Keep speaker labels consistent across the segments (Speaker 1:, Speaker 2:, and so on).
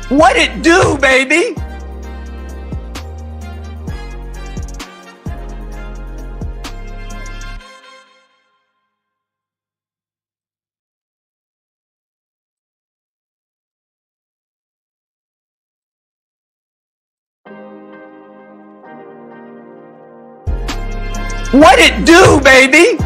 Speaker 1: What it do, baby? What it do, baby?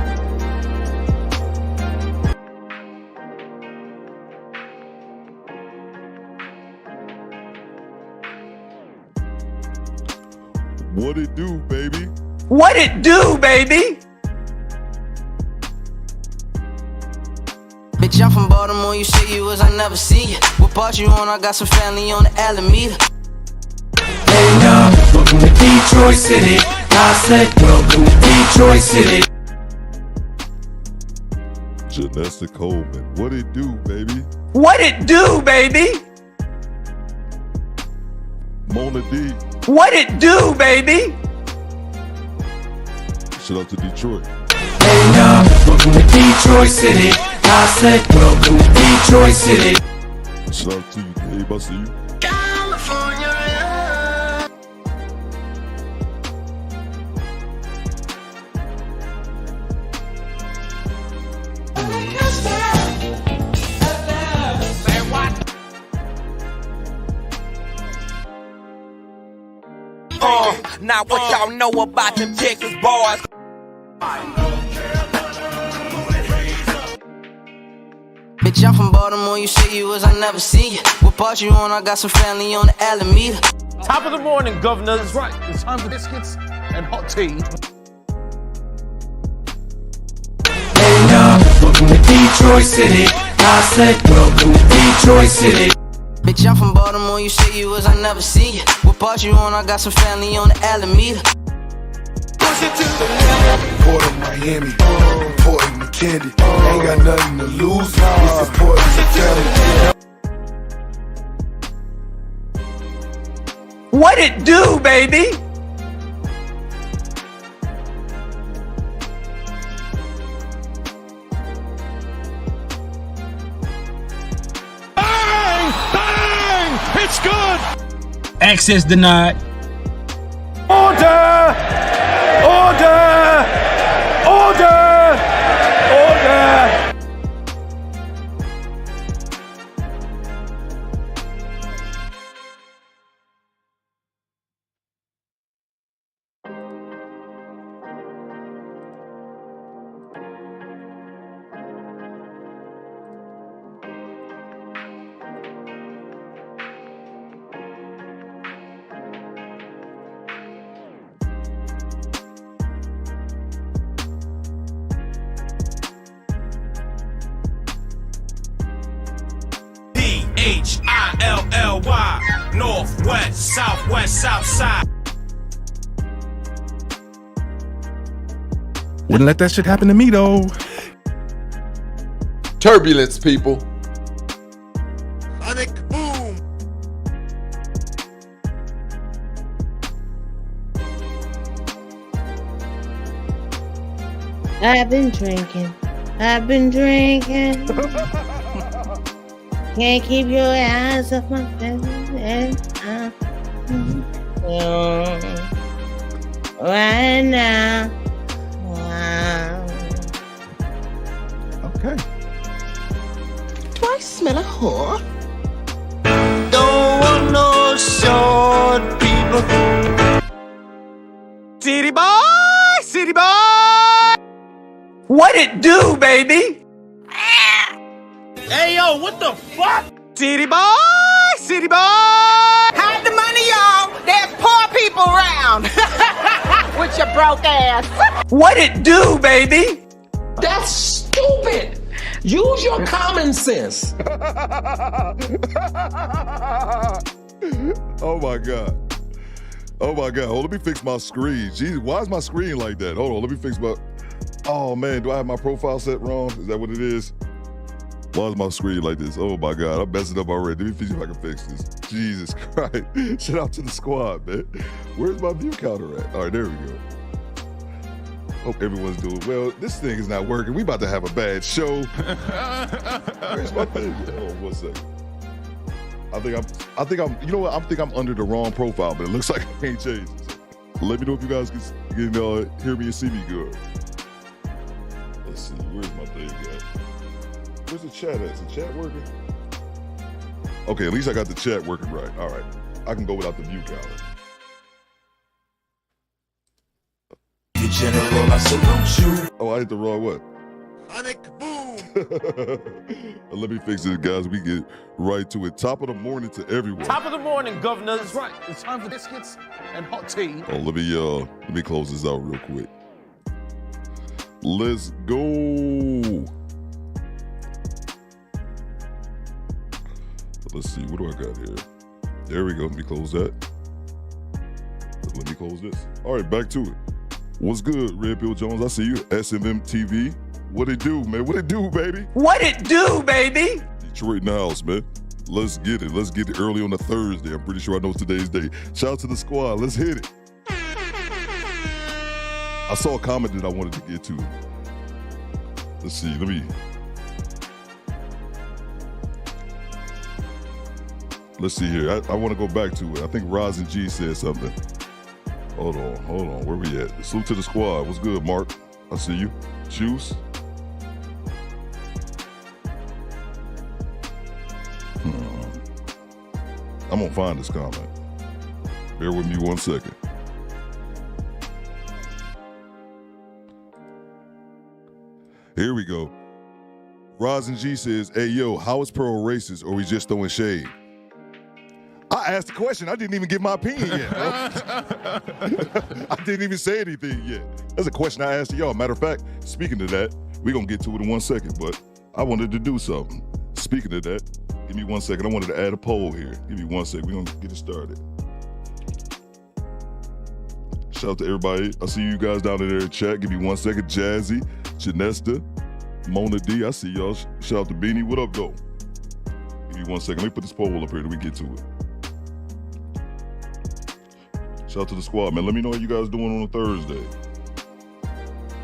Speaker 2: What it do, baby?
Speaker 1: What it do, baby?
Speaker 3: Bitch, I'm from Baltimore, you say you was, I never see you. What part you on? I got some family on the Alameda.
Speaker 4: Hey now, welcome to Detroit City. I said welcome to Detroit City.
Speaker 2: Janessa Coleman, what it do, baby?
Speaker 1: What it do, baby?
Speaker 2: Mona D,
Speaker 1: What it do, baby?
Speaker 2: shout out to Detroit.
Speaker 4: Hey now, welcome to Detroit City. I said welcome to Detroit City.
Speaker 2: Shout out to you, Gabe, I see you.
Speaker 1: Now what y'all know about them Texas boys?
Speaker 3: Bitch, I'm from Baltimore, you say you was, I never see you. What part you on? I got some family on the Alameda.
Speaker 5: Top of the morning, governor. That's right. It's time for biscuits and hot tea.
Speaker 4: Hey now, welcome to Detroit City. I said welcome to Detroit City.
Speaker 3: Bitch, I'm from Baltimore, you say you was, I never see you. What part you on? I got some family on the Alameda.
Speaker 6: Port of Miami, importing the candy. Ain't got nothing to lose. This is Port of the
Speaker 1: What it do, baby?
Speaker 5: It's good.
Speaker 7: Access denied.
Speaker 5: Order! Order! Order! Order!
Speaker 8: H-I-L-L-Y, northwest, southwest, southside.
Speaker 9: Wouldn't let that shit happen to me though.
Speaker 10: Turbulence, people.
Speaker 6: Sonic boom.
Speaker 11: I've been drinking. I've been drinking. Can't keep your eyes off my face. Right now. Wow.
Speaker 9: Okay.
Speaker 4: Do I smell a whore? Don't want no short people.
Speaker 1: City boy, city boy. What it do, baby?
Speaker 5: Hey, yo, what the fuck?
Speaker 1: City boy, city boy. Hide the money, y'all. There's poor people around. With your broke ass. What it do, baby?
Speaker 4: That's stupid. Use your common sense.
Speaker 2: Oh my God. Oh my God. Hold on, let me fix my screen. Jesus, why is my screen like that? Hold on, let me fix my... Oh man, do I have my profile set wrong? Is that what it is? Why is my screen like this? Oh my God, I'm messing up already. Let me see if I can fix this. Jesus Christ. Shout out to the squad, man. Where's my view counter at? All right, there we go. Hope everyone's doing well. This thing is not working. We about to have a bad show. Where's my thing? Hold on 1 second. I think I'm. You know what? I think I'm under the wrong profile, but it looks like I can't change it. Let me know if you guys can hear me and see me good. Let's see. Where's my thing at? Where's the chat at? Is the chat working? Okay, at least I got the chat working right. All right, I can go without the view counter.
Speaker 4: General, I salute you.
Speaker 2: Oh, I hit the wrong one. Let me fix it, guys. We get right to it. Top of the morning to everyone.
Speaker 5: Top of the morning, governor. That's right. It's time for biscuits and hot tea.
Speaker 2: Oh, let me close this out real quick. Let's go. Let's see. What do I got here? There we go. Let me close that. Let me close this. All right, back to it. What's good, Red Pill Jones? I see you. SMM TV. What it do, man? What it do, baby?
Speaker 1: What it do, baby?
Speaker 2: Detroit in the house, man. Let's get it. Let's get it early on a Thursday. I'm pretty sure I know today's day. Shout out to the squad. Let's hit it. I saw a comment that I wanted to get to. Let's see. Let's see here. I want to go back to it. I think Roz and G said something. Hold on. Where we at? Salute to the squad. What's good, Mark? I see you. Juice. I'm gonna find this comment. Bear with me 1 second. Here we go. Roz and G says, hey, yo, how is Pearl racist or we just throwing shade? I asked the question. I didn't even give my opinion yet, bro. I didn't even say anything yet. That's a question I asked y'all. Matter of fact, speaking of that, we're going to get to it in 1 second, but I wanted to do something. Speaking of that, give me 1 second. I wanted to add a poll here. Give me 1 second. We're going to get it started. Shout out to everybody. I see you guys down there in chat. Give me 1 second. Jazzy, Janesta, Mona D. I see y'all. Shout out to Beanie. What up, though? Give me 1 second. Let me put this poll up here till we get to it. Shout out to the squad, man. Let me know what you guys doing on a Thursday.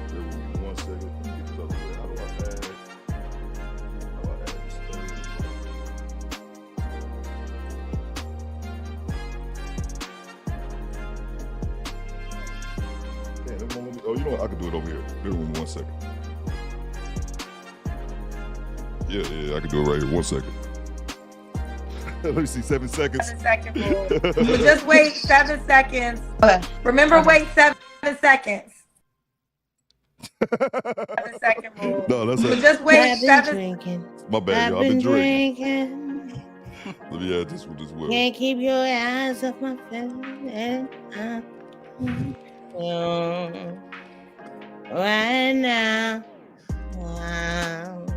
Speaker 2: Give me 1 second. Let me get this out the way. How do I add this Thursday? Damn, that won't let me. Oh, you know what? I can do it over here. Bear with me 1 second. Yeah, I can do it right here. 1 second. Let me see, 7 seconds.
Speaker 10: 7 second rule. Just wait 7 seconds. Remember, wait 7 seconds. 7 second rule.
Speaker 2: No, that's it.
Speaker 10: Just wait 7.
Speaker 2: My bad, y'all. I've been drinking. Let me add this one as well.
Speaker 11: Can't keep your eyes off my face. Right now. Wow.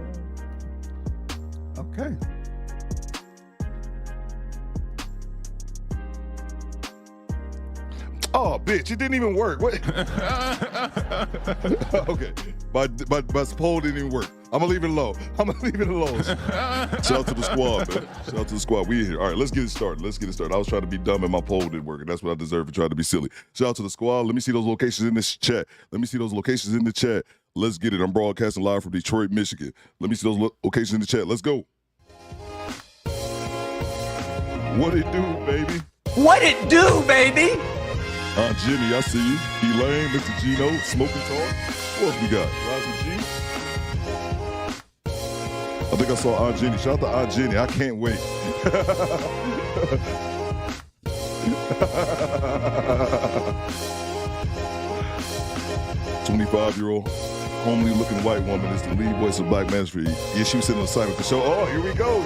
Speaker 9: Okay.
Speaker 2: Oh, bitch, it didn't even work. What? Okay. My poll didn't even work. I'm going to leave it alone. Shout out to the squad, man. Shout out to the squad. We in here. All right, let's get it started. I was trying to be dumb and my poll didn't work, and that's what I deserve for trying to be silly. Shout out to the squad. Let me see those locations in this chat. Let's get it. I'm broadcasting live from Detroit, Michigan. Let me see those locations in the chat. Let's go. What it do, baby?
Speaker 1: What it do, baby?
Speaker 2: Jimmy, I see you. Elaine, Mr. Gino, Smoking Talk. What else we got? Rising G. I think I saw Aunt Jenny. Shout out to Aunt Jenny. I can't wait. 25-year-old, homely looking white woman is the lead voice of Black Mastery. Yeah, she was sitting on the side of the show. Oh, here we go.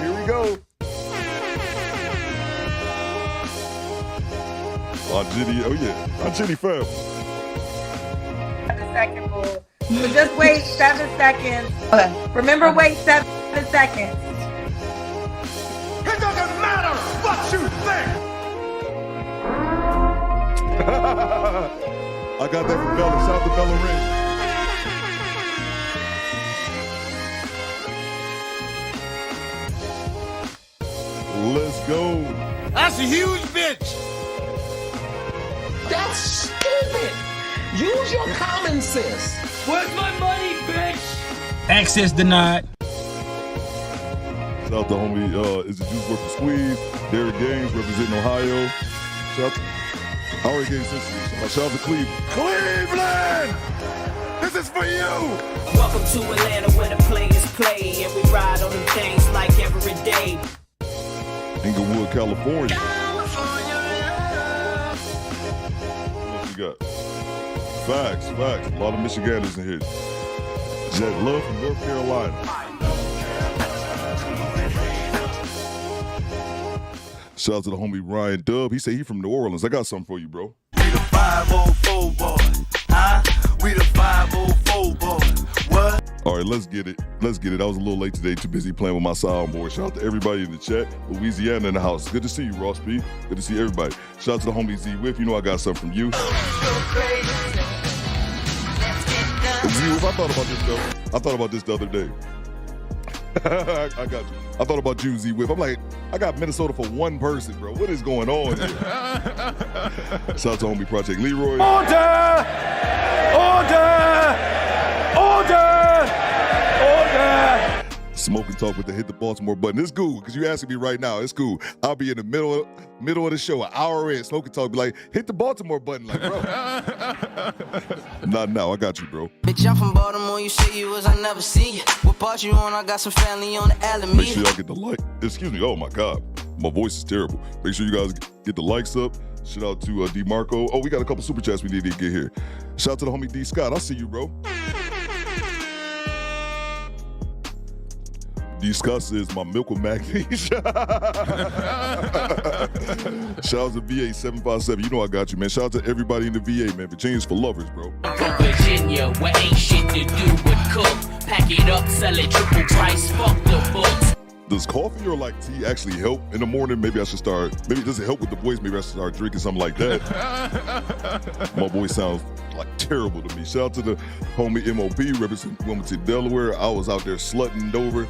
Speaker 2: Aunt Jenny, oh yeah, Aunt Jenny fam.
Speaker 10: 7 second rule. Just wait 7 seconds. Remember, wait 7 seconds.
Speaker 8: It doesn't matter what you think.
Speaker 2: I got that from Bella. Shout out to Bella Ring. Let's go.
Speaker 8: That's a huge bitch.
Speaker 12: That's stupid. Use your common sense.
Speaker 7: Where's my money, bitch? Access denied.
Speaker 2: Shout Shout out to homie, is it Juice Worth the Squeeze? Derek Gaines representing Ohio. Shout out to, I already gave Cincinnati. Shout out to Cleveland. Cleveland! This is for you!
Speaker 13: Welcome to Atlanta where the players play, and we ride on them things like every day.
Speaker 2: Inglewood, California. What you got? Facts. A lot of Michiganders in here. Jet Love from North Carolina. Shout out to the homie Ryan Dub. He said he from New Orleans. I got something for you, bro.
Speaker 14: We the 504 boy. Huh? We the 504 boy. What?
Speaker 2: All right, let's get it. I was a little late today, too busy playing with my soundboard. Shout out to everybody in the chat. Louisiana in the house. Good to see you, Ross B. Good to see everybody. Shout out to the homie Z Whip. You know I got something from you. Z Whip, I thought about this, though. I thought about this the other day. I got you. I thought about you, Z Whip. I'm like, I got Minnesota for one person, bro. What is going on here? Shout out to homie Project Leroy.
Speaker 5: Order!
Speaker 2: Smoke and Talk with the Hit the Baltimore button. It's cool, because you asking me right now. It's cool. I'll be in the middle of the show, an hour in. Smoke and Talk be like, hit the Baltimore button. Like, bro. Not now. I got you, bro.
Speaker 3: Bitch, I'm from Baltimore, you say you was, I never see you. What part you on? I got some family on the Alameda.
Speaker 2: Make sure y'all get the like. Excuse me. Oh, my God. My voice is terrible. Make sure you guys get the likes up. Shout out to DeMarco. Oh, we got a couple super chats we need to get here. Shout out to the homie D. Scott. I see you, bro. D. Scott says my milk with magnesia. Shout out to VA 757. You know I got you, man. Shout out to everybody in the VA, man. Virginia's for lovers, bro.
Speaker 13: From Virginia, where ain't shit to do but cook. Pack it up, sell it triple price, fuck the books.
Speaker 2: Does coffee or like tea actually help in the morning? Maybe I should start. Maybe it doesn't help with the voice. Maybe I should start drinking something like that. My voice sounds like terrible to me. Shout out to the homie MOP representing Wilmington, Delaware. I was out there slutting over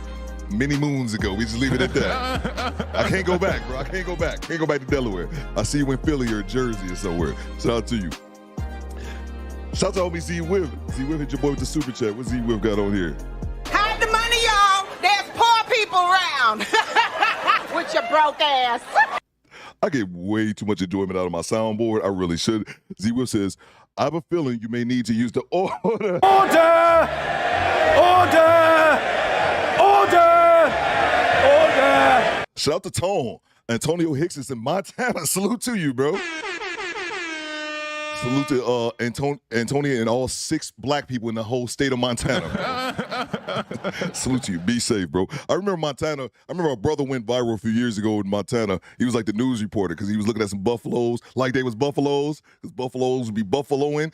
Speaker 2: many moons ago. We just leave it at that. I can't go back, bro. I can't go back. Can't go back to Delaware. I see you in Philly or Jersey or somewhere. Shout out to you. Shout out to homie Z Whip. Z Whip hit your boy with the super chat. What Z Whip got on here?
Speaker 1: Hide the money, y'all. There's poor people around. With your broke ass.
Speaker 2: I get way too much enjoyment out of my soundboard. I really should. Z Whip says, I have a feeling you may need to use the order. Shout out to Tone. Antonio Hicks is in Montana. Salute to you, bro. Salute to Antonio and all 6 black people in the whole state of Montana. Salute to you. Be safe, bro. I remember Montana. I remember our brother went viral a few years ago in Montana. He was like the news reporter because he was looking at some buffaloes like they was buffaloes because buffaloes would be buffaloing.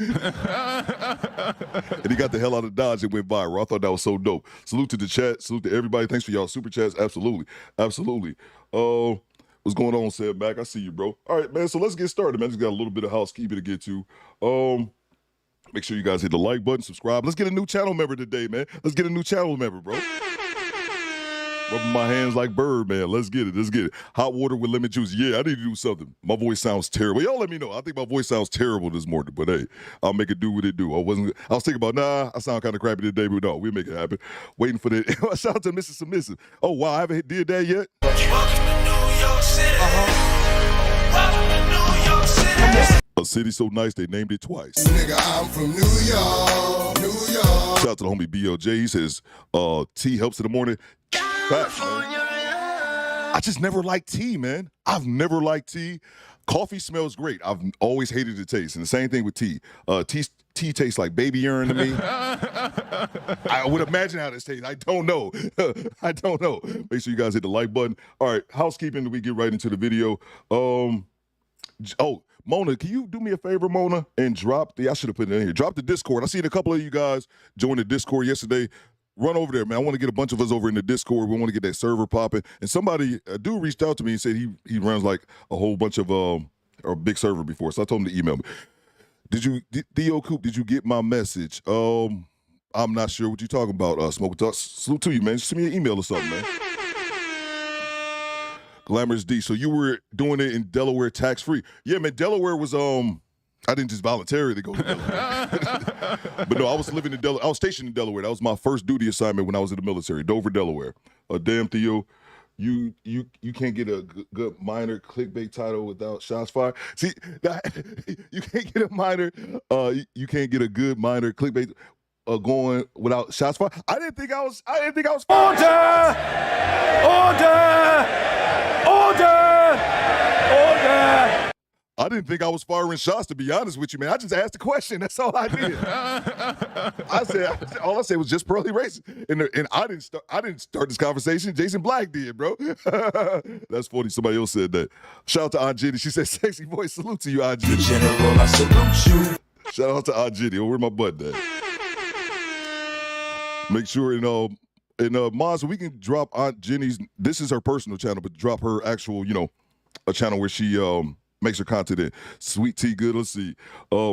Speaker 2: And he got the hell out of Dodge and went viral. I thought that was so dope. Salute to the chat. Salute to everybody. Thanks for y'all super chats. Absolutely. Absolutely. What's going on, Sam Mac? I see you, bro. All right, man, so let's get started, man. Just got a little bit of housekeeping to get to. Make sure you guys hit the like button, subscribe. Let's get a new channel member today, man. Let's get a new channel member, bro. Rubbing my hands like Birdman. Let's get it. Let's get it. Hot water with lemon juice. Yeah, I need to do something. My voice sounds terrible. Y'all let me know. I think my voice sounds terrible this morning, but hey, I'll make it do what it do. I was thinking about, I sound kind of crappy today, but no, we'll make it happen. Waiting for that. Shout out to Mrs. Submissive. Oh, wow, I haven't did that yet? A city so nice they named it twice.
Speaker 6: Nigga, I'm from New York, New York.
Speaker 2: Shout out to the homie BLJ. He says, tea helps in the morning. Facts, man. I just never liked tea, man. I've never liked tea. Coffee smells great. I've always hated the taste. And the same thing with tea. Tea tastes like baby urine to me. I would imagine how this tastes. I don't know. I don't know. Make sure you guys hit the like button. All right, housekeeping, we get right into the video. Mona, can you do me a favor, Mona, and I should have put it in here. Drop the Discord. I seen a couple of you guys join the Discord yesterday. Run over there, man. I want to get a bunch of us over in the Discord. We want to get that server popping. And a dude reached out to me and said he runs like a whole bunch of a big server before. So I told him to email me. Theo Coop, did you get my message? I'm not sure what you're talking about. Smoke Talk. Salute to you, man. Just send me an email or something, man. Glamorous D. So you were doing it in Delaware tax-free. Yeah, man, Delaware was, I didn't just voluntarily go to Delaware. But no, I was living in Delaware. I was stationed in Delaware. That was my first duty assignment when I was in the military, Dover, Delaware. Damn, Theo. You can't get a good minor clickbait title without shots fired. See, you can't get a minor. You can't get a good minor clickbait going without shots fired. I didn't think I was.
Speaker 5: Order!
Speaker 2: I didn't think I was firing shots, to be honest with you, man. I just asked the question. That's all I did. All I said was just Pearly racing, and I didn't start this conversation. Jason Black did, bro. That's funny. Somebody else said that. Shout out to Aunt Jenny. She said, "Sexy voice, salute to you, Aunt Jenny."
Speaker 6: General, I salute you.
Speaker 2: Shout out to Aunt Jenny. Oh, where my butt at? Make sure Maz, we can drop Aunt Jenny's. This is her personal channel, but drop her actual, a channel where she makes her content in. Sweet Tea good. Let's see.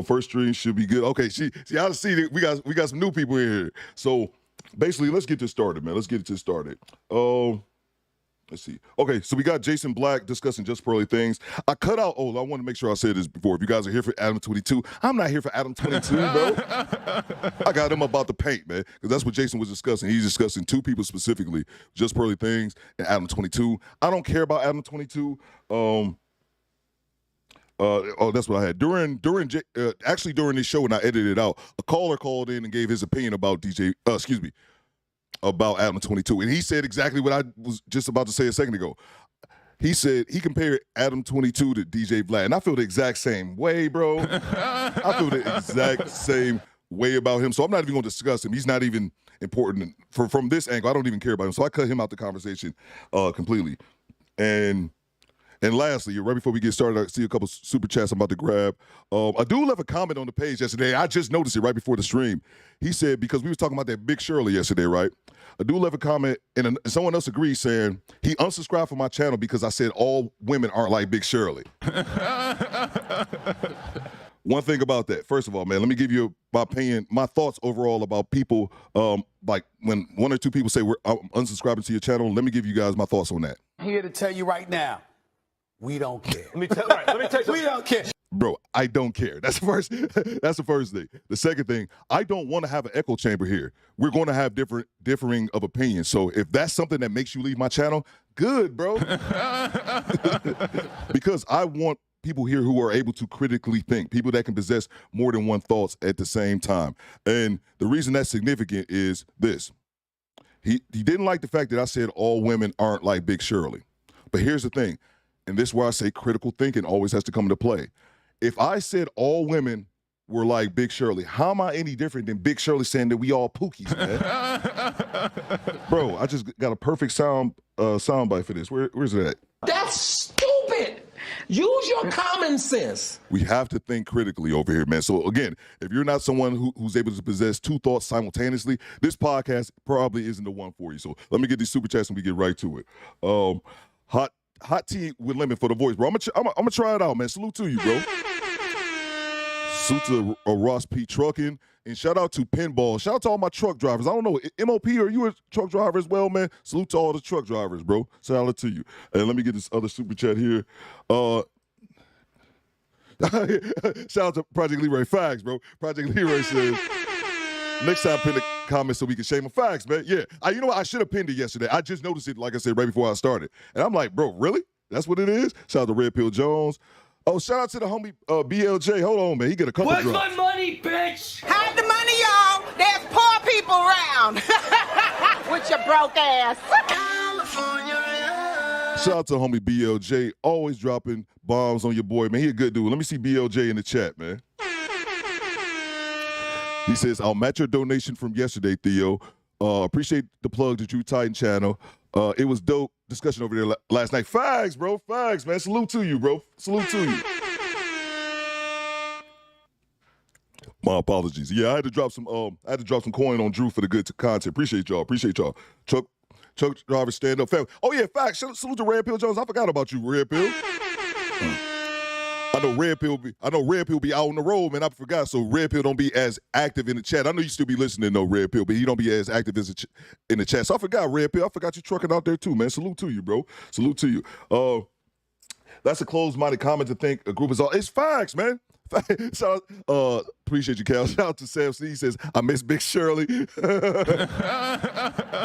Speaker 2: First stream should be good. Okay, I see that we got some new people in here. So basically, let's get this started, man. Let's get this started. Let's see. Okay, so we got Jason Black discussing Just Pearly Things. I cut out, I want to make sure I said this before. If you guys are here for Adam 22, I'm not here for Adam 22, bro. I got him about the paint, man, because that's what Jason was discussing. He's discussing two people specifically, Just Pearly Things and Adam 22. I don't care about Adam 22. That's what I had. During this show when I edited it out, a caller called in and gave his opinion about about Adam 22. And he said exactly what I was just about to say a second ago. He said he compared Adam 22 to DJ Vlad. And I feel the exact same way, bro. I feel the exact same way about him. So I'm not even going to discuss him. He's not even important from this angle. I don't even care about him. So I cut him out the conversation completely. And lastly, right before we get started, I see a couple super chats I'm about to grab. A dude left a comment on the page yesterday. I just noticed it right before the stream. He said, because we was talking about that Big Shirley yesterday, right? A dude left a comment, and someone else agreed, saying he unsubscribed from my channel because I said all women aren't like Big Shirley. One thing about that, first of all, man, let me give you my opinion, my thoughts overall about people, like when one or two people say I'm unsubscribing to your channel, let me give you guys my thoughts on that.
Speaker 8: I'm here to tell you right now, we don't care.
Speaker 5: Let me tell you.
Speaker 8: We don't care.
Speaker 2: Bro, I don't care. That's the first thing. The second thing, I don't want to have an echo chamber here. We're going to have differing of opinions. So if that's something that makes you leave my channel, good, bro. Because I want people here who are able to critically think, people that can possess more than one thoughts at the same time. And the reason that's significant is this. He didn't like the fact that I said all women aren't like Big Shirley. But here's the thing, and this is where I say critical thinking always has to come into play. If I said all women were like Big Shirley, how am I any different than Big Shirley saying that we all pookies, man? Bro, I just got a perfect sound bite for this. Where's it at?
Speaker 12: That's stupid. Use your common sense.
Speaker 2: We have to think critically over here, man. So again, if you're not someone who's able to possess two thoughts simultaneously, this podcast probably isn't the one for you. So let me get these super chats and we get right to it. Hot tea with lemon for the voice, bro. I'm gonna try it out, man. Salute to you, bro. Salute to Ross P. Trucking. And shout out to Pinball. Shout out to all my truck drivers. I don't know, MOP, are you a truck driver as well, man? Salute to all the truck drivers, bro. Shout out to you. And let me get this other super chat here. Shout out to Project Leroy Facts, bro. Project Leroy says, next time pin the comments so we can shame my facts, man. Yeah. You know what? I should have pinned it yesterday. I just noticed it, like I said, right before I started. And I'm like, bro, really? That's what it is? Shout out to Red Pill Jones. Oh, shout out to the homie BLJ. Hold on, man. He get a couple drops.
Speaker 13: Where's my money, bitch?
Speaker 1: Hide the money, y'all. There's poor people around. With your broke ass.
Speaker 2: Shout out to homie BLJ. Always dropping bombs on your boy, man. He a good dude. Let me see BLJ in the chat, man. He says, I'll match your donation from yesterday, Theo. Appreciate the plug to Drew Titan channel. It was dope discussion over there last night. Facts, bro. Facts, man. Salute to you, bro. Salute to you. My apologies. Yeah, I had to drop some coin on Drew for the good content. Appreciate y'all. Truck driver stand up family. Oh yeah, facts. Salute to Red Pill Jones. I forgot about you, Red Pill. I know Red Pill be out on the road, man. I forgot. So Red Pill don't be as active in the chat. I know you still be listening, though, Red Pill, but he don't be as active in the chat. So I forgot, Red Pill. I forgot you trucking out there too, man. Salute to you, bro. Salute to you. That's a closed-minded comment to think a group is all. It's facts, man. Shout out, appreciate you, Cal. Shout out to Sam C. He says, I miss Big Shirley.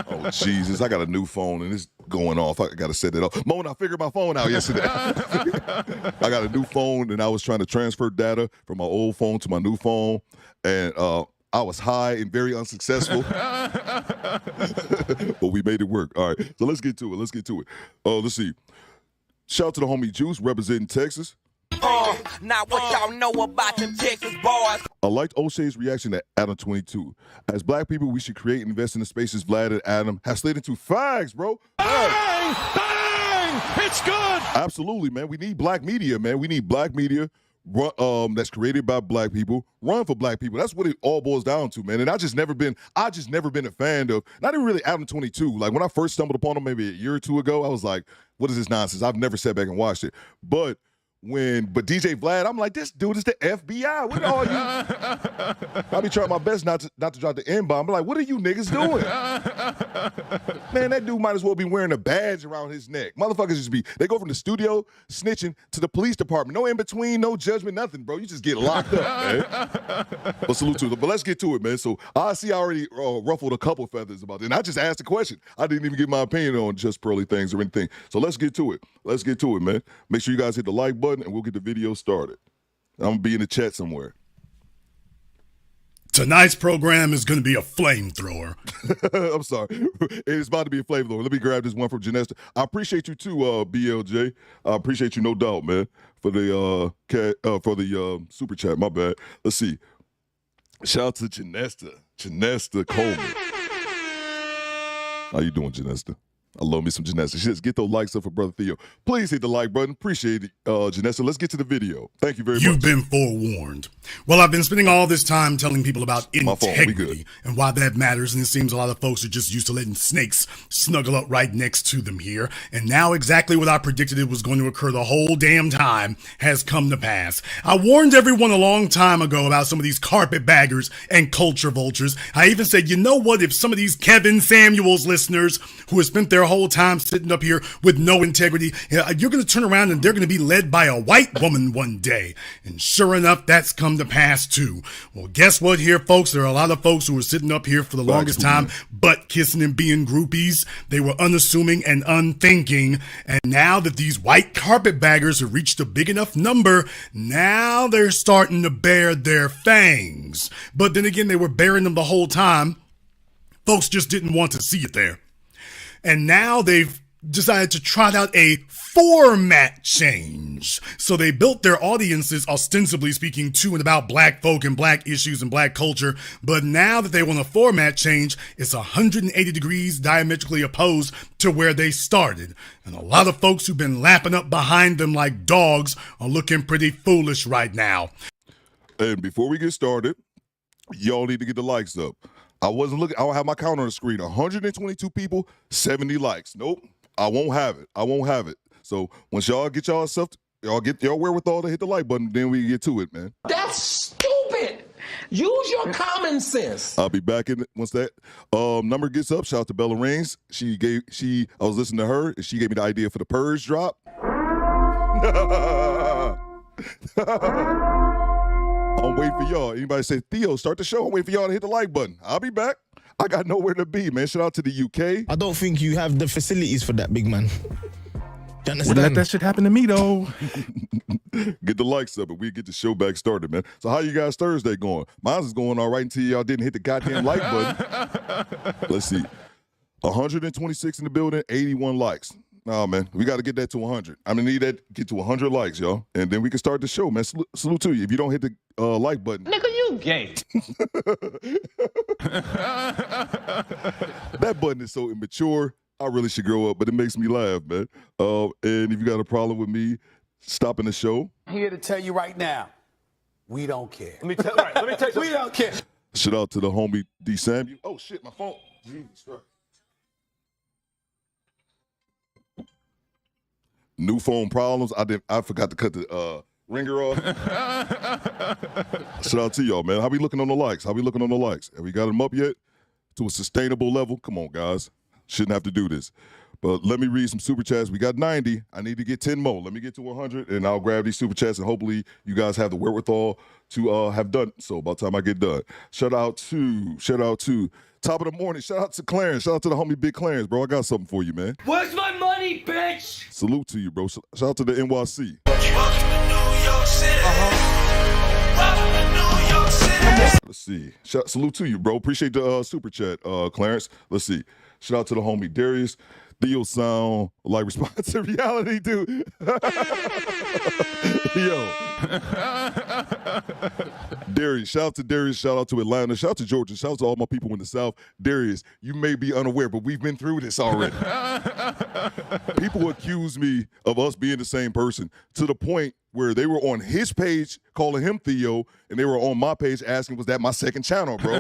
Speaker 2: Oh, Jesus. I got a new phone and it's going off. I got to set it off. Mona, I figured my phone out yesterday. I got a new phone and I was trying to transfer data from my old phone to my new phone. And I was high and very unsuccessful. But we made it work. All right. So let's get to it. Let's see. Shout out to the homie Juice representing Texas.
Speaker 1: Now what y'all know about them Texas boys?
Speaker 2: I liked O'Shea's reaction to Adam 22. As black people, we should create and invest in the spaces Vlad and Adam have slid into. Fags, bro.
Speaker 8: Bang! Bang! It's good!
Speaker 2: Absolutely, man. We need black media, man. We need black media that's created by black people, run for black people. That's what it all boils down to, man. And I just never been a fan of, not even really Adam 22. Like when I first stumbled upon him maybe a year or two ago, I was like, what is this nonsense? I've never sat back and watched it. But DJ Vlad, I'm like, this dude is the FBI. What are you? I be trying my best not to drop the N-bomb. I'm like, what are you niggas doing? Man, that dude might as well be wearing a badge around his neck. Motherfuckers they go from the studio snitching to the police department. No in between, no judgment, nothing, bro. You just get locked up, man. But salute to them. But let's get to it, man. So I see I already ruffled a couple feathers about it. And I just asked a question. I didn't even give my opinion on just pearly things or anything. So let's get to it. Let's get to it, man. Make sure you guys hit the like button and we'll get the video started. I'm going to be in the chat somewhere.
Speaker 15: Tonight's program is going to be a flamethrower.
Speaker 2: I'm sorry. It's about to be a flamethrower. Let me grab this one from Janesta. I appreciate you too, BLJ. I appreciate you, no doubt, man, for the super chat. My bad. Let's see. Shout out to Janesta Coleman. How you doing, Janesta? I love me some Janessa. She says, get those likes up for Brother Theo. Please hit the like button. Appreciate it, Janessa. Let's get to the video. Thank you very much.
Speaker 15: You've been forewarned. Well, I've been spending all this time telling people about integrity and why that matters, and it seems a lot of folks are just used to letting snakes snuggle up right next to them here. And now exactly what I predicted it was going to occur the whole damn time has come to pass. I warned everyone a long time ago about some of these carpetbaggers and culture vultures. I even said, you know what, if some of these Kevin Samuels listeners who have spent their whole time sitting up here with no integrity, you're going to turn around and they're going to be led by a white woman one day. And sure enough, that's come to pass too. Well, guess what here, folks? There are a lot of folks who were sitting up here for the longest time, butt kissing and being groupies. They were unassuming and unthinking. And now that these white carpetbaggers have reached a big enough number, now they're starting to bare their fangs. But then again, they were bearing them the whole time. Folks just didn't want to see it there. And now they've decided to trot out a format change. So they built their audiences, ostensibly speaking, to and about black folk and black issues and black culture. But now that they want a format change, it's 180 degrees diametrically opposed to where they started. And a lot of folks who've been lapping up behind them like dogs are looking pretty foolish right now.
Speaker 2: And before we get started, y'all need to get the likes up. I wasn't looking. I don't have my count on the screen. 122 people, 70 likes. Nope, I won't have it. So once y'all get y'all wherewithal to hit the like button, then we get to it, man.
Speaker 12: That's stupid. Use your common sense.
Speaker 2: I'll be back in once that number gets up. Shout out to Bella Reigns. I was listening to her, and she gave me the idea for the purge drop. I'm waiting for y'all. Anybody say, Theo, start the show? I'm waiting for y'all to hit the like button. I'll be back. I got nowhere to be, man. Shout out to the UK.
Speaker 16: I don't think you have the facilities for that, big man. You understand?
Speaker 9: Wouldn't let that shit happen to me, though.
Speaker 2: Get the likes up and we get the show back started, man. So how you guys Thursday going? Mine's is going all right until y'all didn't hit the goddamn like button. Let's see. 126 in the building, 81 likes. Oh, man, we got to get that to 100. I'm going to need that get to 100 likes, y'all. And then we can start the show, man. Salute to you. If you don't hit the like button.
Speaker 5: Nigga, you gay.
Speaker 2: That button is so immature. I really should grow up, but it makes me laugh, man. And if you got a problem with me stopping the show.
Speaker 17: I'm here to tell you right now, we don't care.
Speaker 5: Let me tell you
Speaker 17: we don't care.
Speaker 2: Shout out to the homie D. Samuel. Oh, shit, my phone. Jesus Christ. New phone problems. I forgot to cut the ringer off. Shout out to y'all, man. How we looking on the likes? Have we got them up yet to a sustainable level? Come on, guys. Shouldn't have to do this. But let me read some super chats. We got 90. I need to get 10 more. Let me get to 100, and I'll grab these super chats, and hopefully you guys have the wherewithal to have done so by the time I get done. Shout out to top of the morning. Shout out to Clarence. Shout out to the homie Big Clarence, bro. I got something for you, man.
Speaker 8: Where's my money, bitch?
Speaker 2: Salute to you, bro. Shout out to the NYC. Let's see. Salute to you, bro. Appreciate the super chat, Clarence. Let's see. Shout out to the homie Darius. Theo sound like response to reality, dude. Yo. Darius, shout out to Darius, shout out to Atlanta, shout out to Georgia, shout out to all my people in the South. Darius, you may be unaware, but we've been through this already. People accuse me of us being the same person to the point where they were on his page calling him Theo, and they were on my page asking, was that my second channel, bro?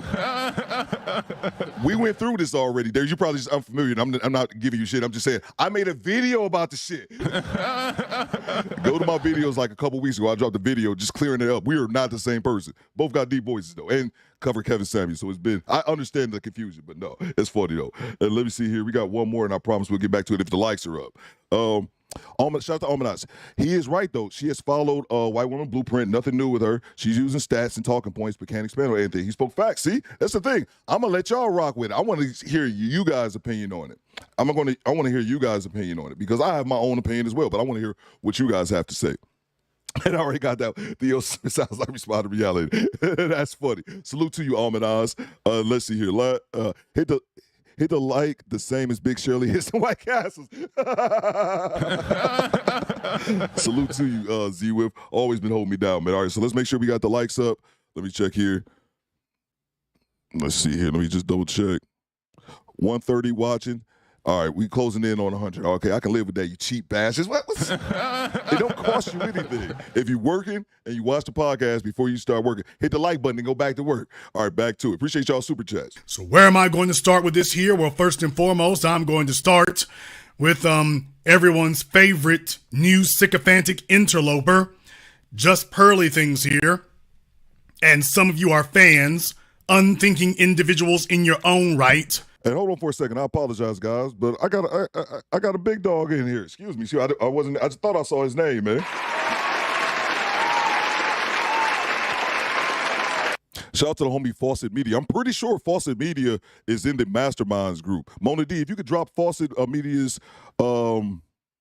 Speaker 2: We went through this already. There, you're probably just unfamiliar. I'm not giving you shit. I'm just saying, I made a video about the shit. Go to my videos like a couple weeks ago. I dropped a video just clearing it up. We are not the same person. Both got deep voices, though, and cover Kevin Samuels. So it's been, I understand the confusion, but no, it's funny, though. And let me see here. We got one more, and I promise we'll get back to it if the likes are up. Shout out to Almanac. He is right, though. She has followed White Woman Blueprint. Nothing new with her. She's using stats and talking points, but can't expand on anything. He spoke facts. See, that's the thing. I'm going to let y'all rock with it. I want to hear you guys' opinion on it. I want to hear you guys' opinion on it because I have my own opinion as well, but I want to hear what you guys have to say. And I already got that. Theo sounds like respond to reality. That's funny. Salute to you, Almanaz. Let's see here. Hit the like the same as Big Shirley hits the White Castles. Salute to you, Z-Whip. Always been holding me down, man. All right, so let's make sure we got the likes up. Let me check here. Let's see here. Let me just double check. 130 watching. All right, we closing in on 100. Okay, I can live with that, you cheap bastards. It don't cost you anything. If you're working and you watch the podcast before you start working, hit the like button and go back to work. All right, back to it. Appreciate y'all super chats.
Speaker 15: So where am I going to start with this here? Well, first and foremost, I'm going to start with everyone's favorite new sycophantic interloper, Just Pearly Things here. And some of you are fans, unthinking individuals in your own right.
Speaker 2: And hold on for a second. I apologize, guys, but I got a big dog in here. Excuse me. See, I just thought I saw his name, man. Shout out to the homie Fawcett Media. I'm pretty sure Fawcett Media is in the Masterminds group. Mona D, if you could drop Fawcett Media's, if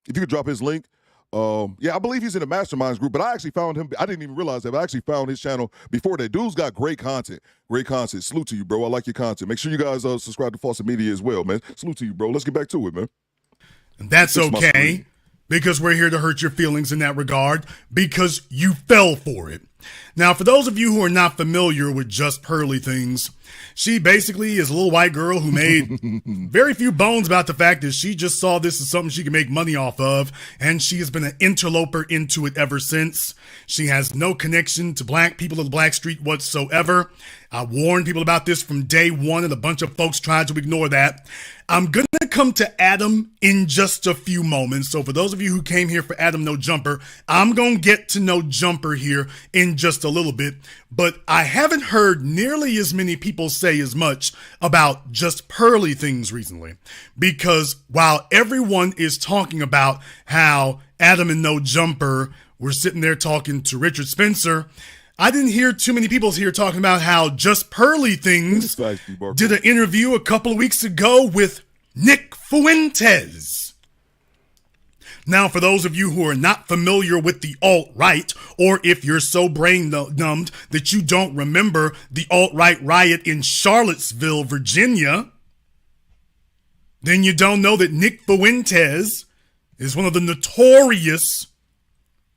Speaker 2: you could drop his link. Yeah, I believe he's in the Masterminds group, but I actually found him. I didn't even realize that, but I actually found his channel before that. Dude's got great content. Great content. Salute to you, bro. I like your content. Make sure you guys subscribe to Fawcett Media as well, man. Salute to you, bro. Let's get back to it, man.
Speaker 15: And that's okay, because we're here to hurt your feelings in that regard, because you fell for it. Now, for those of you who are not familiar with Just Pearly Things, she basically is a little white girl who made very few bones about the fact that she just saw this as something she can make money off of, and she has been an interloper into it ever since. She has no connection to black people of the black street whatsoever. I warned people about this from day one, and a bunch of folks tried to ignore that. I'm going to come to Adam in just a few moments. So for those of you who came here for Adam No Jumper, I'm going to get to No Jumper here in just a little bit. But I haven't heard nearly as many people say as much about Just Pearly Things recently. Because while everyone is talking about how Adam and No Jumper were sitting there talking to Richard Spencer, I didn't hear too many people here talking about how Just Pearly Things did an interview a couple of weeks ago with Nick Fuentes. Now, for those of you who are not familiar with the alt-right, or if you're so brain-numbed that you don't remember the alt-right riot in Charlottesville, Virginia, then you don't know that Nick Fuentes is one of the notorious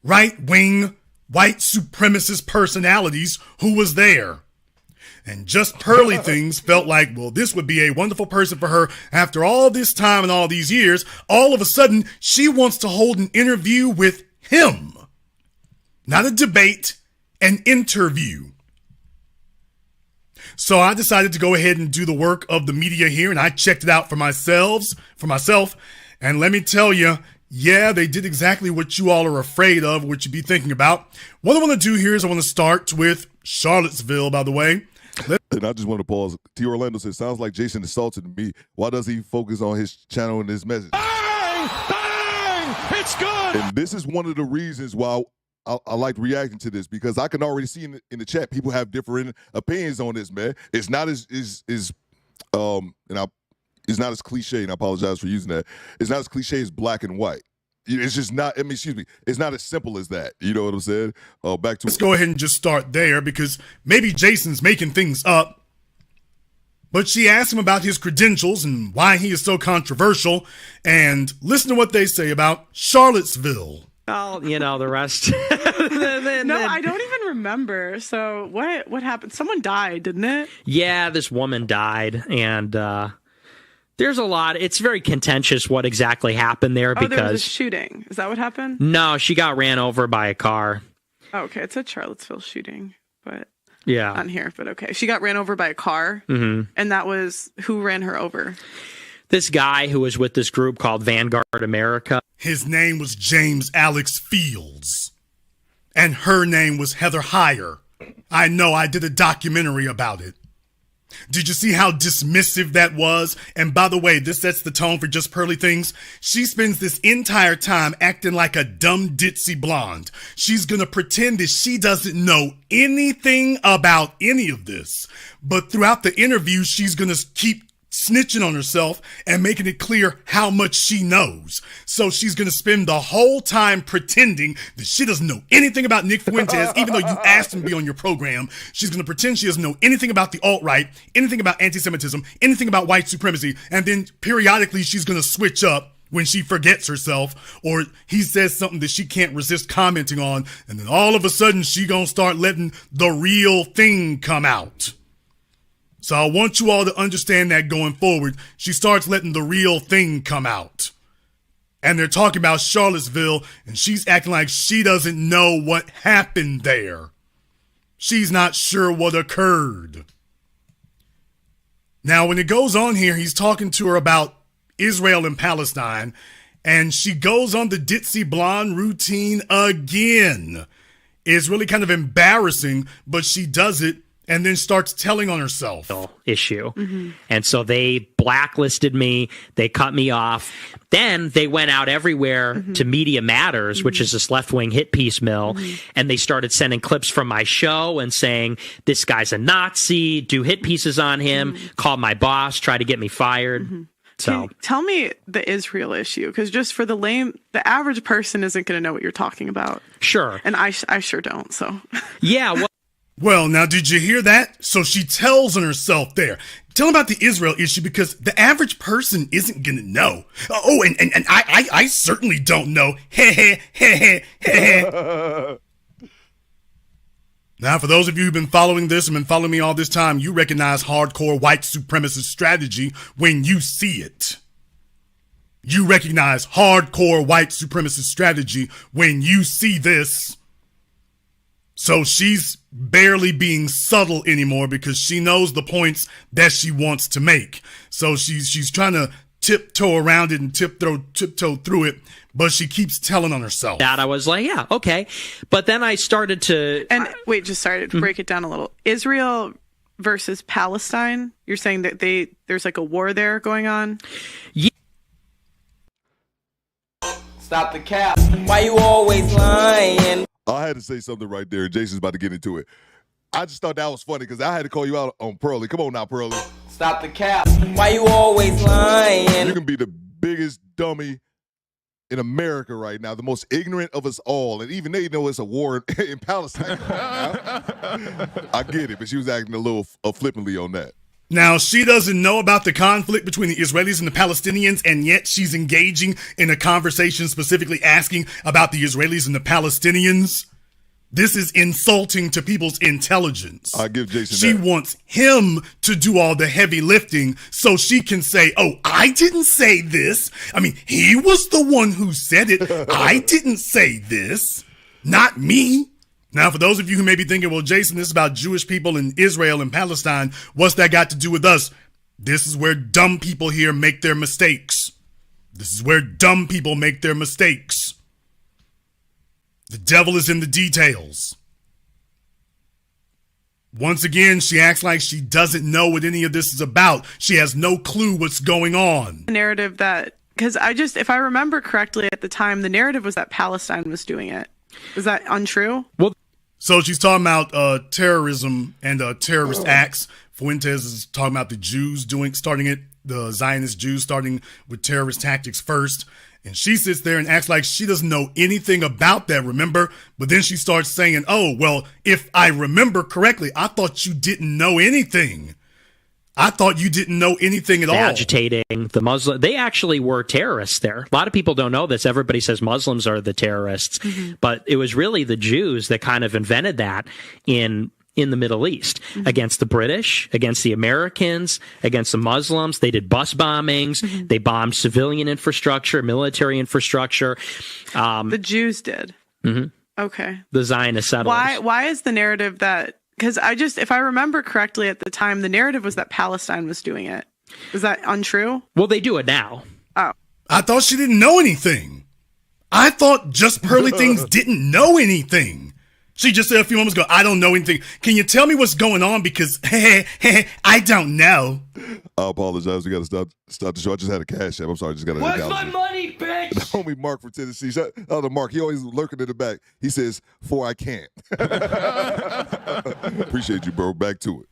Speaker 15: right-wing white supremacist personalities who was there. And Just Pearly Things felt like, well, this would be a wonderful person for her after all this time and all these years. All of a sudden, she wants to hold an interview with him. Not a debate, an interview. So I decided to go ahead and do the work of the media here, and I checked it out for myself. And let me tell you, yeah, they did exactly what you all are afraid of, what you'd be thinking about. What I want to do here is I want to start with Charlottesville, by the way.
Speaker 2: And I just want to pause. T. Orlando says, sounds like Jason insulted me. Why does he focus on his channel and his message?
Speaker 8: Bang! It's good!
Speaker 2: And this is one of the reasons why I like reacting to this, because I can already see in the chat people have different opinions on this, man. It's not it's not as cliche, and I apologize for using that. It's not as cliche as black and white. It's just not, excuse me, it's not as simple as that. You know what I'm saying? Let's
Speaker 15: go ahead and just start there, because maybe Jason's making things up. But she asked him about his credentials and why he is so controversial. And listen to what they say about Charlottesville.
Speaker 18: Well, the rest.
Speaker 19: No, I don't even remember. So what happened? Someone died, didn't it?
Speaker 18: Yeah, this woman died. And there's a lot. It's very contentious what exactly happened there. Because
Speaker 19: there was a shooting. Is that what happened?
Speaker 18: No, she got ran over by a car.
Speaker 19: Oh, okay, it said Charlottesville shooting, but...
Speaker 18: Yeah.
Speaker 19: On here, but okay. She got ran over by a car, and that was who ran her over?
Speaker 18: This guy who was with this group called Vanguard America.
Speaker 15: His name was James Alex Fields, and her name was Heather Heyer. I know, I did a documentary about it. Did you see how dismissive that was? And by the way, this sets the tone for Just Pearly Things. She spends this entire time acting like a dumb ditzy blonde. She's gonna pretend that she doesn't know anything about any of this. But throughout the interview, she's gonna keep snitching on herself and making it clear how much she knows. So she's going to spend the whole time pretending that she doesn't know anything about Nick Fuentes, even though you asked him to be on your program. She's going to pretend she doesn't know anything about the alt-right, anything about anti-Semitism, anything about white supremacy, and then periodically she's going to switch up when she forgets herself, or he says something that she can't resist commenting on, and then all of a sudden she going to start letting the real thing come out. So I want you all to understand that going forward, she starts letting the real thing come out. And they're talking about Charlottesville, and she's acting like she doesn't know what happened there. She's not sure what occurred. Now, when it goes on here, he's talking to her about Israel and Palestine, and she goes on the ditzy blonde routine again. It's really kind of embarrassing, but she does it and then starts telling on herself.
Speaker 18: Issue. And so they blacklisted me. They cut me off. Then they went out everywhere to Media Matters, which is this left-wing hit piece mill. And they started sending clips from my show and saying, this guy's a Nazi, do hit pieces on him, call my boss, try to get me fired. So
Speaker 19: tell me the Israel issue, because just for the average person isn't going to know what you're talking about.
Speaker 18: Sure.
Speaker 19: And I sure don't. So
Speaker 18: yeah.
Speaker 15: Well, now, did you hear that? So she tells on herself there. Tell them about the Israel issue, because the average person isn't going to know. Oh, and I certainly don't know. Now, for those of you who've been following this and been following me all this time, you recognize hardcore white supremacist strategy when you see it. You recognize hardcore white supremacist strategy when you see this. So she's barely being subtle anymore because she knows the points that she wants to make. So she's trying to tiptoe around it and tiptoe through it, but she keeps telling on herself.
Speaker 18: That I was like, yeah, okay. But then I started to...
Speaker 19: And wait, just started to break it down a little. Israel versus Palestine, you're saying that there's like a war there going on?
Speaker 18: Yeah.
Speaker 1: Stop the cap. Why you always lying?
Speaker 2: I had to say something right there. Jason's about to get into it. I just thought that was funny because I had to call you out on Pearly. Come on now, Pearly.
Speaker 1: Stop the cap. Why you always lying?
Speaker 2: You can be the biggest dummy in America right now, the most ignorant of us all, and even they know it's a war in Palestine. I get it, but she was acting a little flippantly on that.
Speaker 15: Now, she doesn't know about the conflict between the Israelis and the Palestinians, and yet she's engaging in a conversation specifically asking about the Israelis and the Palestinians. This is insulting to people's intelligence.
Speaker 2: I give Jason
Speaker 15: She
Speaker 2: that.
Speaker 15: wants him to do all the heavy lifting so she can say, oh, I didn't say this. I mean, he was the one who said it. I didn't say this. Not me. Now, for those of you who may be thinking, well, Jason, this is about Jewish people in Israel and Palestine. What's that got to do with us? This is where dumb people here make their mistakes. This is where dumb people make their mistakes. The devil is in the details. Once again, she acts like she doesn't know what any of this is about. She has no clue what's going on.
Speaker 19: The narrative that Because if I remember correctly at the time, the narrative was that Palestine was doing it. Is that untrue?
Speaker 18: Well,
Speaker 15: so she's talking about terrorism and terrorist acts. Fuentes is talking about the Jews starting it, the Zionist Jews starting with terrorist tactics first. And she sits there and acts like she doesn't know anything about that, remember? But then she starts saying, oh, well, if I remember correctly, I thought you didn't know anything. I thought you didn't know anything at all.
Speaker 18: Agitating the Muslim. They actually were terrorists there. A lot of people don't know this. Everybody says Muslims are the terrorists. But it was really the Jews that kind of invented that in the Middle East against the British, against the Americans, against the Muslims. They did bus bombings. They bombed civilian infrastructure, military infrastructure.
Speaker 19: The Jews did. Okay.
Speaker 18: The Zionist settlers.
Speaker 19: Why is the narrative that, because if I remember correctly at the time, the narrative was that Palestine was doing it. Is that untrue?
Speaker 18: Well, they do it now.
Speaker 19: Oh.
Speaker 15: I thought she didn't know anything. I thought Just Pearly Things didn't know anything. She just said a few moments ago, I don't know anything. Can you tell me what's going on? Because, I don't know.
Speaker 2: I apologize. We got to stop the show. I just had a cash app. I'm sorry. I just got to.
Speaker 4: Where's my money, bitch?
Speaker 2: The homie Mark from Tennessee. Shout out to Mark. He always lurking in the back. He says, "For I can't." Appreciate you, bro. Back to it.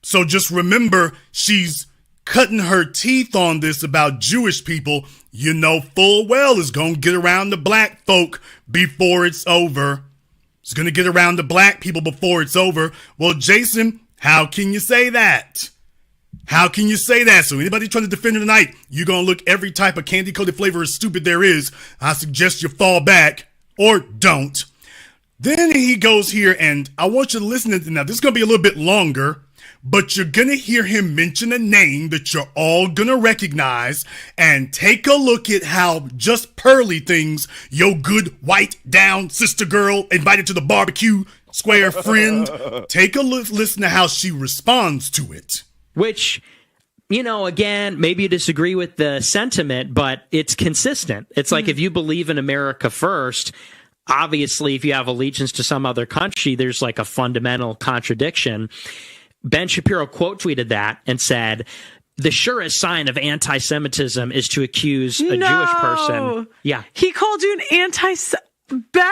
Speaker 15: So just remember, she's cutting her teeth on this about Jewish people. You know full well is going to get around the black folk before it's over. It's going to get around the black people before it's over. Well, Jason, how can you say that? How can you say that? So anybody trying to defend her tonight, you're going to look every type of candy-coated flavor as stupid there is. I suggest you fall back or don't. Then he goes here, and I want you to listen to this. Now, this is going to be a little bit longer, but you're going to hear him mention a name that you're all going to recognize, and take a look at how Just Pearly Things, your good white down sister girl invited to the barbecue square friend, take a listen to how she responds to it.
Speaker 18: Which, again, maybe you disagree with the sentiment, but it's consistent. It's like if you believe in America first, obviously if you have allegiance to some other country, there's like a fundamental contradiction. Ben Shapiro quote tweeted that and said, the surest sign of anti-Semitism is to accuse a Jewish person. Yeah.
Speaker 19: He called you an Ben?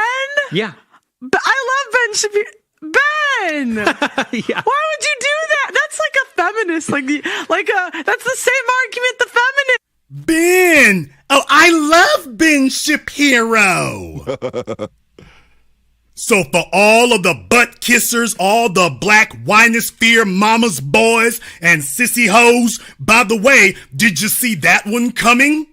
Speaker 18: Yeah.
Speaker 19: I love Ben Shapiro. Ben!
Speaker 18: Yeah.
Speaker 19: Why would you do that? That's like a feminist. That's the same argument the feminist.
Speaker 15: Ben! Oh, I love Ben Shapiro! So for all of the butt kissers, all the black winosphere mamas, boys, and sissy hoes, by the way, did you see that one coming?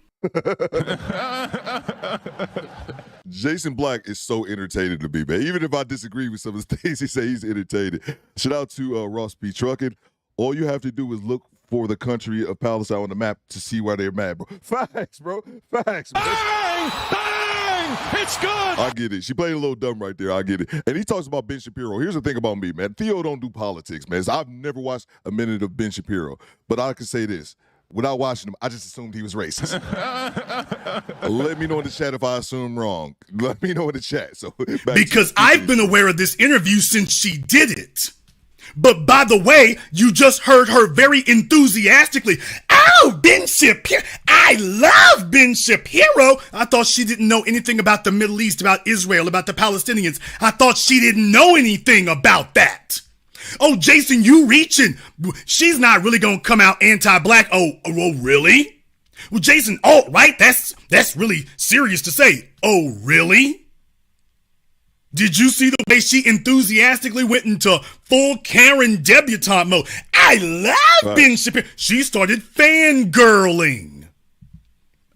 Speaker 2: Jason Black is so entertaining to me, man. Even if I disagree with some of the things he says, he's entertaining. Shout out to Ross P. Trucking. All you have to do is look for the country of Palestine on the map to see why they're mad, bro. Facts, bro. Facts, bro.
Speaker 8: Bang! Bang! It's good!
Speaker 2: I get it. She played a little dumb right there. I get it. And he talks about Ben Shapiro. Here's the thing about me, man. Theo don't do politics, man. So I've never watched a minute of Ben Shapiro. But I can say this. Without watching him, I just assumed he was racist. Let me know in the chat if I assume wrong. Let me know in the chat. So
Speaker 15: because I've been aware of this interview since she did it. But by the way, you just heard her very enthusiastically. Oh, Ben Shapiro. I love Ben Shapiro. I thought she didn't know anything about the Middle East, about Israel, about the Palestinians. I thought she didn't know anything about that. Oh, Jason, you reaching. She's not really going to come out anti-black. Oh, really? Well, Jason, oh, right. That's really serious to say. Oh, really? Did you see the way she enthusiastically went into full Karen debutante mode? I love Ben Shapiro. She started fangirling.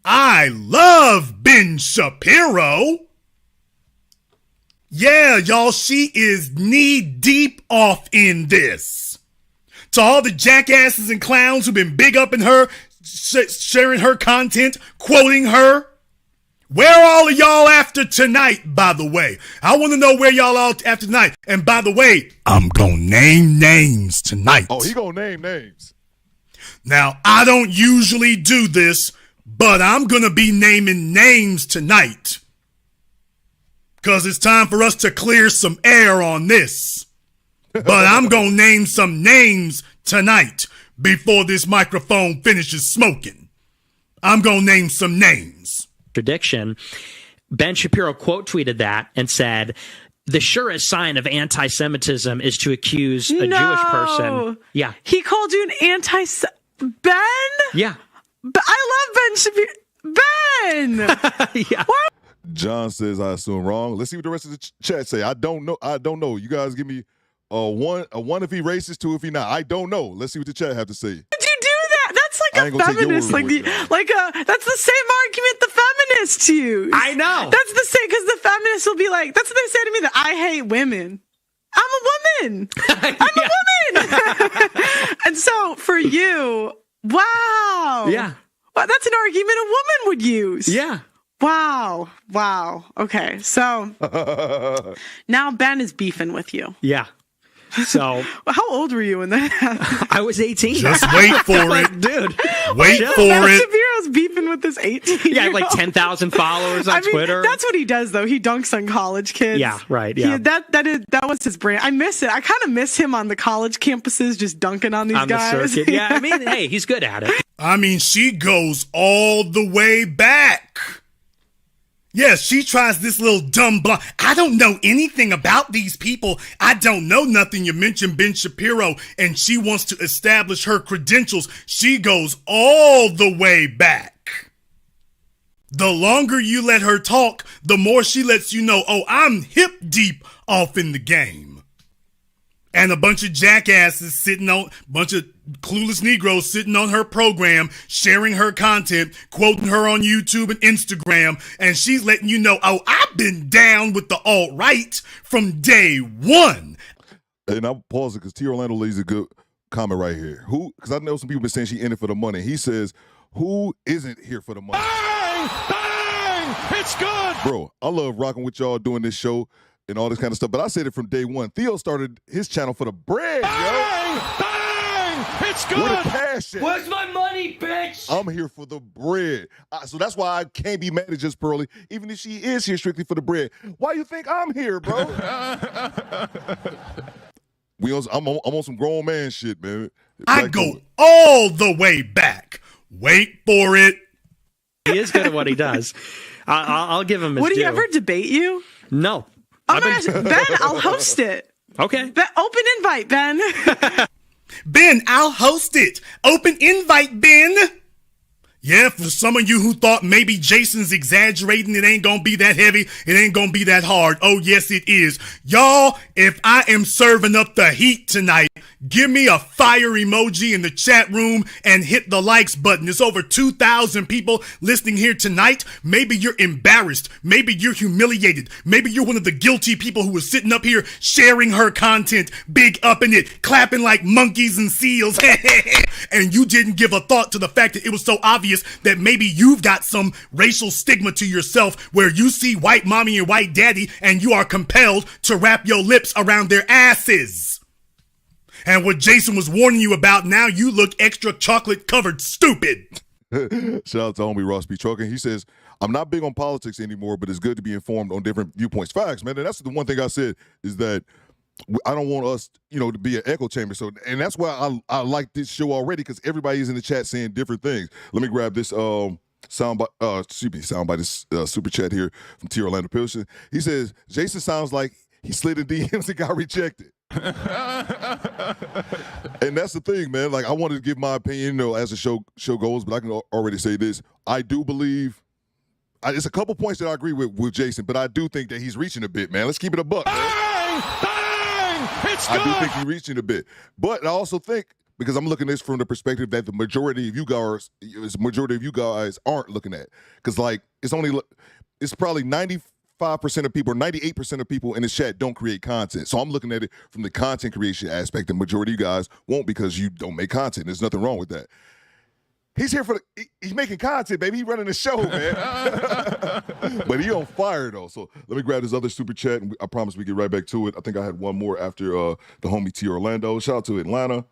Speaker 15: I love Ben Shapiro. Yeah, y'all, she is knee deep off in this. To all the jackasses and clowns who've been big up in her, sharing her content, quoting her, where are all of y'all after tonight, by the way? I want to know where y'all are after tonight. And by the way, I'm going to name names tonight.
Speaker 2: Oh, he going to name names.
Speaker 15: Now, I don't usually do this, but I'm going to be naming names tonight. Because it's time for us to clear some air on this. But I'm going to name some names tonight before this microphone finishes smoking. I'm going to name some names.
Speaker 18: Contradiction. Ben Shapiro quote tweeted that and said, the surest sign of anti-Semitism is to accuse a Jewish person. Yeah.
Speaker 19: He called you an Ben?
Speaker 18: Yeah.
Speaker 19: I love Ben Shapiro. Ben!
Speaker 18: Yeah.
Speaker 19: What?
Speaker 2: John says, I assume wrong. Let's see what the rest of the chat say. I don't know. You guys give me a one if he racist, two if he not. I don't know. Let's see what the chat have to say.
Speaker 19: Did you do that? That's like a feminist. That's the same argument the feminists use.
Speaker 18: I know.
Speaker 19: That's the same, because the feminists will be like, that's what they say to me, that I hate women. I'm a woman. I'm a woman. And so for you, wow.
Speaker 18: Yeah.
Speaker 19: Well, that's an argument a woman would use.
Speaker 18: Yeah.
Speaker 19: Wow. Okay. So now Ben is beefing with you.
Speaker 18: Yeah. So
Speaker 19: how old were you when that happened?
Speaker 18: I was 18.
Speaker 15: Just wait for it.
Speaker 18: Dude.
Speaker 15: Wait for it.
Speaker 19: Shapiro's beefing with this 18.
Speaker 18: Yeah, like 10,000 followers on Twitter.
Speaker 19: That's what he does, though. He dunks on college kids.
Speaker 18: Yeah, right. Yeah.
Speaker 19: That was his brand. I miss it. I kind of miss him on the college campuses, just dunking on these guys.
Speaker 18: The circuit. Yeah, I mean, hey, he's good at it.
Speaker 15: I mean, she goes all the way back. Yes, she tries this little dumb blonde. I don't know anything about these people. I don't know nothing. You mentioned Ben Shapiro, and she wants to establish her credentials. She goes all the way back. The longer you let her talk, the more she lets you know, oh, I'm hip deep off in the game. And a bunch of jackasses bunch of clueless Negroes sitting on her program, sharing her content, quoting her on YouTube and Instagram, and she's letting you know, oh, I've been down with the alt-right from day one.
Speaker 2: And I'm pausing because T. Orlando leaves a good comment right here. Because I know some people been saying she in it for the money. He says, who isn't here for the money?
Speaker 8: Bang! Bang! It's good!
Speaker 2: Bro, I love rocking with y'all doing this show and all this kind of stuff, but I said it from day one. Theo started his channel for the bread,
Speaker 8: Bang! Yo. Bang! It's good!
Speaker 2: With a passion.
Speaker 13: Where's my money, bitch?
Speaker 2: I'm here for the bread. So that's why I can't be mad at Just Pearly, even if she is here strictly for the bread. Why you think I'm here, bro? I'm on some grown man shit, man.
Speaker 15: I go all the way back. Wait for it.
Speaker 18: He is good at what he does. I'll give him his
Speaker 19: Would he
Speaker 18: due.
Speaker 19: ever debate you?
Speaker 18: No.
Speaker 19: Oh my gosh, Ben, I'll host it.
Speaker 18: Okay.
Speaker 19: Open invite, Ben.
Speaker 15: Ben, I'll host it. Open invite, Ben. Yeah, for some of you who thought maybe Jason's exaggerating, it ain't gonna be that heavy, it ain't gonna be that hard. Oh, yes, it is. Y'all, if I am serving up the heat tonight, give me a fire emoji in the chat room and hit the likes button. There's over 2,000 people listening here tonight. Maybe you're embarrassed. Maybe you're humiliated. Maybe you're one of the guilty people who was sitting up here sharing her content, big up in it, clapping like monkeys and seals, and you didn't give a thought to the fact that it was so obvious that maybe you've got some racial stigma to yourself where you see white mommy and white daddy and you are compelled to wrap your lips around their asses. And what Jason was warning you about, now you look extra chocolate covered stupid.
Speaker 2: Shout out to homie Ross B. Trucking. He says, I'm not big on politics anymore, but it's good to be informed on different viewpoints. Facts, man. And that's the one thing I said is that I don't want us, to be an echo chamber. So, and that's why I like this show already, because everybody's in the chat saying different things. Let me grab this soundbite, this super chat here from T. Orlando Pilsen. He says, Jason sounds like he slid in DMs and got rejected. And that's the thing, man. Like, I wanted to give my opinion, as the show goes, but I can already say this. I do believe it's a couple points that I agree with Jason, but I do think that he's reaching a bit, man. Let's keep it a buck, man.
Speaker 8: It's good.
Speaker 2: I do think he's reaching a bit. But I also think, because I'm looking at this from the perspective that the majority of you guys aren't looking at. Because, it's probably 95% of people or 98% of people in this chat don't create content. So I'm looking at it from the content creation aspect. The majority of you guys won't because you don't make content. There's nothing wrong with that. He's here he's making content, baby. He's running the show, man. But he on fire, though. So let me grab this other super chat, and I promise we get right back to it. I think I had one more after the homie T. Orlando. Shout out to Atlanta.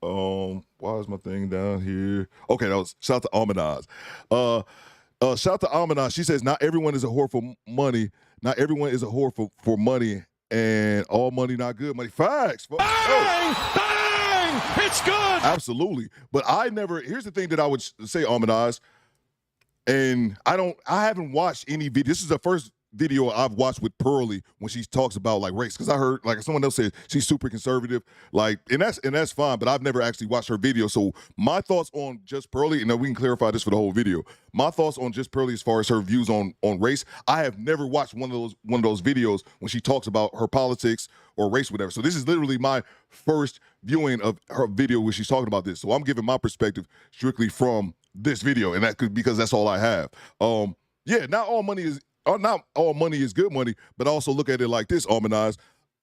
Speaker 2: Why is my thing down here? Okay, shout out to Amanaz. Shout out to Amanaz. She says, not everyone is a whore for money. Not everyone is a whore for money, and all money not good money. Facts.
Speaker 8: Bang! Bang! It's good.
Speaker 2: Absolutely. But here's the thing that I would say, Amanaz. And I haven't watched any video. This is the first video I've watched with Pearly when she talks about like race, because I heard like someone else said she's super conservative, like, and that's fine, but I've never actually watched her video. So my thoughts on just Pearly, and then we can clarify this for the whole video. My thoughts on just Pearly as far as her views on race, I have never watched one of those videos when she talks about her politics or race, whatever. So this is literally my first viewing of her video where she's talking about this. So I'm giving my perspective strictly from this video, and because that's all I have. Yeah, not all money is good money, but also look at it like this, Almanaz.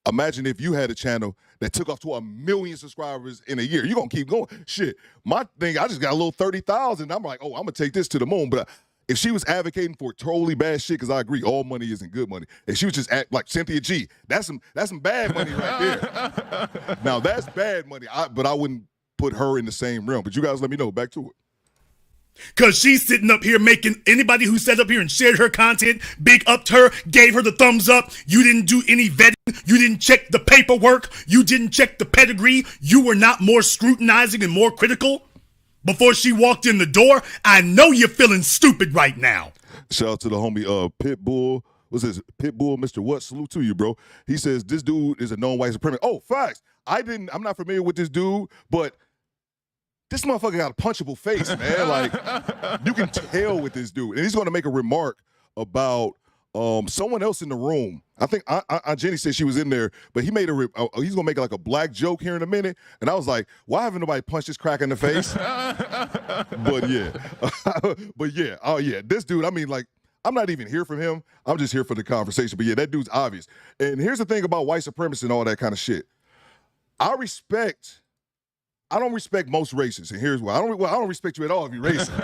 Speaker 2: Imagine if you had a channel that took off to 1 million subscribers in a year. You're going to keep going. Shit, my thing, I just got a little 30,000. I'm like, oh, I'm going to take this to the moon. But if she was advocating for totally bad shit, because I agree, all money isn't good money. If she was just like Cynthia G, that's some bad money right there. Now, that's bad money, but I wouldn't put her in the same realm. But you guys let me know. Back to it.
Speaker 15: Because she's sitting up here making anybody who sat up here and shared her content, big upped her, gave her the thumbs up. You didn't do any vetting. You didn't check the paperwork. You didn't check the pedigree. You were not more scrutinizing and more critical before she walked in the door. I know you're feeling stupid right now.
Speaker 2: Shout out to the homie Pitbull. What's this? Pitbull, Mr. What? Salute to you, bro. He says this dude is a known white supremacist. Oh, facts. I'm not familiar with this dude, but this motherfucker got a punchable face, man. Like, you can tell with this dude. And he's going to make a remark about someone else in the room. I think Aunt Jenny said she was in there, but he made he's going to make like a black joke here in a minute. And I was like, why haven't nobody punched this crack in the face? But yeah. Oh, yeah. This dude, I mean, like, I'm not even here for him. I'm just here for the conversation. But yeah, that dude's obvious. And here's the thing about white supremacy and all that kind of shit. I don't respect most races, and here's why. I don't respect you at all if you're racist.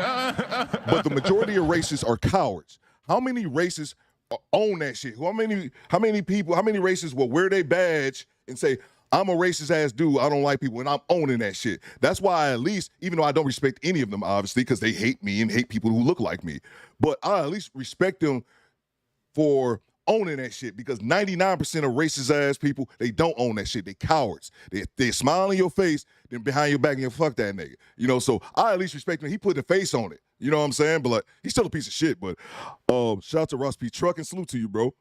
Speaker 2: But the majority of races are cowards. How many races own that shit? How many races will wear their badge and say, I'm a racist ass dude, I don't like people, and I'm owning that shit. That's why I at least, even though I don't respect any of them, obviously, because they hate me and hate people who look like me, but I at least respect them for owning that shit, because 99% of racist ass people, they don't own that shit. They cowards. They smile in your face, then behind your back and you fuck that nigga. You know, so I at least respect him. He put the face on it. You know what I'm saying? But like, he's still a piece of shit. But shout out to Ross P. Truck and salute to you, bro.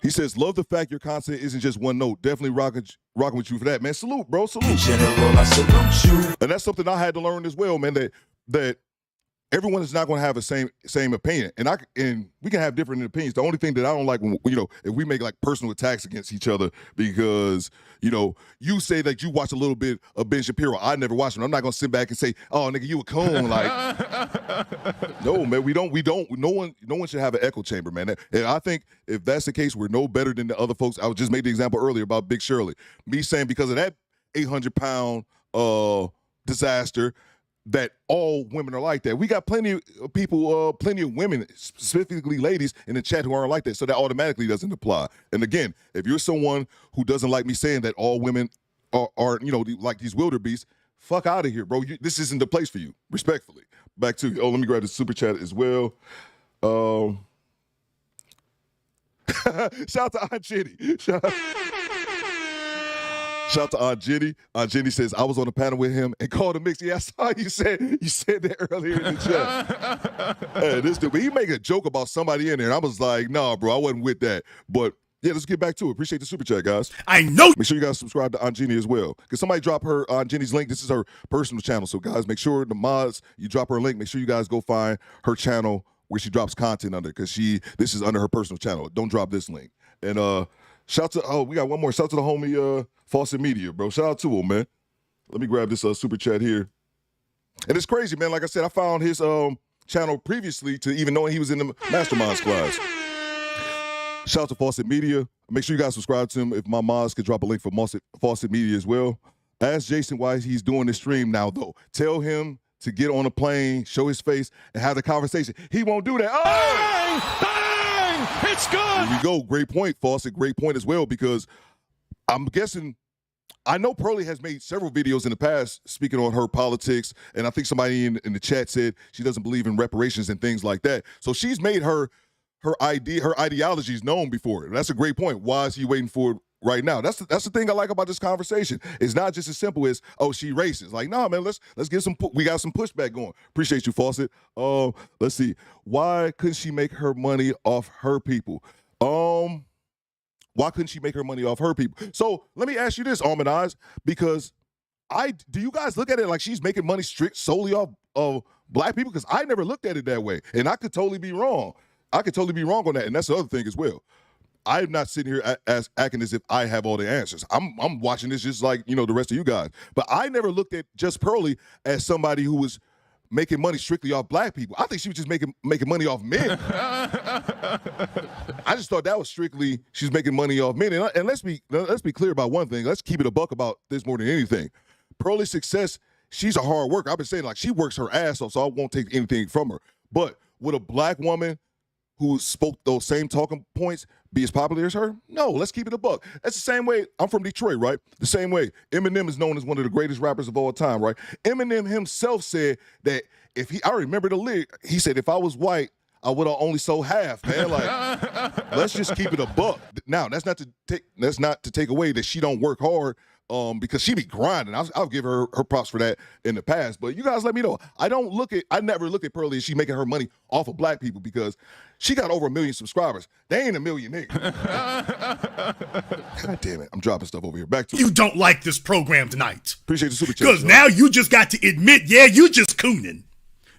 Speaker 2: He says, love the fact your content isn't just one note. Definitely rocking with you for that, man. Salute, bro. Salute. In general, I salute you. And that's something I had to learn as well, man, that everyone is not going to have the same opinion, and we can have different opinions. The only thing that I don't like, when, you know, if we make like personal attacks against each other because, you know, you say that you watch a little bit of Ben Shapiro, I never watched him. I'm not going to sit back and say, oh nigga, you a coon. Like, no man, we don't. No one should have an echo chamber, man. And I think if that's the case, we're no better than the other folks. I just made the example earlier about Big Shirley. Me saying because of that 800-pound disaster, that all women are like that. We got plenty of people, plenty of women, specifically ladies, in the chat who aren't like that, so that automatically doesn't apply. And again, if you're someone who doesn't like me saying that all women are you know, like these wildebeests, fuck out of here, bro. This isn't the place for you, respectfully. Back to you. Oh, let me grab the super chat as well. Shout out to Aunt Jenny. Shout out to Aunt Jenny. Aunt Jenny says, I was on the panel with him and called him mixed. Yeah, I saw you said that earlier in the chat. Hey, this dude, but he make a joke about somebody in there, and I was like, nah, bro, I wasn't with that. But yeah, let's get back to it. Appreciate the super chat, guys.
Speaker 15: I know.
Speaker 2: Make sure you guys subscribe to Aunt Jenny as well. Because somebody drop her Aunt Jenny's link. This is her personal channel. So guys, make sure the mods, you drop her link. Make sure you guys go find her channel where she drops content under, because this is under her personal channel. Don't drop this link. And shout to, we got one more. Shout out to the homie Fawcett Media, bro. Shout out to him, man. Let me grab this super chat here. And it's crazy, man. Like I said, I found his channel previously to even knowing he was in the Masterminds class. Shout out to Fawcett Media. Make sure you guys subscribe to him. If my mods could drop a link for Fawcett Media as well. Ask Jason why he's doing this stream now, though. Tell him to get on a plane, show his face, and have the conversation. He won't do that. Oh!
Speaker 8: Bang! Bang! It's good!
Speaker 2: Here we go. Great point, Fawcett. Great point as well, because I'm guessing, I know Pearly has made several videos in the past speaking on her politics, and I think somebody in the chat said she doesn't believe in reparations and things like that. So she's made her ideologies known before. That's a great point. Why is he waiting for right now. That's the thing I like about this conversation. It's not just as simple as, oh, she racist. Like, no, man, let's get we got some pushback going. Appreciate you, Fawcett. Let's see. Why couldn't she make her money off her people? Why couldn't she make her money off her people? So let me ask you this, Almond Eyes, because do you guys look at it like she's making money solely off of black people? Because I never looked at it that way, and I could totally be wrong. I could totally be wrong on that, and that's the other thing as well. I'm not sitting here acting as if I have all the answers. I'm watching this just like, the rest of you guys. But I never looked at Just Pearly as somebody who was making money strictly off black people. I think she was just making money off men. I just thought that was strictly she's making money off men. And let's be clear about one thing. Let's keep it a buck about this more than anything. Pearly's success, she's a hard worker. I've been saying, like, she works her ass off, so I won't take anything from her. But would a black woman who spoke those same talking points be as popular as her? No, let's keep it a buck. That's the same way. I'm from Detroit, right? The same way. Eminem is known as one of the greatest rappers of all time, right? Eminem himself said that I remember the lyric, he said, if I was white, I would have only sold half, man. Like, let's just keep it a buck. Now, that's not to take away that she don't work hard, because she be grinding. I'll give her props for that in the past. But you guys let me know. I never look at Pearly as she making her money off of black people, because she got over 1 million subscribers. They ain't 1 million niggas. God damn it. I'm dropping stuff over here. Back to
Speaker 15: you. Don't like this program tonight.
Speaker 2: Appreciate the super chat.
Speaker 15: Because now you just got to admit, you just cooning.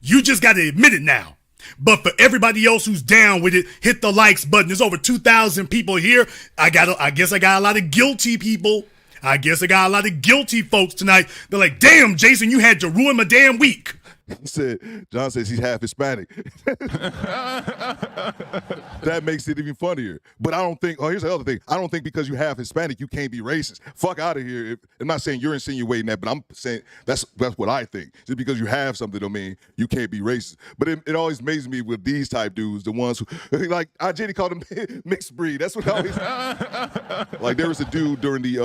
Speaker 15: You just got to admit it now. But for everybody else who's down with it, hit the likes button. There's over 2,000 people here. I guess I got a lot of guilty people. I guess I got a lot of guilty folks tonight. They're like, damn, Jason, you had to ruin my damn week.
Speaker 2: John says he's half Hispanic. That makes it even funnier. But I don't think, here's the other thing. I don't think because you have Hispanic, you can't be racist. Fuck out of here. I'm not saying you're insinuating that, but I'm saying that's what I think. Just because you have something don't mean you can't be racist. But it always amazes me with these type dudes, the ones who, like, Jenny called them mixed breed. That's what I always, like, there was a dude during the,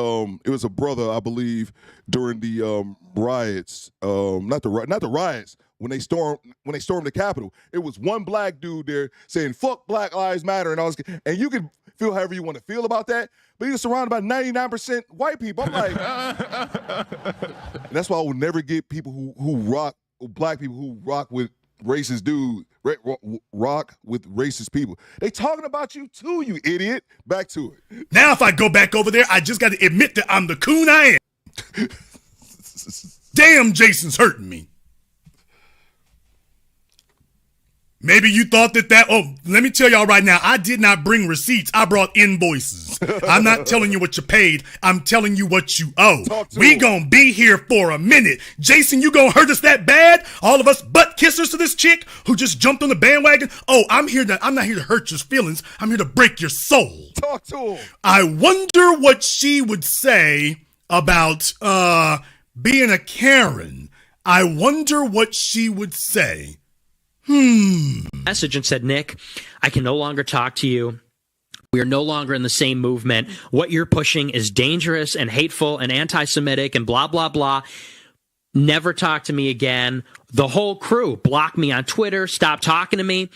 Speaker 2: it was a brother, I believe, during the riots, not the riots, when they stormed the Capitol. It was one black dude there saying "fuck Black Lives Matter," and you can feel however you want to feel about that, but he was surrounded by 99% white people. I'm like, and that's why I will never get people black people who rock with racist dudes, rock with racist people. They talking about you too, you idiot. Back to it.
Speaker 15: Now, if I go back over there, I just got to admit that I'm the coon I am. Damn, Jason's hurting me. Maybe you thought let me tell y'all right now, I did not bring receipts. I brought invoices. I'm not telling you what you paid. I'm telling you what you owe. We gonna be here for a minute. Jason, you gonna hurt us that bad? All of us butt kissers to this chick who just jumped on the bandwagon? Oh, I'm not here to hurt your feelings. I'm here to break your soul.
Speaker 2: Talk to him.
Speaker 15: I wonder what she would say about being a Karen. I wonder what she would say.
Speaker 18: Message and said, Nick, I can no longer talk to you. We are no longer in the same movement. What you're pushing is dangerous and hateful and anti-Semitic and blah, blah, blah. Never talk to me again. The whole crew blocked me on Twitter, stopped talking to me.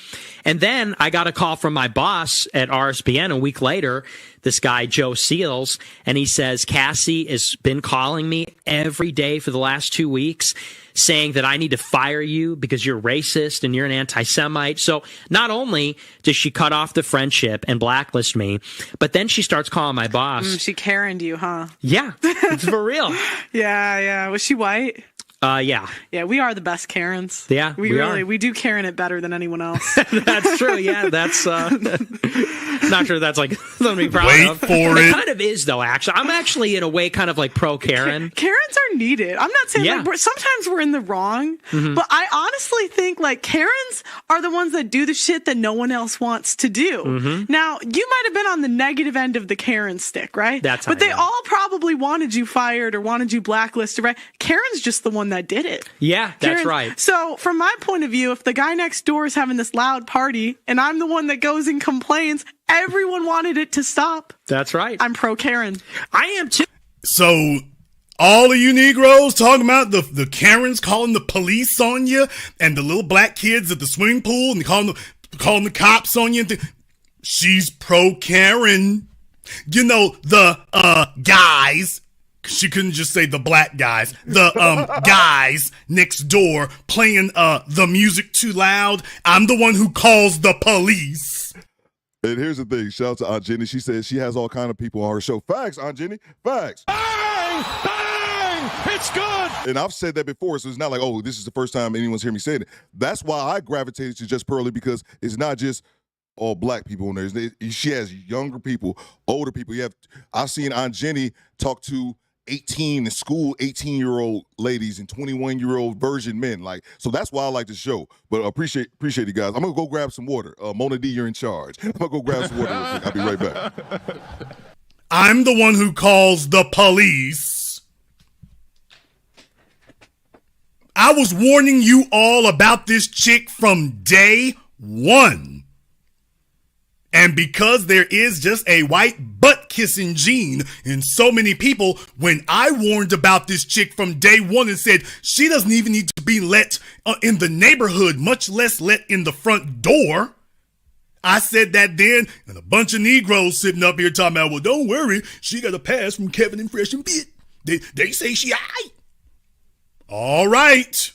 Speaker 18: And then I got a call from my boss at RSBN a week later, this guy, Joe Seals, and he says, Cassie has been calling me every day for the last 2 weeks saying that I need to fire you because you're racist and you're an anti-Semite. So not only does she cut off the friendship and blacklist me, but then she starts calling my boss.
Speaker 19: She Karen'd you, huh?
Speaker 18: Yeah, it's for real.
Speaker 19: Yeah. Was she white?
Speaker 18: Yeah.
Speaker 19: Yeah, we are the best Karens.
Speaker 18: Yeah,
Speaker 19: we do Karen it better than anyone else.
Speaker 18: That's true. Yeah, that's not sure that's like something to be proud
Speaker 15: Wait
Speaker 18: of.
Speaker 15: for it.
Speaker 18: It kind of is though. Actually, I'm actually in a way kind of like pro Karen.
Speaker 19: Karens are needed. I'm not saying like sometimes we're in the wrong, but I honestly think like Karens are the ones that do the shit that no one else wants to do. Now, you might have been on the negative end of the Karen stick, right? But they all probably wanted you fired or wanted you blacklisted, right? Karen's just the one that did it.
Speaker 18: Yeah, that's right.
Speaker 19: So from my point of view, if the guy next door is having this loud party and I'm the one that goes and complains, everyone wanted it to stop.
Speaker 18: That's right.
Speaker 19: I'm pro Karen.
Speaker 18: I am too.
Speaker 15: So all of you Negroes talking about the Karens calling the police on you and the little black kids at the swimming pool and calling the cops on you. She's pro Karen. You know, the guys. She couldn't just say the black guys. The guys next door playing the music too loud. I'm the one who calls the police.
Speaker 2: And here's the thing. Shout out to Aunt Jenny. She says she has all kind of people on her show. Facts, Aunt Jenny. Facts.
Speaker 8: Bang! Bang! It's good!
Speaker 2: And I've said that before, so it's not like, oh, this is the first time anyone's heard me saying it. That's why I gravitated to Just Pearly, because it's not just all black people in there. She has younger people, older people. I've seen Aunt Jenny talk to 18-year-old ladies and 21-year-old virgin men. So that's why I like the show. But appreciate you guys. I'm gonna go grab some water. Mona D, you're in charge. I'm gonna go grab some water real quick. I'll be right back.
Speaker 15: I'm the one who calls the police. I was warning you all about this chick from day one. And because there is just a white butt-kissing gene in so many people, when I warned about this chick from day one and said she doesn't even need to be let in the neighborhood, much less let in the front door, I said that then, and a bunch of Negroes sitting up here talking about, well, don't worry, she got a pass from Kevin and Fresh and Fit. They say she aight. All right.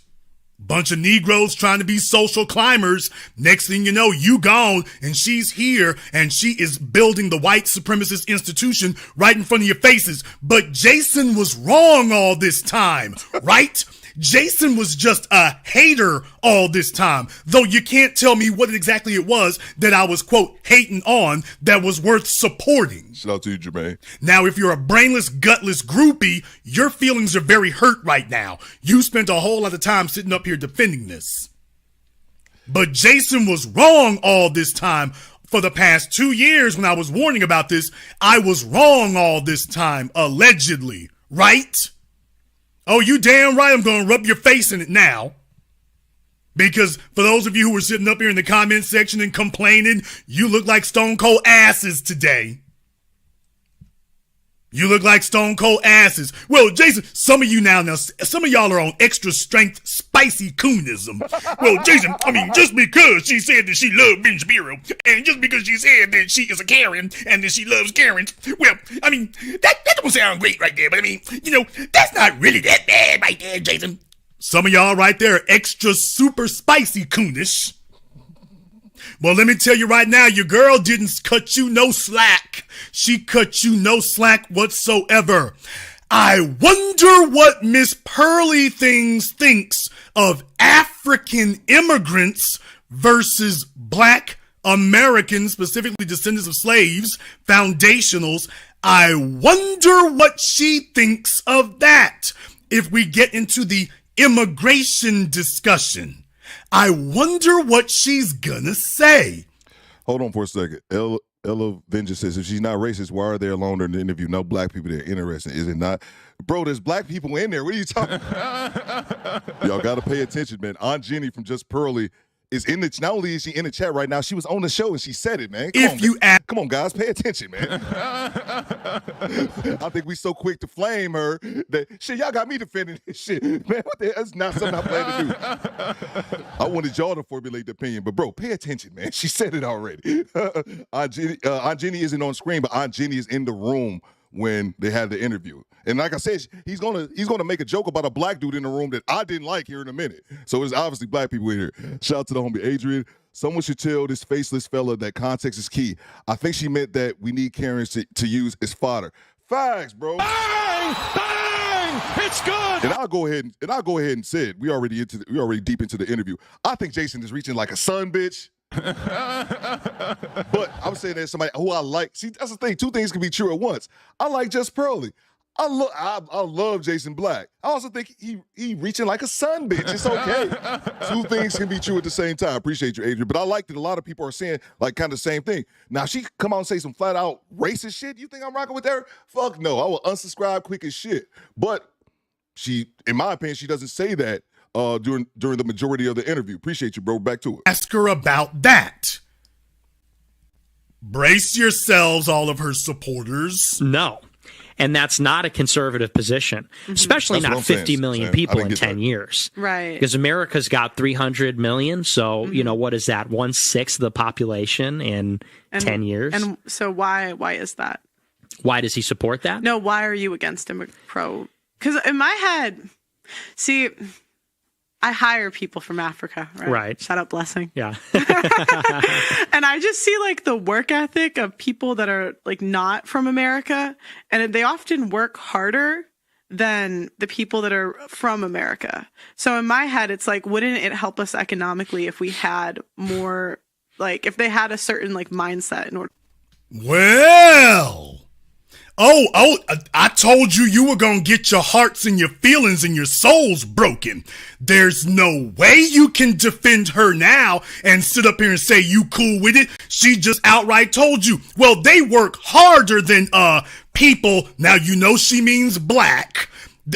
Speaker 15: Bunch of Negroes trying to be social climbers. Next thing you know, you gone and she's here and she is building the white supremacist institution right in front of your faces. But Jason was wrong all this time, right? Jason was just a hater all this time, though you can't tell me what exactly it was that I was, quote, hating on that was worth supporting.
Speaker 2: Shout out to you, Jermaine.
Speaker 15: Now, if you're a brainless, gutless groupie, your feelings are very hurt right now. You spent a whole lot of time sitting up here defending this. But Jason was wrong all this time. For the past 2 years when I was warning about this, I was wrong all this time, allegedly, right? Oh, you damn right I'm going to rub your face in it now. Because for those of you who were sitting up here in the comment section and complaining, you look like stone cold asses today. You look like stone cold asses. Well, Jason, some of you now, some of y'all are on extra strength spicy coonism. Well, Jason, I mean, just because she said that she loved Ben Shapiro, and just because she said that she is a Karen and that she loves Karens, well, I mean, that don't sound great right there, but I mean, you know, that's not really that bad right there, Jason. Some of y'all right there are extra super spicy coonish. Well, let me tell you right now, your girl didn't cut you no slack. She cut you no slack whatsoever. I wonder what Miss Pearly thinks of African immigrants versus black Americans, specifically descendants of slaves, foundationals. I wonder what she thinks of that if we get into the immigration discussion. I wonder what she's gonna say.
Speaker 2: Hold on for a second. Ella Vengeance says, if she's not racist, why are there alone in the interview? No black people there. Interesting, is it not? Bro, there's black people in there. What are you talking about? Y'all got to pay attention, man. Aunt Jenny from Just Pearly is in the, not only is she in the chat right now, she was on the show and she said it, man. Come on, guys, pay attention, man. I think we so quick to flame her that shit, y'all got me defending this shit. Man, what the, that's not something I plan to do. I wanted y'all to formulate the opinion, but bro, pay attention, man. She said it already. Aunt Jenny isn't on screen, but Aunt Jenny is in the room when they had the interview. And like I said, he's gonna make a joke about a black dude in the room that I didn't like here in a minute. So it's obviously black people in here. Shout out to the homie Adrian. Someone should tell this faceless fella that context is key. I think she meant that we need Karens to use as fodder. Facts, bro.
Speaker 8: Bang! Bang! It's good.
Speaker 2: And I'll go ahead and say it. We already deep into the interview. I think Jason is reaching like a son, bitch. But I'm saying there's somebody who I like. See, that's the thing. Two things can be true at once. I like Just Pearly. I love Jason Black. I also think he reaching like a son, bitch. It's okay. Two things can be true at the same time. Appreciate you, Adrian. But I like that a lot of people are saying like kind of the same thing. Now, she come out and say some flat out racist shit. You think I'm rocking with her? Fuck no. I will unsubscribe quick as shit. But she, in my opinion, she doesn't say that during the majority of the interview. Appreciate you, bro. Back to it.
Speaker 15: Ask her about that. Brace yourselves, all of her supporters.
Speaker 18: No. And that's not a conservative position, especially not 50 million people in 10 years.
Speaker 19: Right.
Speaker 18: Because America's got 300 million. So, you know, what is that? 1/6 of the population in 10 years.
Speaker 19: And so why is that?
Speaker 18: Why does he support that?
Speaker 19: No, why are you against pro? Because in my head, see, I hire people from Africa, right?
Speaker 18: Right.
Speaker 19: Shout out Blessing.
Speaker 18: Yeah.
Speaker 19: And I just see like the work ethic of people that are like not from America, and they often work harder than the people that are from America. So in my head, it's like, wouldn't it help us economically if we had more, like, if they had a certain like mindset in order?
Speaker 15: Well, I told you were going to get your hearts and your feelings and your souls broken. There's no way you can defend her now and sit up here and say you cool with it. She just outright told you, well, they work harder than people. Now, you know she means black.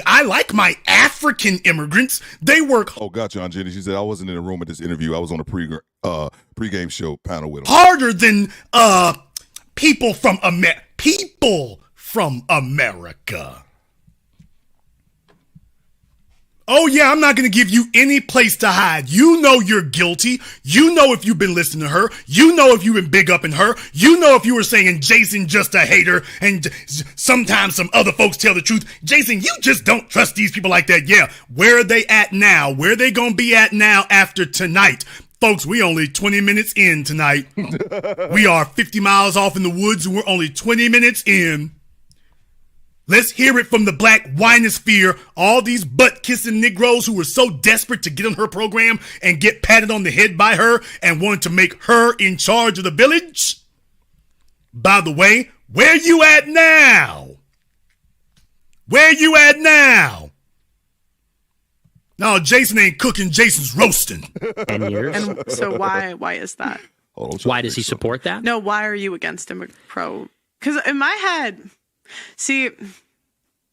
Speaker 15: I like my African immigrants. They work.
Speaker 2: Oh, gotcha, Aunt Jenny. She said I wasn't in the room at this interview. I was on a pregame show panel with them.
Speaker 15: Harder than people from America. Oh, yeah, I'm not going to give you any place to hide. You know you're guilty. You know if you've been listening to her. You know if you've been big upping her. You know if you were saying Jason just a hater and sometimes some other folks tell the truth. Jason, you just don't trust these people like that. Yeah, where are they at now? Where are they going to be at now after tonight? Folks, we only 20 minutes in tonight. We are 50 miles off in the woods and we're only 20 minutes in. Let's hear it from the black winosphere, all these butt-kissing Negroes who were so desperate to get on her program and get patted on the head by her and wanted to make her in charge of the village. By the way, where you at now? Where you at now? No, Jason ain't cooking, Jason's roasting.
Speaker 18: 10 years.
Speaker 19: And so why is that?
Speaker 18: Why does he support that?
Speaker 19: No, why are you against pro? Because in my head, see,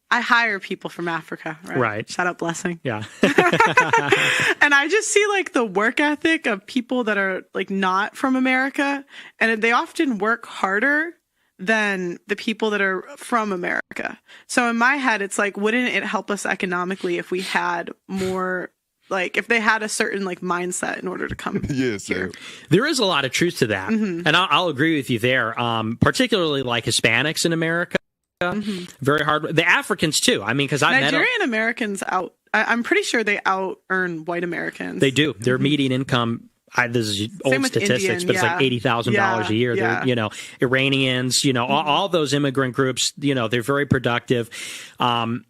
Speaker 19: I hire people from Africa, right?
Speaker 18: Right.
Speaker 19: Shout out Blessing.
Speaker 18: Yeah.
Speaker 19: And I just see like the work ethic of people that are like not from America, and they often work harder than the people that are from America. So in my head, it's like, wouldn't it help us economically if we had more, like, if they had a certain like mindset in order to come
Speaker 2: yes,
Speaker 19: here?
Speaker 18: There is a lot of truth to that.
Speaker 19: Mm-hmm.
Speaker 18: And I'll agree with you there. Particularly like Hispanics in America.
Speaker 19: Mm-hmm.
Speaker 18: Very hard. The Africans too. I mean, because
Speaker 19: Nigerian Americans I'm pretty sure they out earn white Americans.
Speaker 18: They do. Their median income. This is old statistics,
Speaker 19: Indian,
Speaker 18: but it's like $80,000 a year.
Speaker 19: Yeah.
Speaker 18: They're, you know, Iranians, you know, all those immigrant groups, you know, they're very productive. And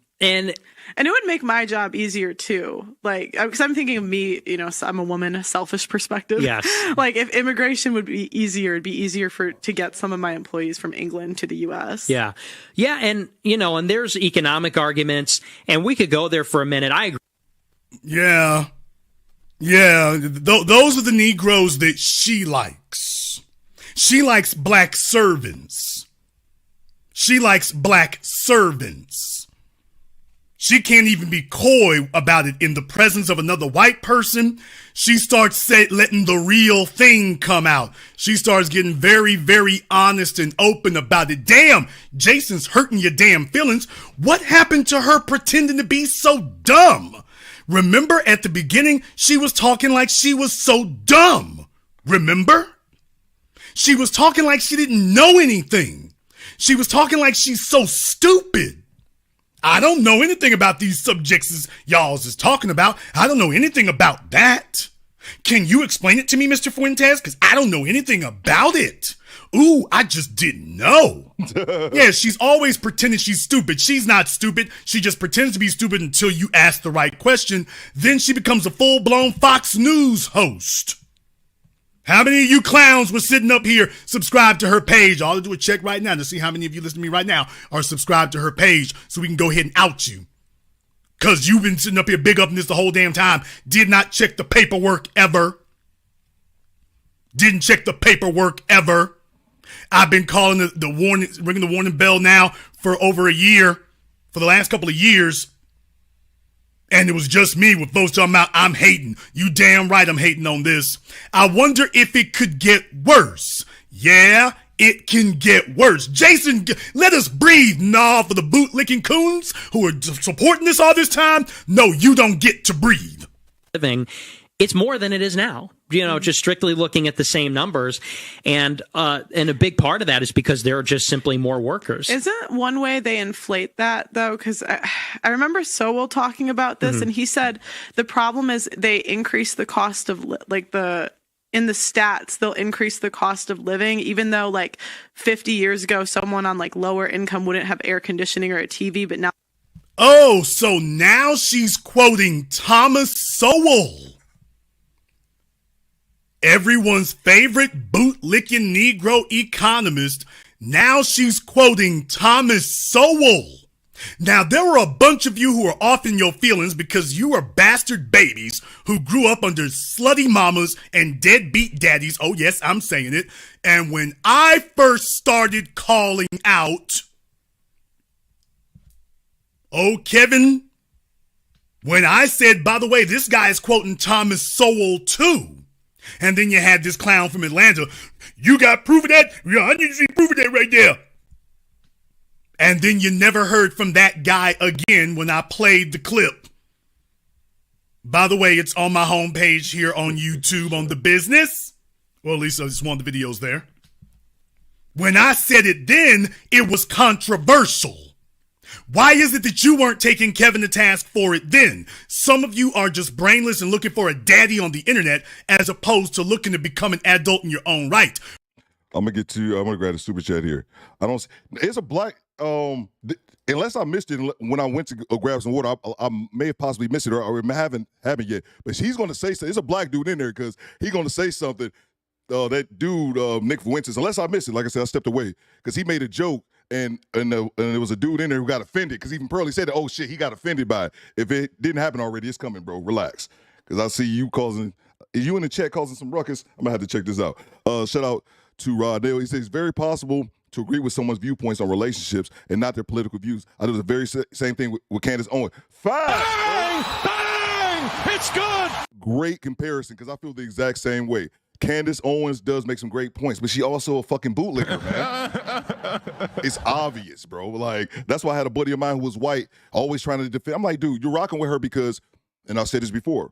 Speaker 19: it would make my job easier too. Like, because I'm thinking of me, you know, I'm a woman, a selfish perspective.
Speaker 18: Yes.
Speaker 19: Like if immigration would be easier, it'd be easier to get some of my employees from England to the US.
Speaker 18: Yeah. Yeah. And, you know, and there's economic arguments and we could go there for a minute. I agree.
Speaker 15: Yeah. Yeah, those are the Negroes that she likes. She likes black servants. She likes black servants. She can't even be coy about it in the presence of another white person. She starts letting the real thing come out. She starts getting very, very honest and open about it. Damn, Jason's hurting your damn feelings. What happened to her pretending to be so dumb? Remember at the beginning, she was talking like she was so dumb. Remember? She was talking like she didn't know anything. She was talking like she's so stupid. I don't know anything about these subjects y'all is talking about. I don't know anything about that. Can you explain it to me, Mr. Fuentes? Because I don't know anything about it. Ooh, I just didn't know. Yeah, she's always pretending she's stupid. She's not stupid. She just pretends to be stupid until you ask the right question. Then she becomes a full-blown Fox News host. How many of you clowns were sitting up here subscribed to her page? All I do is check right now to see how many of you listening to me right now are subscribed to her page so we can go ahead and out you. Because you've been sitting up here big up in this the whole damn time. Did not check the paperwork ever. Didn't check the paperwork ever. I've been calling ringing the warning bell now for over a year, for the last couple of years. And it was just me with folks talking about I'm hating. You damn right I'm hating on this. I wonder if it could get worse. Yeah, it can get worse. Jason, let us breathe. Nah, for the boot-licking coons who are supporting this all this time, no, you don't get to breathe.
Speaker 18: It's more than it is now. just strictly looking at the same numbers. And a big part of that is because there are just simply more workers.
Speaker 19: Isn't one way they inflate that, though? Because I remember Sowell talking about this, and he said the problem is they increase the cost of, in the stats, they'll increase the cost of living, even though, 50 years ago, someone on, lower income wouldn't have air conditioning or a TV, but now...
Speaker 15: Oh, so now she's quoting Thomas Sowell, everyone's favorite boot-licking Negro economist. Now she's quoting Thomas Sowell. Now, there were a bunch of you who are off in your feelings because you are bastard babies who grew up under slutty mamas and deadbeat daddies. Oh, yes, I'm saying it. And when I first started calling out, oh, Kevin, when I said, by the way, this guy is quoting Thomas Sowell too. And then you had this clown from Atlanta. You got proof of that? Yeah, I need to see proof of that right there. And then you never heard from that guy again when I played the clip. By the way, it's on my homepage here on YouTube on The Business. Well, at least it's one of the videos there. When I said it then, it was controversial. Why is it that you weren't taking Kevin to task for it then? Some of you are just brainless and looking for a daddy on the internet as opposed to looking to become an adult in your own right.
Speaker 2: I'm gonna grab the super chat here. It's a black, unless I missed it when I went to grab some water, I may have possibly missed it or haven't yet. But he's gonna say something. There's a black dude in there because he's gonna say something. That dude, Nick Fuentes, unless I missed it, like I said, I stepped away because he made a joke. And there was a dude in there who got offended because even Pearly said, oh, shit, he got offended by it. If it didn't happen already, it's coming, bro. Relax. Because I see you you in the chat causing some ruckus. I'm going to have to check this out. Shout out to Rod Dale. He says, it's very possible to agree with someone's viewpoints on relationships and not their political views. I do the very same thing with Candace Owens. Bang! Bang! It's good! Great comparison because I feel the exact same way. Candace Owens does make some great points, but she also a fucking bootlicker, man. It's obvious, bro. That's why I had a buddy of mine who was white, always trying to defend. I'm like, dude, you're rocking with her because, and I've said this before,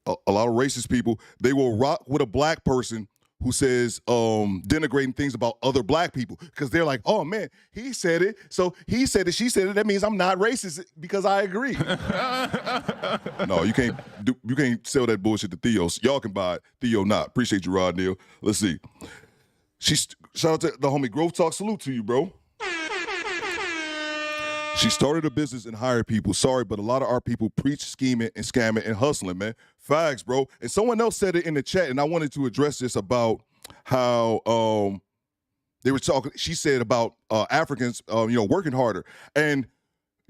Speaker 2: a lot of racist people, they will rock with a black person who says denigrating things about other black people because they're like, oh, man, he said it. So he said it, she said it. That means I'm not racist because I agree. No, you can't sell that bullshit to Theos. Y'all can buy it. Theo not. Appreciate you, Rod Neal. Let's see. Shout out to the homie Growth Talk. Salute to you, bro. She started a business and hired people. Sorry, but a lot of our people preach scheming and scamming and hustling, man. Facts, bro. And someone else said it in the chat, and I wanted to address this about how they were talking. She said about Africans, working harder. And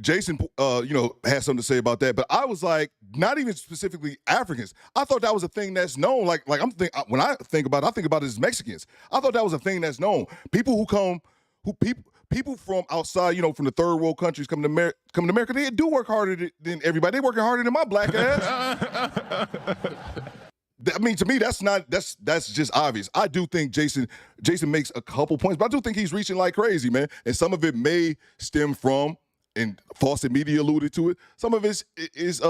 Speaker 2: Jason, had something to say about that. But I was like, not even specifically Africans. I thought that was a thing that's known. When I think about it as Mexicans. I thought that was a thing that's known. People people from outside, from the third world countries come to America, they do work harder than everybody. They working harder than my black ass. I mean, to me, that's just obvious. I do think Jason makes a couple points, but I do think he's reaching like crazy, man. And some of it may stem from, and Fawcett Media alluded to it, some of it is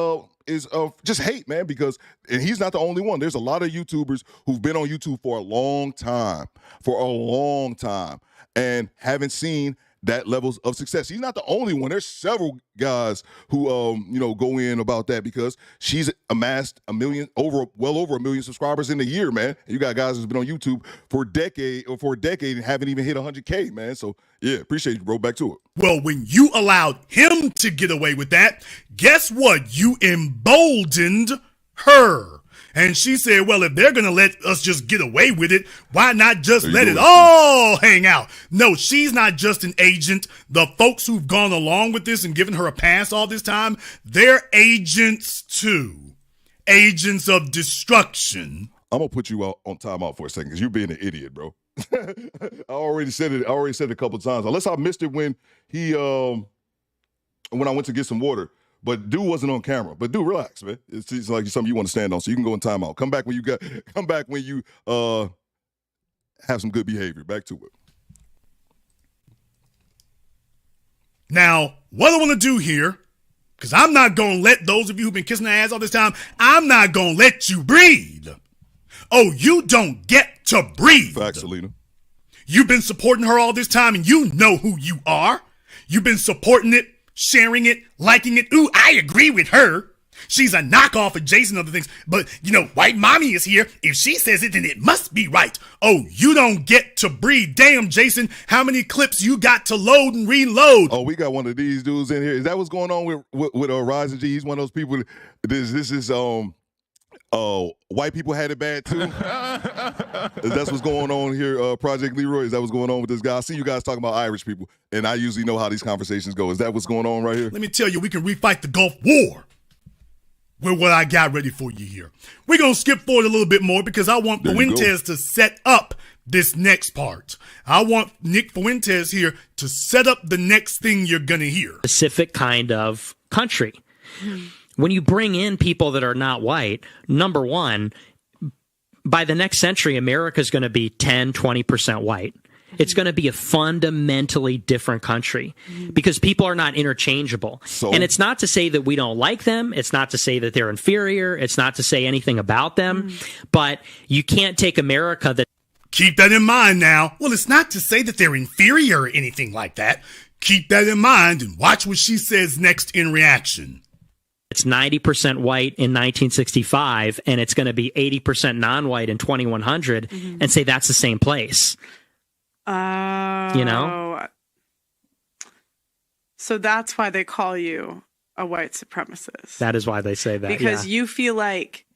Speaker 2: just hate, man, and he's not the only one. There's a lot of YouTubers who've been on YouTube for a long time, and haven't seen that levels of success. He's not the only one. There's several guys who, go in about that because she's amassed well over a million subscribers in a year, man. And you got guys who's been on YouTube for a decade and haven't even hit 100K, man. So yeah, appreciate you, bro. Back to it.
Speaker 15: Well, when you allowed him to get away with that, guess what? You emboldened her. And she said, well, if they're going to let us just get away with it, why not just let it all hang out? No, she's not just an agent. The folks who've gone along with this and given her a pass all this time, they're agents too. Agents of destruction.
Speaker 2: I'm going to put you on timeout for a second because you're being an idiot, bro. I already said it a couple of times. Unless I missed it when when I went to get some water. But dude wasn't on camera. But dude, relax, man. It's like something you want to stand on, so you can go in timeout. Come back when you have some good behavior. Back to it.
Speaker 15: Now, what I want to do here, because I'm not going to let those of you who've been kissing her ass all this time, I'm not going to let you breathe. Oh, you don't get to breathe.
Speaker 2: Facts, Selena.
Speaker 15: You've been supporting her all this time, and you know who you are. You've been supporting it, sharing it, liking it. Ooh, I agree with her. She's a knockoff of Jason and other things. But, white mommy is here. If she says it, then it must be right. Oh, you don't get to breathe. Damn, Jason, how many clips you got to load and reload?
Speaker 2: Oh, we got one of these dudes in here. Is that what's going on with Rising G? He's one of those people. This is white people had it bad too. That's what's going on here, Project Leroy. Is that what's going on with this guy? I see you guys talking about Irish people, and I usually know how these conversations go. Is that what's going on right here?
Speaker 15: Let me tell you, we can refight the Gulf War with what I got ready for you here. We're going to skip forward a little bit more because I want Fuentes to set up this next part. I want Nick Fuentes here to set up the next thing you're going to hear.
Speaker 18: Specific kind of country. When you bring in people that are not white, number one, by the next century, America is going to be 10, 20% white. It's going to be a fundamentally different country because people are not interchangeable. And it's not to say that we don't like them. It's not to say that they're inferior. It's not to say anything about them. But you can't take America that...
Speaker 15: Keep that in mind now. Well, it's not to say that they're inferior or anything like that. Keep that in mind and watch what she says next in reaction.
Speaker 18: It's 90% white in 1965, and it's going to be 80% non-white in 2100, and say that's the same place.
Speaker 19: So that's why they call you a white supremacist.
Speaker 18: That is why they say that.
Speaker 19: Because you feel like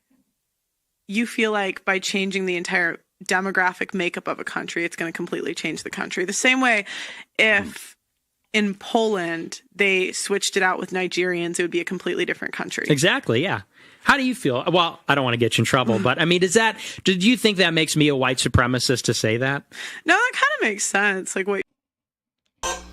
Speaker 19: by changing the entire demographic makeup of a country, it's going to completely change the country. The same way if in Poland they switched it out with Nigerians, it would be a completely different country.
Speaker 18: Exactly, yeah. How do you feel? Well, I don't want to get you in trouble, but I mean, did you think that makes me a white supremacist to say that?
Speaker 19: No, that kind of makes sense. Like what?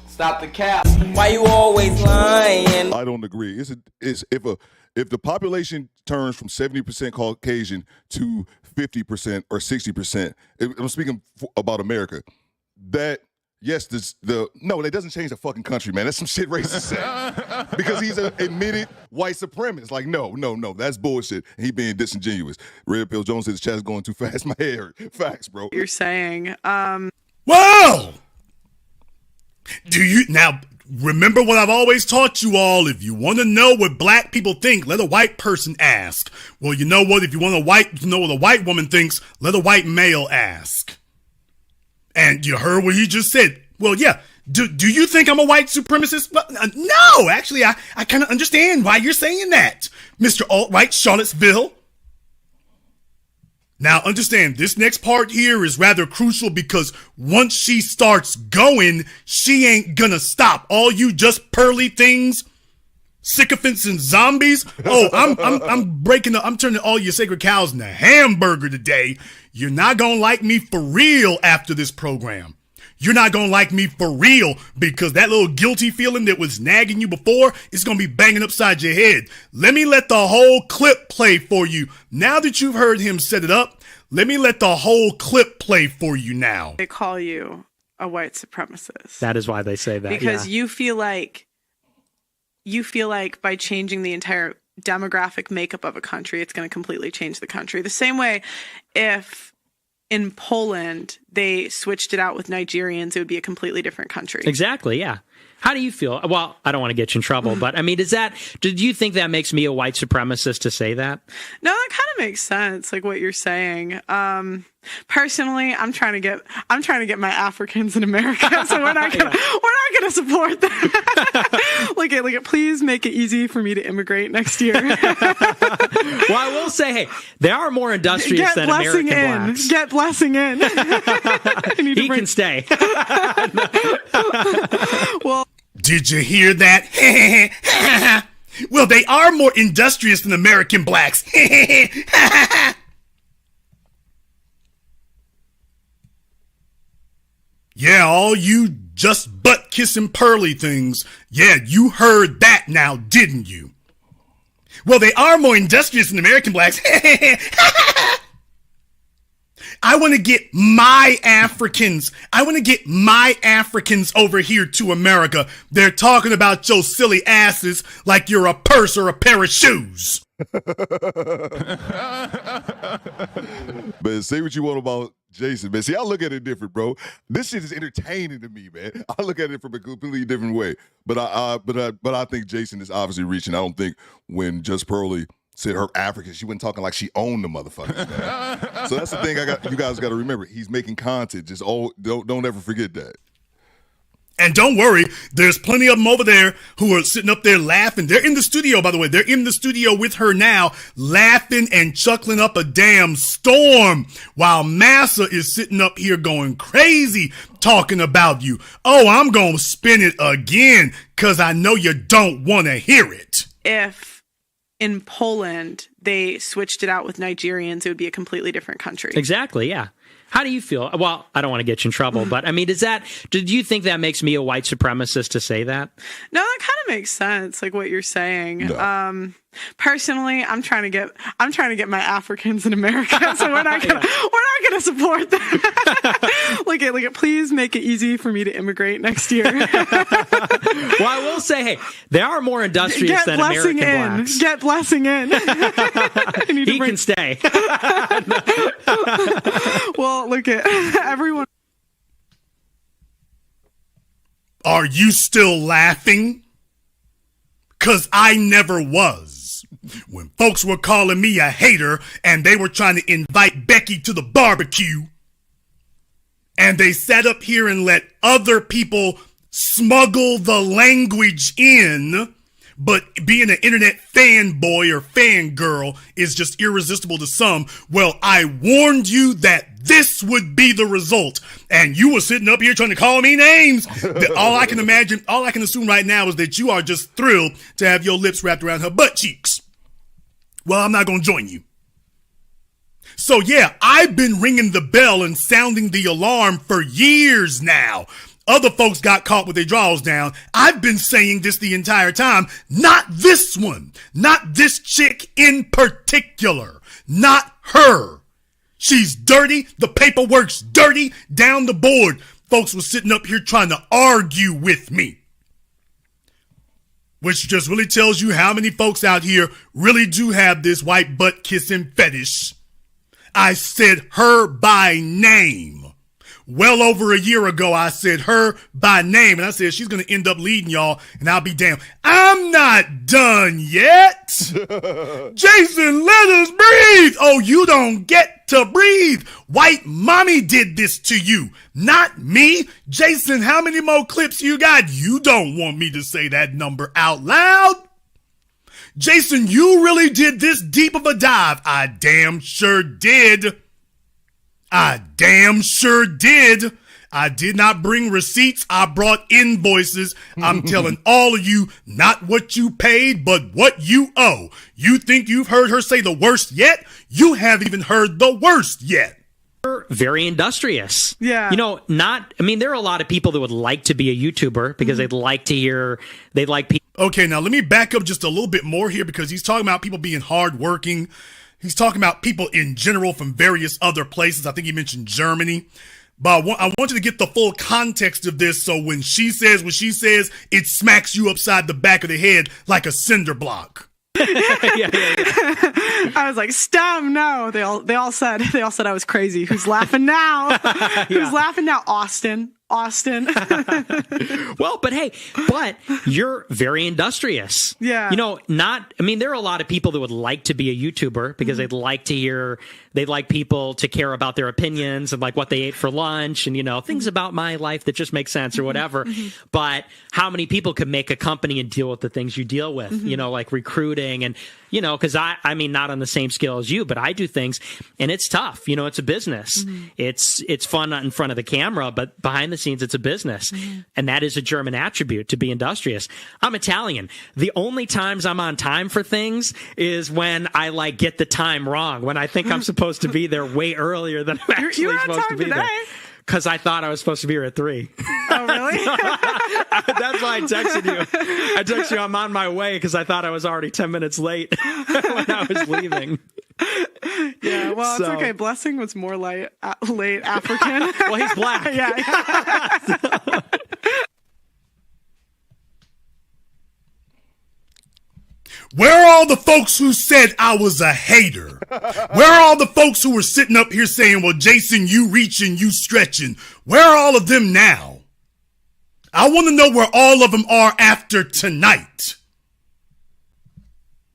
Speaker 1: Stop the cap. Why you always lying?
Speaker 2: I don't agree. If the population turns from 70% Caucasian to 50% or 60%, I'm speaking about America, that that doesn't change the fucking country, man. That's some shit racist said. Because he's an admitted white supremacist. Like, no, that's bullshit. He being disingenuous. Red Pill Jones said his chat's going too fast. My hair hurt. Facts, bro.
Speaker 19: You're saying,
Speaker 15: Whoa! Now, remember what I've always taught you all. If you want to know what black people think, let a white person ask. Well, you know what? If you want to know what a white woman thinks, let a white male ask. And you heard what he just said. Well, yeah. Do you think I'm a white supremacist? Well, no, actually, I kind of understand why you're saying that, Mr. Alt-Right Charlottesville. Now, understand, this next part here is rather crucial because once she starts going, she ain't gonna stop. All you just pearly things, sycophants and zombies. Oh, I'm turning all your sacred cows into hamburger today. You're not gonna like me for real after this program. You're not gonna like me for real because that little guilty feeling that was nagging you before is gonna be banging upside your head. Let me let the whole clip play for you. Now that you've heard him set it up, let me let the whole clip play for you now.
Speaker 19: They call you a white supremacist.
Speaker 18: That is why they say that.
Speaker 19: Because you feel like by changing the entire demographic makeup of a country, it's going to completely change the country. The same way if in Poland they switched it out with Nigerians, it would be a completely different country.
Speaker 18: Exactly, yeah. How do you feel? Well, I don't want to get you in trouble, but I mean, did you think that makes me a white supremacist to say that?
Speaker 19: No, that kind of makes sense, like what you're saying. Personally, I'm trying to get my Africans in America, so we're not gonna support that. Look at, please make it easy for me to immigrate next year.
Speaker 18: Well, I will say, hey, they are more industrious than American blacks.
Speaker 19: Get blessing in.
Speaker 18: He can stay.
Speaker 19: Well,
Speaker 15: did you hear that? Well, they are more industrious than American blacks. Yeah, all you just butt-kissing pearly things. Yeah, you heard that now, didn't you? Well, they are more industrious than American blacks. I want to get my Africans. I want to get my Africans over here to America. They're talking about your silly asses like you're a purse or a pair of shoes.
Speaker 2: Man, say what you want about Jason, man. See, I look at it different, bro. This shit is entertaining to me, man. I look at it from a completely different way. But I think Jason is obviously reaching. I don't think when Just Pearly said her African, she wasn't talking like she owned the motherfucker. Man. So that's the thing you guys got to remember. He's making content. Just don't ever forget that.
Speaker 15: And don't worry, there's plenty of them over there who are sitting up there laughing. They're in the studio, by the way. They're in the studio with her now, laughing and chuckling up a damn storm while Massa is sitting up here going crazy talking about you. Oh, I'm going to spin it again because I know you don't want to hear it.
Speaker 19: If in Poland they switched it out with Nigerians, it would be a completely different country.
Speaker 18: Exactly, yeah. How do you feel? Well, I don't want to get you in trouble, but I mean, do you think that makes me a white supremacist to say that?
Speaker 19: No, that kind of makes sense, like what you're saying. No. Personally, I'm trying to get my Africans in America, so we're not gonna support that. Look at, please make it easy for me to immigrate next year.
Speaker 18: Well, I will say, hey, they are more industrious than American blacks.
Speaker 19: Get blessing in.
Speaker 18: He can stay.
Speaker 19: Well, look at everyone.
Speaker 15: Are you still laughing? 'Cause I never was. When folks were calling me a hater and they were trying to invite Becky to the barbecue, and they sat up here and let other people smuggle the language in, but being an internet fanboy or fangirl is just irresistible to some. Well, I warned you that this would be the result, and you were sitting up here trying to call me names. All I can assume right now is that you are just thrilled to have your lips wrapped around her butt cheeks. Well, I'm not going to join you. So yeah, I've been ringing the bell and sounding the alarm for years now. Other folks got caught with their drawers down. I've been saying this the entire time. Not this one. Not this chick in particular. Not her. She's dirty. The paperwork's dirty. Down the board. Folks were sitting up here trying to argue with me. Which just really tells you how many folks out here really do have this white butt kissing fetish. I said her by name. Well over a year ago, I said her by name, and I said she's going to end up leading y'all, and I'll be damned. I'm not done yet. Jason, let us breathe. Oh, you don't get to breathe. White mommy did this to you, not me. Jason, how many more clips you got? You don't want me to say that number out loud. Jason, you really did this deep of a dive. I damn sure did. I damn sure did. I did not bring receipts. I brought invoices. I'm telling all of you, not what you paid, but what you owe. You think you've heard her say the worst yet? You haven't even heard the worst yet.
Speaker 18: Very industrious.
Speaker 19: Yeah.
Speaker 18: There are a lot of people that would like to be a YouTuber because they'd like people.
Speaker 15: Okay, now let me back up just a little bit more here because he's talking about people being hardworking. He's talking about people in general from various other places. I think he mentioned Germany. But I want you to get the full context of this so when she says what she says, it smacks you upside the back of the head like a cinder block.
Speaker 18: yeah.
Speaker 19: I was like, stop, no. They all said I was crazy. Who's laughing now? Who's laughing now? Austin.
Speaker 18: Well, but you're very industrious.
Speaker 19: Yeah.
Speaker 18: There are a lot of people that would like to be a YouTuber because they'd like people to care about their opinions and like what they ate for lunch and, things about my life that just make sense or whatever. But how many people could make a company and deal with the things you deal with, like recruiting and, because I'm not on the same scale as you, but I do things and it's tough. It's a business. It's fun in front of the camera, but behind the scenes, it's a business. And that is a German attribute to be industrious. I'm Italian. The only times I'm on time for things is when I get the time wrong, when I think I'm supposed to be there way earlier than I'm actually supposed to be there. Because I thought I was supposed to be here at 3.
Speaker 19: Oh, really?
Speaker 18: That's why I texted you. I texted you, I'm on my way, because I thought I was already 10 minutes late when I was leaving.
Speaker 19: Yeah, well, it's okay. Blessing was more late African.
Speaker 18: Well, he's black.
Speaker 19: Yeah.
Speaker 15: Where are all the folks who said I was a hater? Where are all the folks who were sitting up here saying, well, Jason, you reaching, you stretching? Where are all of them now? I want to know where all of them are after tonight.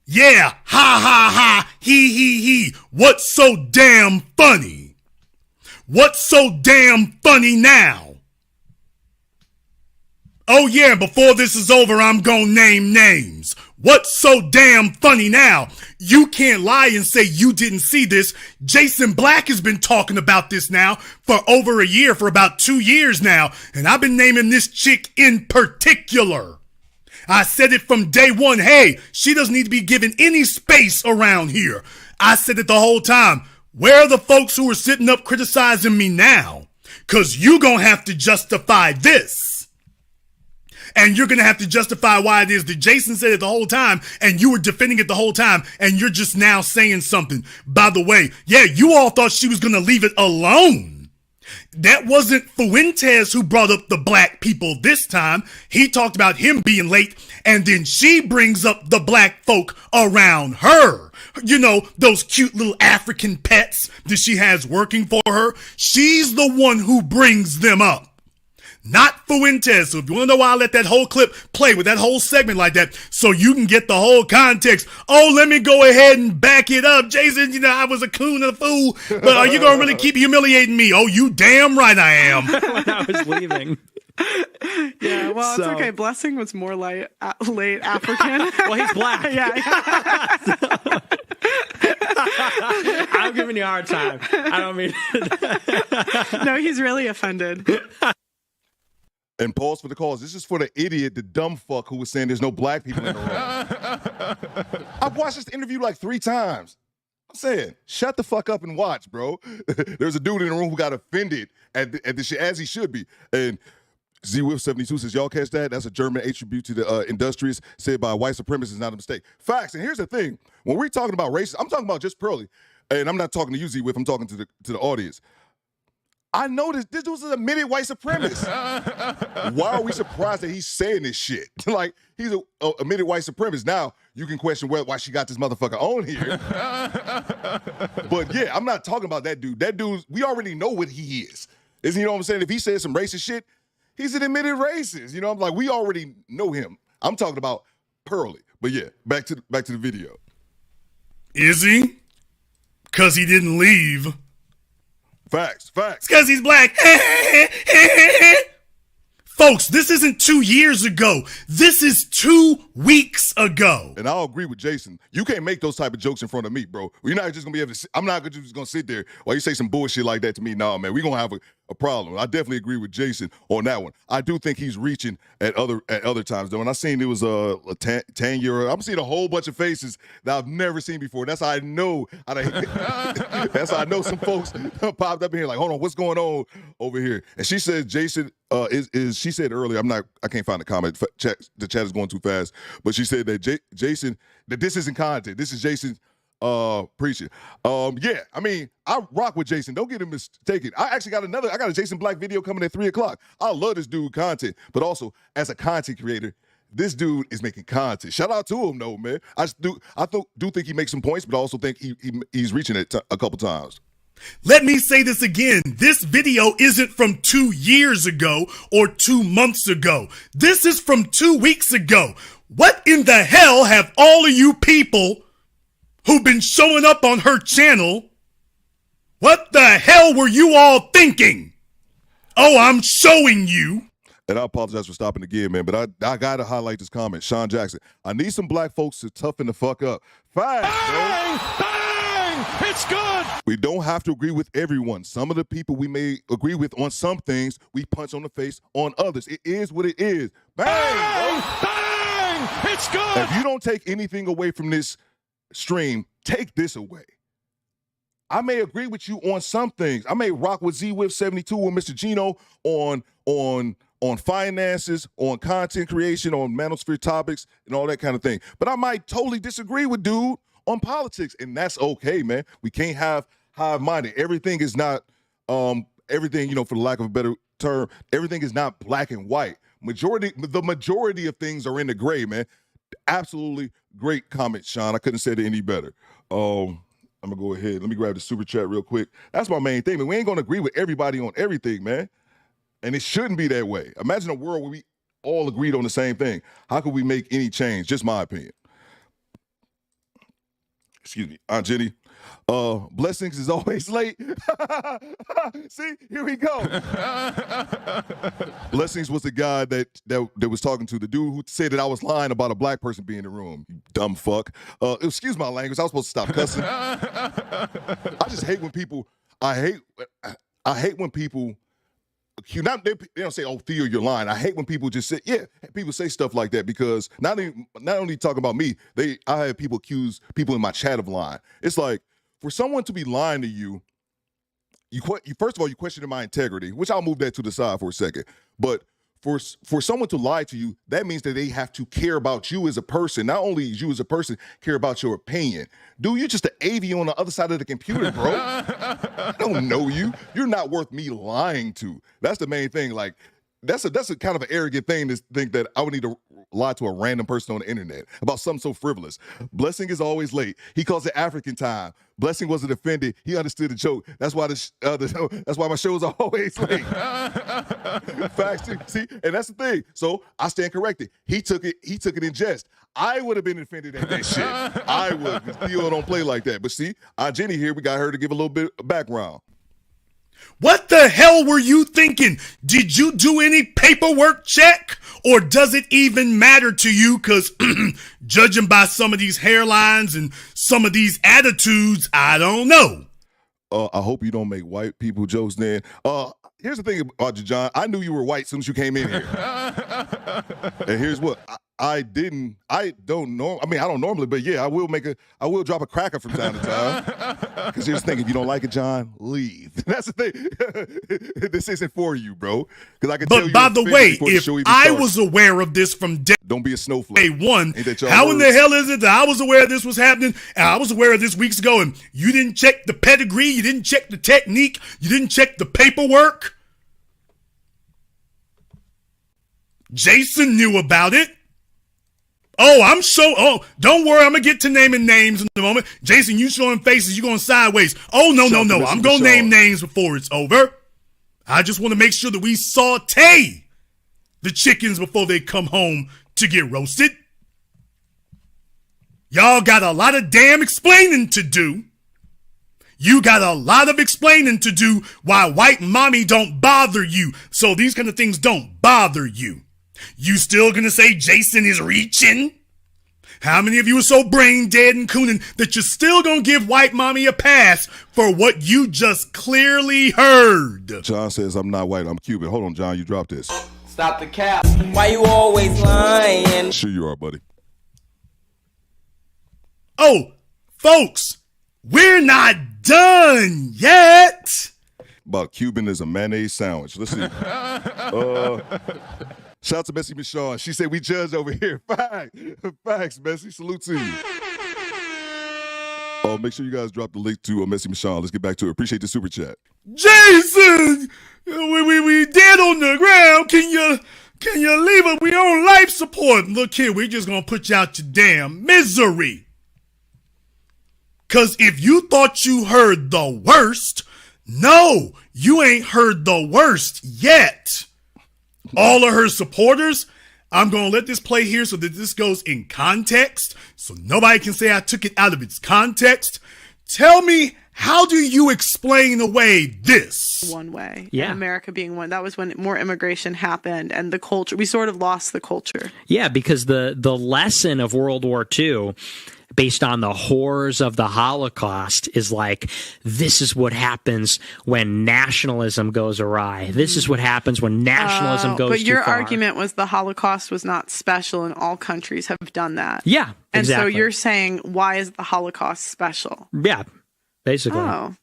Speaker 15: Yeah, ha ha ha, he. What's so damn funny? What's so damn funny now? Oh yeah, before this is over, I'm gonna name names. What's so damn funny now? You can't lie and say you didn't see this. Jason Black has been talking about this now for over a year, for about 2 years now. And I've been naming this chick in particular. I said it from day one. Hey, she doesn't need to be given any space around here. I said it the whole time. Where are the folks who are sitting up criticizing me now? Cause you gonna have to justify this. And you're going to have to justify why it is that Jason said it the whole time and you were defending it the whole time and you're just now saying something. By the way, yeah, you all thought she was going to leave it alone. That wasn't Fuentes who brought up the black people this time. He talked about him being late and then she brings up the black folk around her. You know, those cute little African pets that she has working for her. She's the one who brings them up. Not Fuentes. So if you want to know why I let that whole clip play with that whole segment like that, so you can get the whole context. Oh, let me go ahead and back it up. Jason, you know, I was a coon and a fool, but are you going to really keep humiliating me? Oh, you damn right I am.
Speaker 18: When I was leaving.
Speaker 19: Yeah, well, it's okay. Blessing was more late African.
Speaker 18: Well, he's black.
Speaker 19: Yeah.
Speaker 18: I'm giving you a hard time. I don't mean
Speaker 19: No, he's really offended.
Speaker 2: And pause for the cause. This is for the idiot, the dumb fuck who was saying there's no black people in the room. I've watched this interview like 3 times. I'm saying, shut the fuck up and watch, bro. There's a dude in the room who got offended at the shit, as he should be. And Z-Whip72 says, y'all catch that? That's a German attribute to the industrious said by white supremacists, not a mistake. Facts. And here's the thing. When we're talking about racism, I'm talking about just Pearly. And I'm not talking to you, Z-Whip. I'm talking to the audience. I noticed this was an admitted white supremacist. Why are we surprised that he's saying this shit? Like, he's a admitted white supremacist. Now, you can question why she got this motherfucker on here. But yeah, I'm not talking about that dude. That dude, we already know what he is. You know what I'm saying? If he says some racist shit, he's an admitted racist. You know, I'm like, we already know him. I'm talking about Pearly. But yeah, back to the video.
Speaker 15: Is he? Because he didn't leave.
Speaker 2: Facts.
Speaker 15: Because he's black. Folks, this isn't 2 years ago. This is 2 weeks ago.
Speaker 2: And I'll agree with Jason. You can't make those type of jokes in front of me, bro. You're not just going to be able to I'm not just going to sit there while you say some bullshit like that to me. Nah, man, we're going to have a problem. I definitely agree with Jason on that one. I do think he's reaching at other times, though. And I seen it was a 10-year-old. I'm seeing a whole bunch of faces that I've never seen before. That's how I know. That's how I know some folks popped up in here like, hold on, what's going on over here? And she said, Jason, she said earlier, I can't find the comment. The chat is going too fast. But she said that Jason, that this isn't content. This is Jason's preaching. Yeah, I mean, I rock with Jason. Don't get him mistaken. I got a Jason Black video coming at 3:00. I love this dude content, but also as a content creator, this dude is making content. Shout out to him though, man. I do think he makes some points, but I also think he's reaching it a couple times.
Speaker 15: Let me say this again. This video isn't from 2 years ago or 2 months ago. This is from 2 weeks ago. What in the hell have all of you people who've been showing up on her channel, what the hell were you all thinking? Oh, I'm showing you.
Speaker 2: And I apologize for stopping again, man, but I got to highlight this comment. Sean Jackson, I need some black folks to toughen the fuck up. Fine, bang!
Speaker 8: It's good!
Speaker 2: We don't have to agree with everyone. Some of the people we may agree with on some things, we punch on the face on others. It is what it is. Bang!
Speaker 8: Bang! It's good!
Speaker 2: If you don't take anything away from this stream, take this away. I may agree with you on some things. I may rock with Z-Whip72 or Mr. Gino on finances, on content creation, on manosphere topics, and all that kind of thing. But I might totally disagree with dude on politics, and that's okay, man. We can't have hive-minded. Everything is not everything, for the lack of a better term, everything is not black and white. The majority of things are in the gray, man. Absolutely great comment, Sean. I couldn't say it any better. I'm gonna go ahead. Let me grab the super chat real quick. That's my main thing, man. We ain't gonna agree with everybody on everything, man. And it shouldn't be that way. Imagine a world where we all agreed on the same thing. How could we make any change? Just my opinion. Excuse me, Aunt Jenny. Blessings is always late. See, here we go. Blessings was the guy that was talking to the dude who said that I was lying about a black person being in the room. You dumb fuck. Excuse my language. I was supposed to stop cussing. I just hate when people. I hate when people. They don't say, "Oh, Theo, you're lying." I hate when people just say, "Yeah." People say stuff like that because not only talking about me, I have people accuse people in my chat of lying. It's like for someone to be lying to you, first of all, you question my integrity, which I'll move that to the side for a second. But for someone to lie to you, that means that they have to care about you as a person. Not only you as a person care about your opinion. Dude, you're just an AV on the other side of the computer, bro. I don't know you. You're not worth me lying to. That's the main thing. Like, that's a kind of an arrogant thing to think that I would need to lie to a random person on the internet about something so frivolous. Blessing is always late. He calls it African time. Blessing wasn't offended. He understood the joke. That's why that's why my shows are always late. Facts, see, and that's the thing. So I stand corrected. He took it in jest. I would have been offended at that shit. I would. Theo don't play like that. But see, Aunt Jenny here, we got her to give a little bit of background.
Speaker 15: What the hell were you thinking? Did you do any paperwork check? Or does it even matter to you? Because judging by some of these hairlines and some of these attitudes, I don't know.
Speaker 2: I hope you don't make white people jokes then. Here's the thing about you, John. I knew you were white as soon as you came in here. And here's what. I don't normally, but yeah, I will drop a cracker from time to time. Because here's the thing, if you don't like it, John, leave. That's the thing. This isn't for you, bro. Because I can tell you.
Speaker 15: But by the way, if I was aware of this from
Speaker 2: don't be a snowflake.
Speaker 15: Day one, how in the hell is it that I was aware this was happening, and I was aware of this weeks ago, and you didn't check the pedigree, you didn't check the technique, you didn't check the paperwork? Jason knew about it. Don't worry, I'm going to get to naming names in a moment. Jason, you showing faces, you going sideways. Oh, no. I'm going to name names before it's over. I just want to make sure that we saute the chickens before they come home to get roasted. Y'all got a lot of damn explaining to do. You got a lot of explaining to do why white mommy don't bother you. So these kind of things don't bother you. You still gonna say Jason is reaching? How many of you are so brain dead and cooning that you're still gonna give white mommy a pass for what you just clearly heard?
Speaker 2: John says I'm not white, I'm Cuban. Hold on, John, you dropped this.
Speaker 1: Stop the cap. Why you always lying?
Speaker 2: Sure you are, buddy.
Speaker 15: Oh, folks, we're not done yet.
Speaker 2: About Cuban is a mayonnaise sandwich. Let's see. Shout out to Messy Michonne. She said we judge over here. Facts, Messy. Salute to you. Make sure you guys drop the link to Messy Michonne. Let's get back to it. Appreciate the super chat.
Speaker 15: Jason, we dead on the ground. Can you leave us? We on life support. Look here, we just gonna put you out your damn misery. Cause if you thought you heard the worst, no, you ain't heard the worst yet. All of her supporters, I'm going to let this play here so that this goes in context, so nobody can say I took it out of its context. Tell me, how do you explain away this?
Speaker 19: One way.
Speaker 18: Yeah.
Speaker 19: America being one. That was when more immigration happened and the culture, we sort of lost the culture.
Speaker 18: Yeah, because the lesson of World War II, based on the horrors of the Holocaust, is like, this is what happens when nationalism goes awry. This is what happens when nationalism goes too far.
Speaker 19: But your argument was the Holocaust was not special and all countries have done that.
Speaker 18: Yeah,
Speaker 19: and
Speaker 18: exactly.
Speaker 19: so you're saying, why is the Holocaust special?
Speaker 18: Yeah, basically.
Speaker 19: Oh.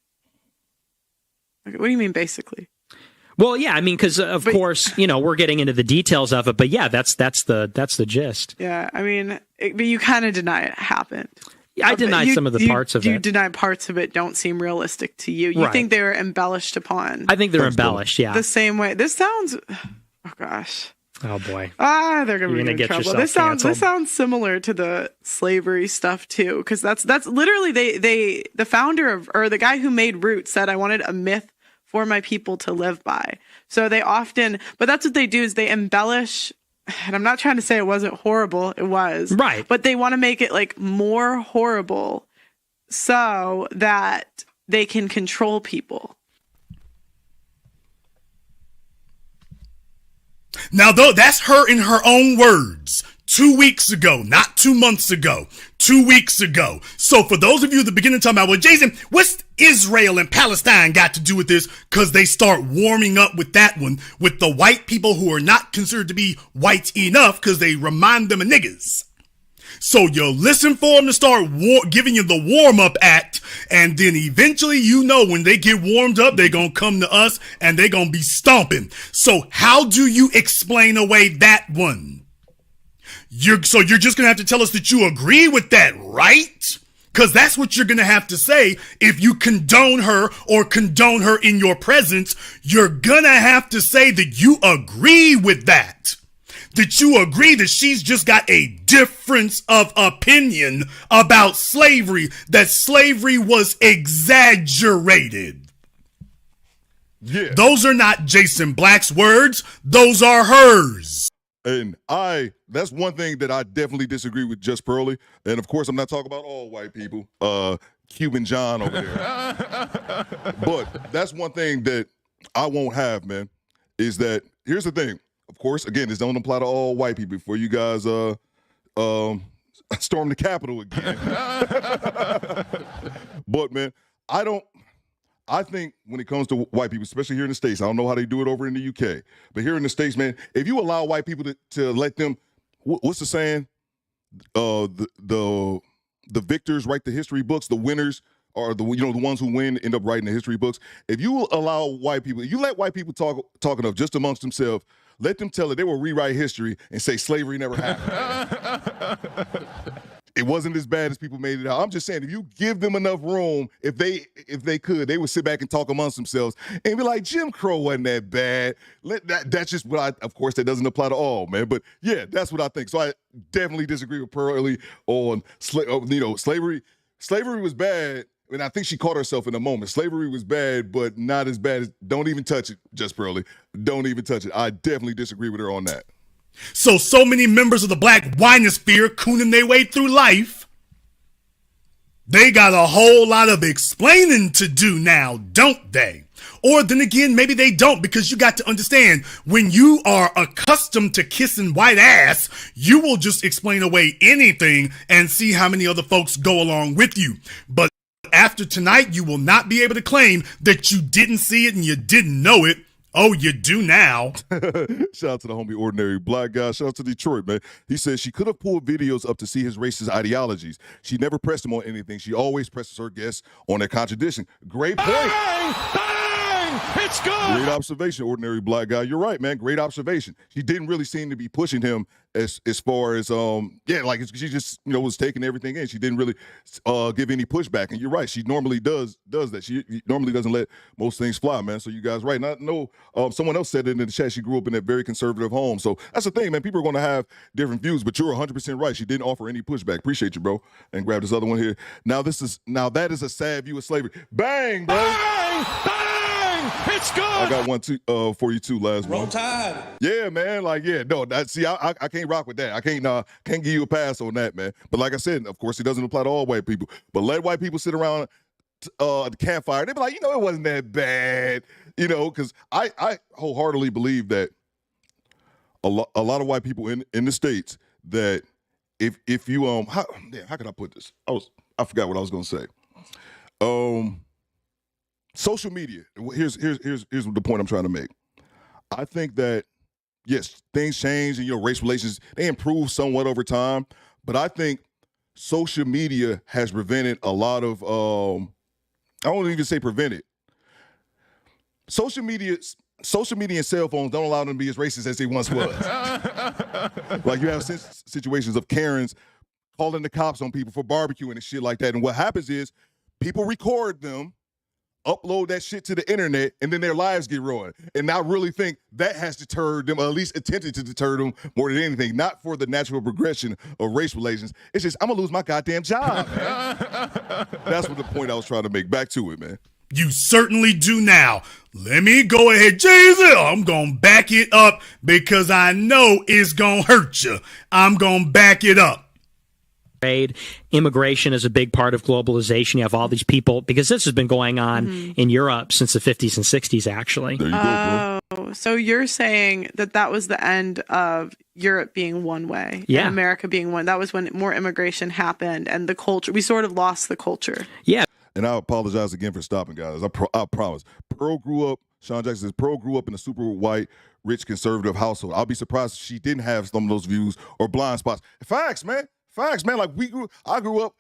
Speaker 19: Okay, what do you mean, basically?
Speaker 18: Well, yeah, I mean, because of course, we're getting into the details of it, but yeah, that's the gist.
Speaker 19: Yeah, I mean, but you kind of deny it happened.
Speaker 18: I deny some of the parts of it.
Speaker 19: You deny parts of it don't seem realistic to you. You think they were embellished upon.
Speaker 18: I think they're embellished, yeah.
Speaker 19: The same way. This sounds, oh gosh.
Speaker 18: Oh boy.
Speaker 19: They're gonna get in trouble. This sounds similar to the slavery stuff too, because that's literally the founder of, or the guy who made Roots said, I wanted a myth for my people to live by. So they often, but that's what they do, is they embellish. And I'm not trying to say it wasn't horrible. It was.
Speaker 18: Right.
Speaker 19: But they want to make it like more horrible so that they can control people.
Speaker 15: Now, though, that's her in her own words. 2 weeks ago, not 2 months ago, 2 weeks ago. So for those of you at the beginning talking about, well, Jason, what's Israel and Palestine got to do with this? Because they start warming up with that one, with the white people who are not considered to be white enough because they remind them of niggas. So you listen for them to start giving you the warm-up act, and then eventually, you know, when they get warmed up, they're going to come to us and they're going to be stomping. So how do you explain away that one? You're just going to have to tell us that you agree with that, right? Because that's what you're going to have to say if you condone her or condone her in your presence. You're going to have to say that you agree with that. That you agree that she's just got a difference of opinion about slavery, that slavery was exaggerated.
Speaker 2: Yeah.
Speaker 15: Those are not Jason Black's words. Those are hers.
Speaker 2: And that's one thing that I definitely disagree with Just Pearly. And of course, I'm not talking about all white people, Cuban John over there. But that's one thing that I won't have, man, is that, here's the thing. Of course, again, this don't apply to all white people before you guys storm the Capitol again. But, man, I think when it comes to white people, especially here in the States, I don't know how they do it over in the UK, but here in the States, man, if you allow white people to let them, what's the saying? The victors write the history books, the winners are the ones who win end up writing the history books. If you allow white people, you let white people talk enough just amongst themselves, let them tell it, they will rewrite history and say slavery never happened. It wasn't as bad as people made it out. I'm just saying, if you give them enough room, if they could, they would sit back and talk amongst themselves and be like, Jim Crow wasn't that bad. That's just what of course, that doesn't apply to all, man. But yeah, that's what I think. So I definitely disagree with Pearly on, slavery. Slavery was bad, and I think she caught herself in a moment. Slavery was bad, but not as bad as, don't even touch it, Just Pearly. Don't even touch it. I definitely disagree with her on that.
Speaker 15: So many members of the black winosphere cooning their way through life. They got a whole lot of explaining to do now, don't they? Or then again, maybe they don't, because you got to understand, when you are accustomed to kissing white ass, you will just explain away anything and see how many other folks go along with you. But after tonight, you will not be able to claim that you didn't see it and you didn't know it. Oh, you do now.
Speaker 2: Shout out to the homie Ordinary Black Guy. Shout out to Detroit, man. He says she could have pulled videos up to see his racist ideologies. She never pressed him on anything. She always presses her guests on their contradiction. Great point.
Speaker 8: Bang! Bang! It's good.
Speaker 2: Great observation, Ordinary Black Guy. You're right, man. Great observation. She didn't really seem to be pushing him as far as she just was taking everything in. She didn't really give any pushback. And you're right. She normally does that. She normally doesn't let most things fly, man. So you guys right. Someone else said it in the chat. She grew up in a very conservative home. So that's the thing, man. People are going to have different views, but you're 100% right. She didn't offer any pushback. Appreciate you, bro. And grab this other one here. Now that is a sad view of slavery. Bang, bro.
Speaker 8: Bang! Bang! It's good.
Speaker 2: I got one too for you too, last
Speaker 8: Roll
Speaker 2: one.
Speaker 8: Tide.
Speaker 2: Yeah, man. I can't rock with that. I can't give you a pass on that, man. But like I said, of course, it doesn't apply to all white people. But let white people sit around the campfire. They be like, it wasn't that bad, because I wholeheartedly believe that a lot of white people in the States, that if you how can I put this? I forgot what I was gonna say. Social media. Here's the point I'm trying to make. I think that yes, things change and race relations, they improve somewhat over time, but I think social media has prevented a lot of I won't even say prevented. Social media and cell phones don't allow them to be as racist as they once was. Like you have situations of Karens calling the cops on people for barbecuing and shit like that. And what happens is people record them, upload that shit to the internet, and then their lives get ruined. And I really think that has deterred them, or at least attempted to deter them more than anything, not for the natural progression of race relations. It's just, I'm going to lose my goddamn job, man. That's what the point I was trying to make. Back to it, man.
Speaker 15: You certainly do now. Let me go ahead, Jesus. I'm going to back it up because I know it's going to hurt you. I'm going to back it up.
Speaker 18: Immigration is a big part of globalization. You have all these people, because this has been going on in Europe since the 50s and 60s, actually.
Speaker 2: There you go,
Speaker 19: bro. So you're saying that was the end of Europe being one way, and America being one. That was when more immigration happened, and the culture, we sort of lost the culture.
Speaker 18: Yeah.
Speaker 2: And I apologize again for stopping, guys. I promise. Sean Jackson says, Pearl grew up in a super white, rich, conservative household. I'll be surprised if she didn't have some of those views or blind spots. Facts, man. Like I grew up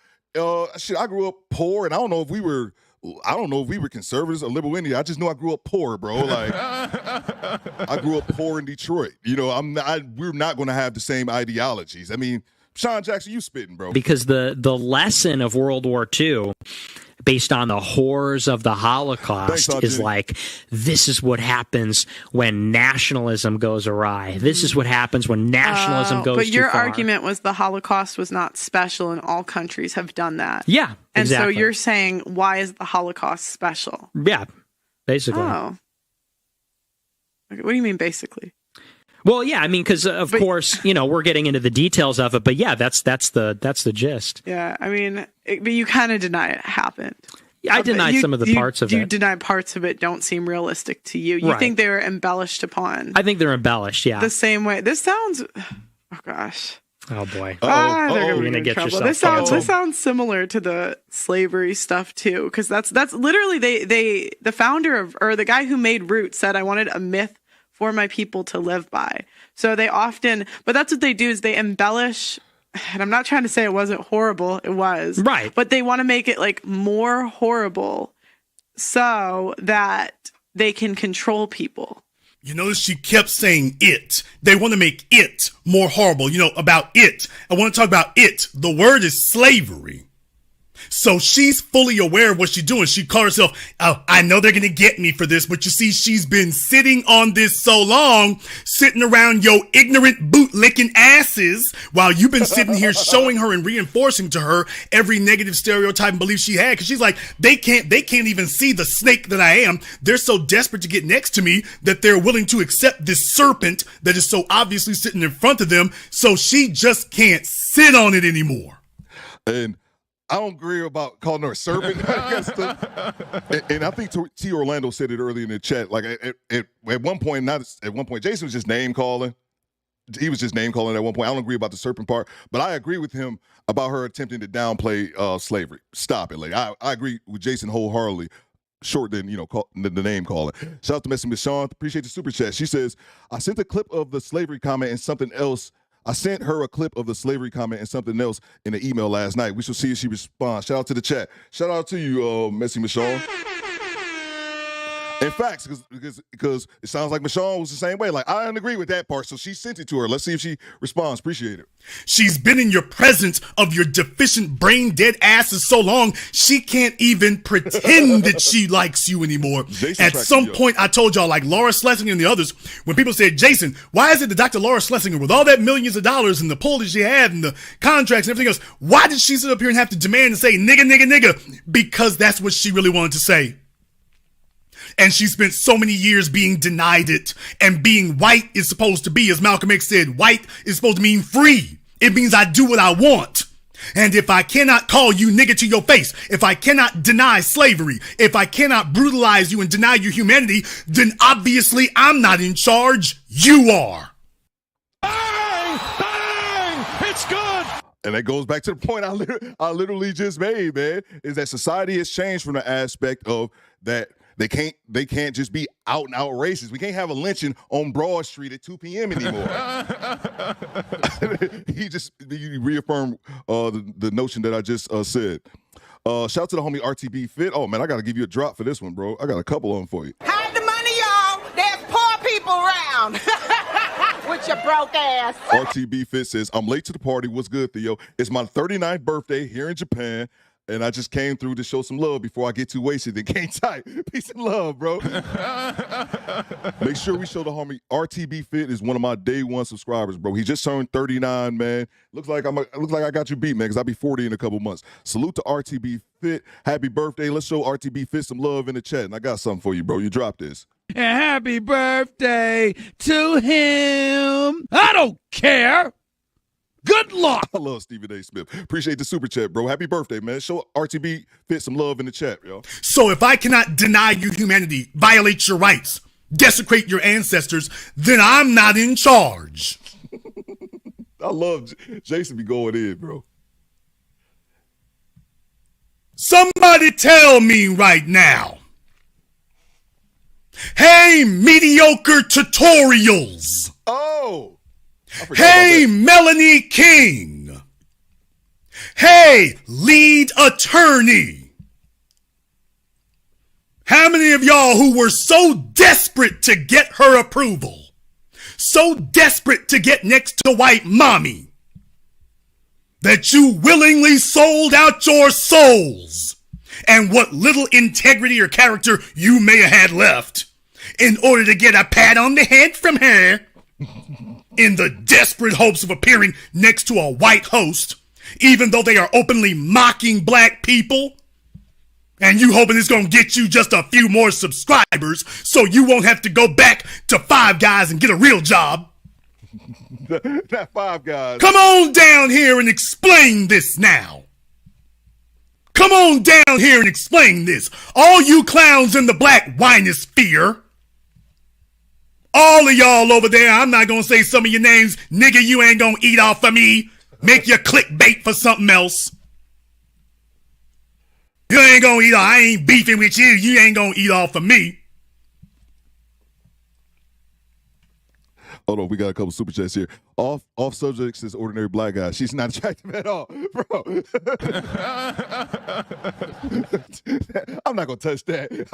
Speaker 2: poor, and I don't know if we were conservatives or liberal Indian. I just know I grew up poor, bro. Like I grew up poor in Detroit. You know, we're not going to have the same ideologies. I mean, Sean Jackson, you spitting, bro.
Speaker 18: Because the lesson of World War II, based on the horrors of the Holocaust, is like, this is what happens when nationalism goes awry. This is what happens when nationalism goes too far.
Speaker 19: But your argument was the Holocaust was not special, and all countries have done that.
Speaker 18: Yeah,
Speaker 19: and
Speaker 18: exactly.
Speaker 19: so you're saying, why is the Holocaust special?
Speaker 18: Yeah, basically.
Speaker 19: Oh. Okay, what do you mean, basically?
Speaker 18: Well, yeah, I mean, because of course, we're getting into the details of it, but yeah, that's the gist.
Speaker 19: Yeah, I mean, but you kind of deny it happened.
Speaker 18: I denied some of the parts of it.
Speaker 19: You deny parts of it don't seem realistic to you. You think they were embellished upon.
Speaker 18: I think they're embellished, yeah.
Speaker 19: The same way. This sounds, oh gosh.
Speaker 18: Oh boy.
Speaker 19: They're
Speaker 18: gonna get
Speaker 19: trouble.
Speaker 18: yourself.
Speaker 19: This sounds similar to the slavery stuff too, because that's literally the founder of, or the guy who made Roots said, I wanted a myth for my people to live by. So they often, but that's what they do, is they embellish, and I'm not trying to say it wasn't horrible, it was.
Speaker 18: Right.
Speaker 19: But they want to make it like more horrible so that they can control people.
Speaker 15: You notice she kept saying it. They want to make it more horrible. About it. I want to talk about it. The word is slavery. So she's fully aware of what she's doing. She called herself, I know they're going to get me for this, but you see, she's been sitting on this so long, sitting around your ignorant boot-licking asses, while you've been sitting here showing her and reinforcing to her every negative stereotype and belief she had. Because she's like, they can't even see the snake that I am. They're so desperate to get next to me that they're willing to accept this serpent that is so obviously sitting in front of them. So she just can't sit on it anymore.
Speaker 2: And I don't agree about calling her a serpent. And I think T. Orlando said it earlier in the chat. Like at one point, Jason was just name calling. He was just name calling at one point. I don't agree about the serpent part, but I agree with him about her attempting to downplay slavery. Stop it. Like I agree with Jason wholeheartedly. Short than the name calling. Shout out to Messing with Sean. Appreciate the super chat. She says, I sent a clip of the slavery comment and something else. I sent her a clip of the slavery comment and something else in the email last night. We shall see if she responds. Shout out to the chat. Shout out to you, Messy Michonne. In fact, because it sounds like Michonne was the same way. Like, I don't agree with that part, so she sent it to her. Let's see if she responds. Appreciate it.
Speaker 15: She's been in your presence of your deficient, brain-dead asses so long, she can't even pretend that she likes you anymore. At some point, I told y'all, like Laura Schlesinger and the others, when people said, Jason, why is it that Dr. Laura Schlesinger, with all that millions of dollars and the pull that she had and the contracts and everything else, why did she sit up here and have to demand and say, nigga, nigga, nigga? Because that's what she really wanted to say. And she spent so many years being denied it. And being white is supposed to be, as Malcolm X said, white is supposed to mean free. It means I do what I want. And if I cannot call you nigga to your face, if I cannot deny slavery, if I cannot brutalize you and deny your humanity, then obviously I'm not in charge. You are.
Speaker 8: Bang! Bang! It's good!
Speaker 2: And that goes back to the point I literally just made, man, is that society has changed from the aspect of that they can't just be out and out racist. We can't have a lynching on Broad Street at 2 p.m. anymore. He reaffirmed the notion that I just said. Shout out to the homie RTB Fit. Oh man, I gotta give you a drop for this one, bro. I got a couple of them for you.
Speaker 1: Hide the money, y'all. There's poor people around. With With your broke ass.
Speaker 2: RTB Fit says, I'm late to the party. What's good, Theo? It's my 39th birthday here in Japan, and I just came through to show some love before I get too wasted and can't type. Peace and love, bro. Make sure we show the homie RTB Fit is one of my day one subscribers, bro. He just turned 39, man. Looks like I got you beat, man, because I'll be 40 in a couple months. Salute to RTB Fit. Happy birthday. Let's show RTB Fit some love in the chat. And I got something for you, bro. You dropped this.
Speaker 7: And happy birthday to him. I don't care. Good luck.
Speaker 2: I love Stephen A. Smith. Appreciate the super chat, bro. Happy birthday, man. Show RTB Fit some love in the chat, yo.
Speaker 15: So if I cannot deny you humanity, violate your rights, desecrate your ancestors, then I'm not in charge.
Speaker 2: I love Jason be going in, bro.
Speaker 15: Somebody tell me right now. Hey, mediocre tutorials.
Speaker 2: Oh.
Speaker 15: Hey, Melanie King. Hey, lead attorney. How many of y'all who were so desperate to get her approval, so desperate to get next to white mommy, that you willingly sold out your souls and what little integrity or character you may have had left in order to get a pat on the head from her in the desperate hopes of appearing next to a white host, even though they are openly mocking black people, and you hoping it's gonna get you just a few more subscribers so you won't have to go back to Five Guys and get a real job.
Speaker 2: That Five Guys.
Speaker 15: Come on down here and explain this now. Come on down here and explain this. All you clowns in the black winosphere, all of y'all over there, I'm not gonna say some of your names. Nigga, you ain't gonna eat off of me. Make your clickbait for something else. You ain't gonna eat off. I ain't beefing with you. You ain't gonna eat off of me.
Speaker 2: Hold on, we got a couple super chats here. Off subject says ordinary black guy. She's not attractive at all, bro. I'm not gonna touch that.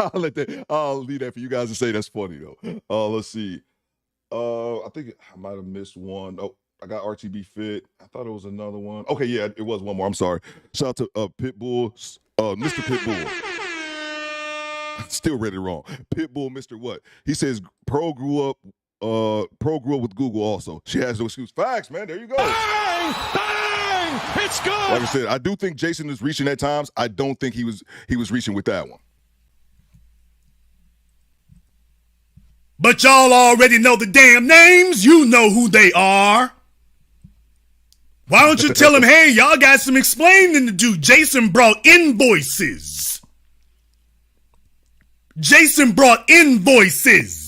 Speaker 2: I'll leave that for you guys to say. That's funny though. Let's see. I think I might have missed one. Oh, I got RTB Fit. I thought it was another one. Okay, yeah, it was one more. I'm sorry. Shout out to Pitbull, Mr. Pitbull. Still read it wrong. Pitbull, Mr. What? He says Pro grew up with Google also. She has no excuse. Facts, man. There you go.
Speaker 8: Bang! Bang! It's good.
Speaker 2: Like I said, I do think Jason is reaching at times. I don't think he was reaching with that one.
Speaker 15: But y'all already know the damn names. You know who they are. Why don't you tell him, hey, y'all got some explaining to do. Jason brought invoices. Jason brought invoices.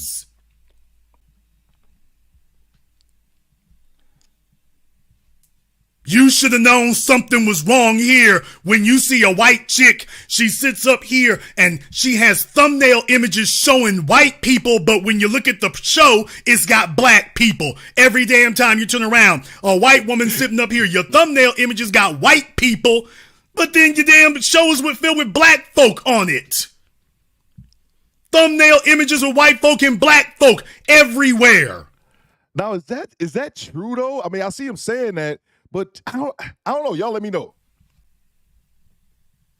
Speaker 15: You should have known something was wrong here when you see a white chick. She sits up here and she has thumbnail images showing white people, but when you look at the show, it's got black people. Every damn time you turn around, a white woman sitting up here, your thumbnail images got white people, but then your damn shows were filled with black folk on it. Thumbnail images of white folk and black folk everywhere.
Speaker 2: Now, is that true though? I mean, I see him saying that, but I don't know. Y'all let me know.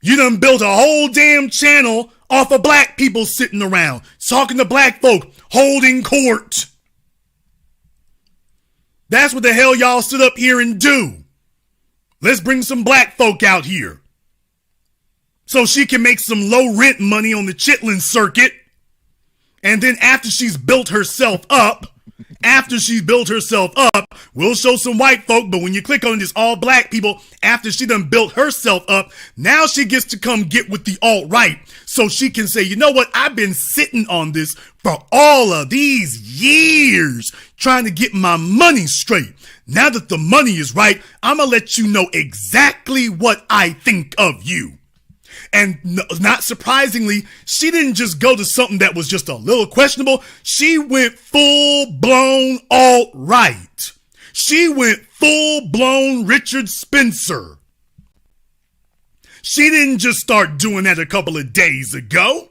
Speaker 15: You done built a whole damn channel off of black people sitting around, talking to black folk, holding court. That's what the hell y'all stood up here and do. Let's bring some black folk out here so she can make some low rent money on the chitlin circuit. And then after she's built herself up, we'll show some white folk, but when you click on this all black people, after she done built herself up, now she gets to come get with the alt-right so she can say, you know what, I've been sitting on this for all of these years trying to get my money straight. Now that the money is right, I'm gonna let you know exactly what I think of you. And not surprisingly, she didn't just go to something that was just a little questionable. She went full-blown alt-right. She went full-blown Richard Spencer. She didn't just start doing that a couple of days ago.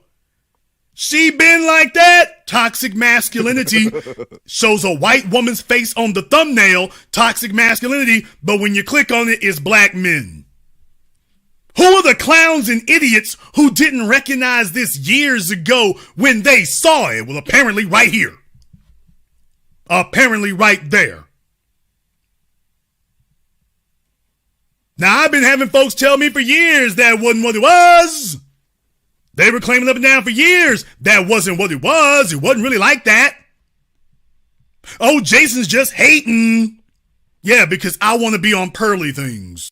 Speaker 15: She been like that. Toxic masculinity shows a white woman's face on the thumbnail. Toxic masculinity, but when you click on it, it's black men. Who are the clowns and idiots who didn't recognize this years ago when they saw it? Well, apparently right here. Apparently right there. Now, I've been having folks tell me for years that wasn't what it was. They were claiming up and down for years that wasn't what it was. It wasn't really like that. Oh, Jason's just hating. Yeah, because I want to be on pearly things.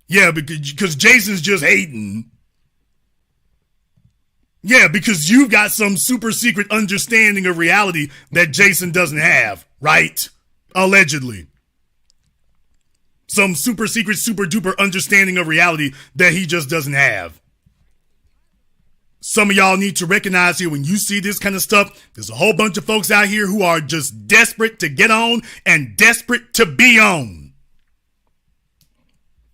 Speaker 15: Yeah, because Jason's just hating. Yeah, because you've got some super secret understanding of reality that Jason doesn't have, right? Allegedly. Some super secret, super duper understanding of reality that he just doesn't have. Some of y'all need to recognize here when you see this kind of stuff, there's a whole bunch of folks out here who are just desperate to get on and desperate to be on.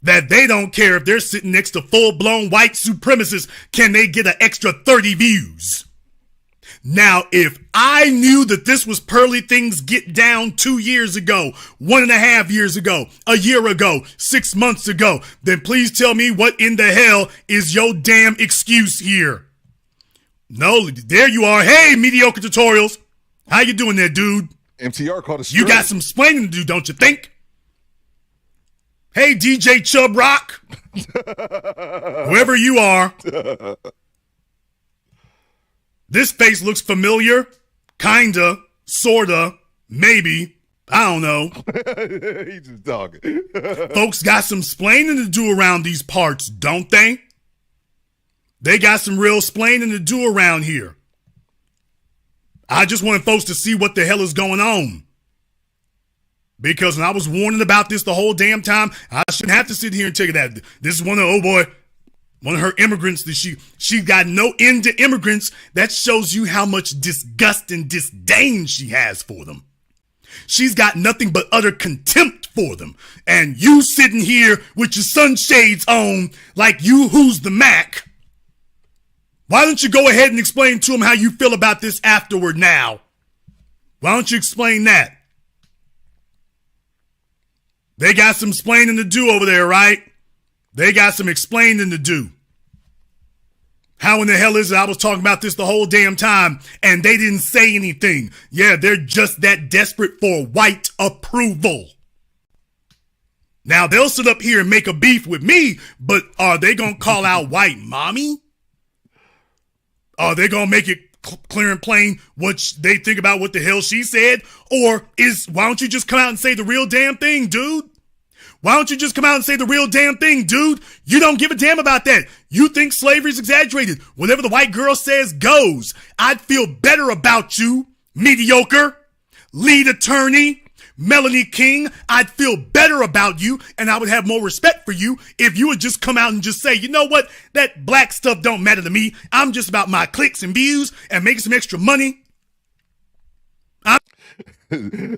Speaker 15: That they don't care if they're sitting next to full-blown white supremacists, can they get an extra 30 views? Now, if I knew that this was Pearly Things Get Down 2 years ago, 1.5 years ago, a year ago, 6 months ago, then please tell me what in the hell is your damn excuse here. No, there you are. Hey, mediocre tutorials. How you doing there, dude?
Speaker 2: MTR called us.
Speaker 15: You got some explaining to do, don't you think? Hey, DJ Chub Rock. Whoever you are. This face looks familiar. Kinda. Sorta. Maybe. I don't know.
Speaker 2: He's just talking.
Speaker 15: Folks got some splaining to do around these parts, don't they? They got some real splaining to do around here. I just wanted folks to see what the hell is going on. Because when I was warning about this the whole damn time, I shouldn't have to sit here and tell you that. This is one of her immigrants that she got no end to immigrants. That shows you how much disgust and disdain she has for them. She's got nothing but utter contempt for them. And you sitting here with your sunshades on like you who's the Mac. Why don't you go ahead and explain to them how you feel about this afterward now? Why don't you explain that? They got some explaining to do over there, right? They got some explaining to do. How in the hell is it I was talking about this the whole damn time and they didn't say anything? Yeah, they're just that desperate for white approval. Now, they'll sit up here and make a beef with me, but are they going to call out white mommy? Are they going to make it clear and plain what they think about what the hell she said? Or why don't you just come out and say the real damn thing, dude? Why don't you just come out and say the real damn thing, dude? You don't give a damn about that. You think slavery's exaggerated. Whatever the white girl says goes. I'd feel better about you, mediocre, lead attorney, Melanie King. I'd feel better about you and I would have more respect for you if you would just come out and just say, you know what? That black stuff don't matter to me. I'm just about my clicks and views and making some extra money.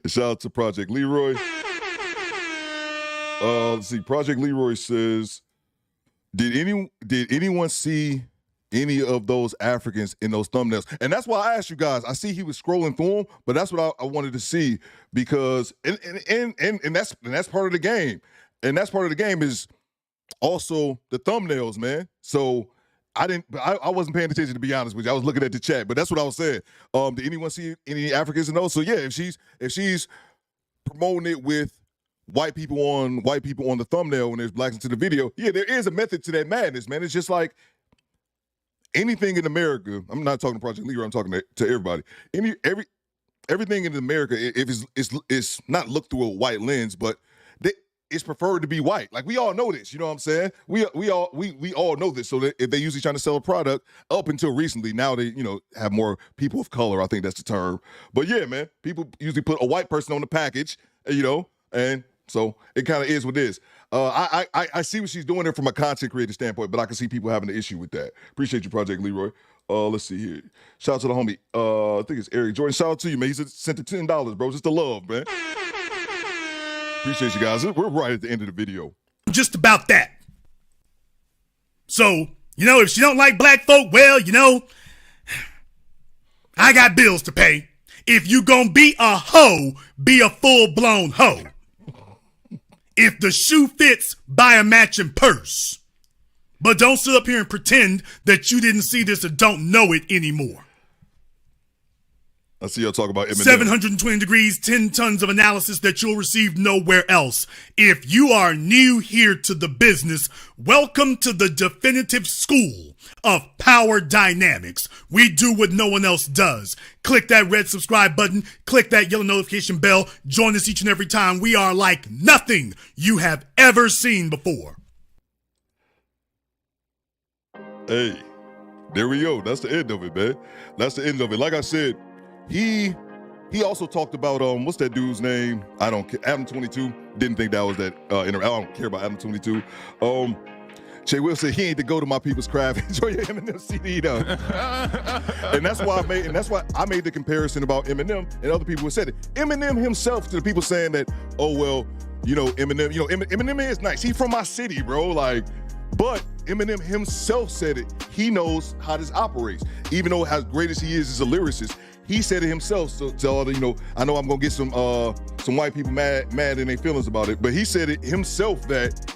Speaker 2: Shout out to Project Leroy. Let's see. Project Leroy says, did anyone see any of those Africans in those thumbnails? And that's why I asked you guys. I see he was scrolling through them, but that's what I wanted to see because and that's part of the game. And that's part of the game is also the thumbnails, man. So I wasn't paying attention, to be honest with you. I was looking at the chat, but that's what I was saying. Did anyone see any Africans in those? So yeah, if she's promoting it with white people on the thumbnail when there's blacks into the video, yeah, there is a method to that madness, man. It's just like anything in America. I'm not talking to Project Leroy. I'm talking to everybody. Everything in America, if it's not looked through a white lens, but it's preferred to be white. Like, we all know this, you know what I'm saying? We all know this. So that if they're usually trying to sell a product, up until recently, now they, have more people of color. I think that's the term. But yeah, man, people usually put a white person on the package, and so it kind of is what it is. I see what she's doing there from a content creator standpoint, but I can see people having an issue with that. Appreciate you, Project Leroy. Let's see here. Shout out to the homie. I think it's Eric Jordan. Shout out to you, man. He sent the $10, bro. Just the love, man. Appreciate you guys. We're right at the end of the video.
Speaker 15: Just about that. So, if she don't like black folk, well, I got bills to pay. If you gonna be a hoe, be a full-blown hoe. If the shoe fits, buy a matching purse. But don't sit up here and pretend that you didn't see this or don't know it anymore.
Speaker 2: I see y'all talk about Eminem.
Speaker 15: 720 degrees, 10 tons of analysis that you'll receive nowhere else. If you are new here to the business, welcome to the definitive school of power dynamics. We do what no one else does. Click that red subscribe button, click that yellow notification bell, join us each and every time. We are like nothing you have ever seen before.
Speaker 2: Hey, there we go. That's the end of it, man. That's the end of it. Like I said, he also talked about what's that dude's name? I don't care. Adam 22. Didn't think that was that. I don't care about Adam 22. Jay Will said he ain't to go to my people's craft. Enjoy your Eminem CD though. and that's why I made the comparison about Eminem and other people who said it. Eminem himself to the people saying that, oh well, Eminem is nice. He from my city, bro. Like, but Eminem himself said it. He knows how this operates. Even though as great as he is as a lyricist, he said it himself. So to all the, I know I'm gonna get some white people mad in their feelings about it, but he said it himself that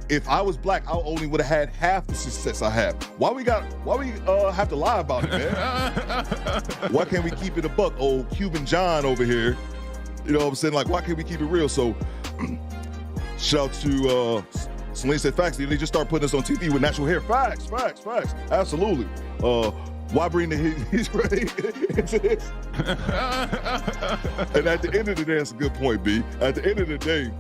Speaker 2: if I was black, I only would have had half the success I have. Why we have to lie about it, man? Why can't we keep it a buck? Old Cuban John over here. You know what I'm saying? Like, why can't we keep it real? So shout out to Celine said facts. They just start putting us on TV with natural hair. Facts. Absolutely. Why bring the his into this? And at the end of the day, that's a good point, B. At the end of the day,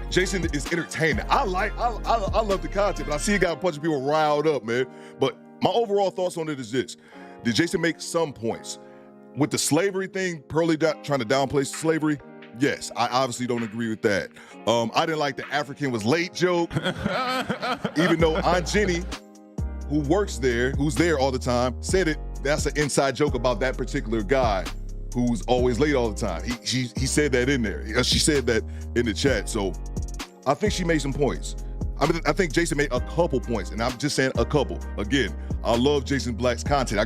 Speaker 2: Jason is entertaining. I love the content, but I see he got a bunch of people riled up, man. But my overall thoughts on it is this. Did Jason make some points? With the slavery thing, Pearly trying to downplay slavery, yes, I obviously don't agree with that. I didn't like the African was late joke, even though Aunt Jenny, who works there, who's there all the time, said it. That's an inside joke about that particular guy who's always late all the time. He said that in there. She said that in the chat. So I think she made some points. I think Jason made a couple points, and I'm just saying a couple. Again, I love Jason Black's content.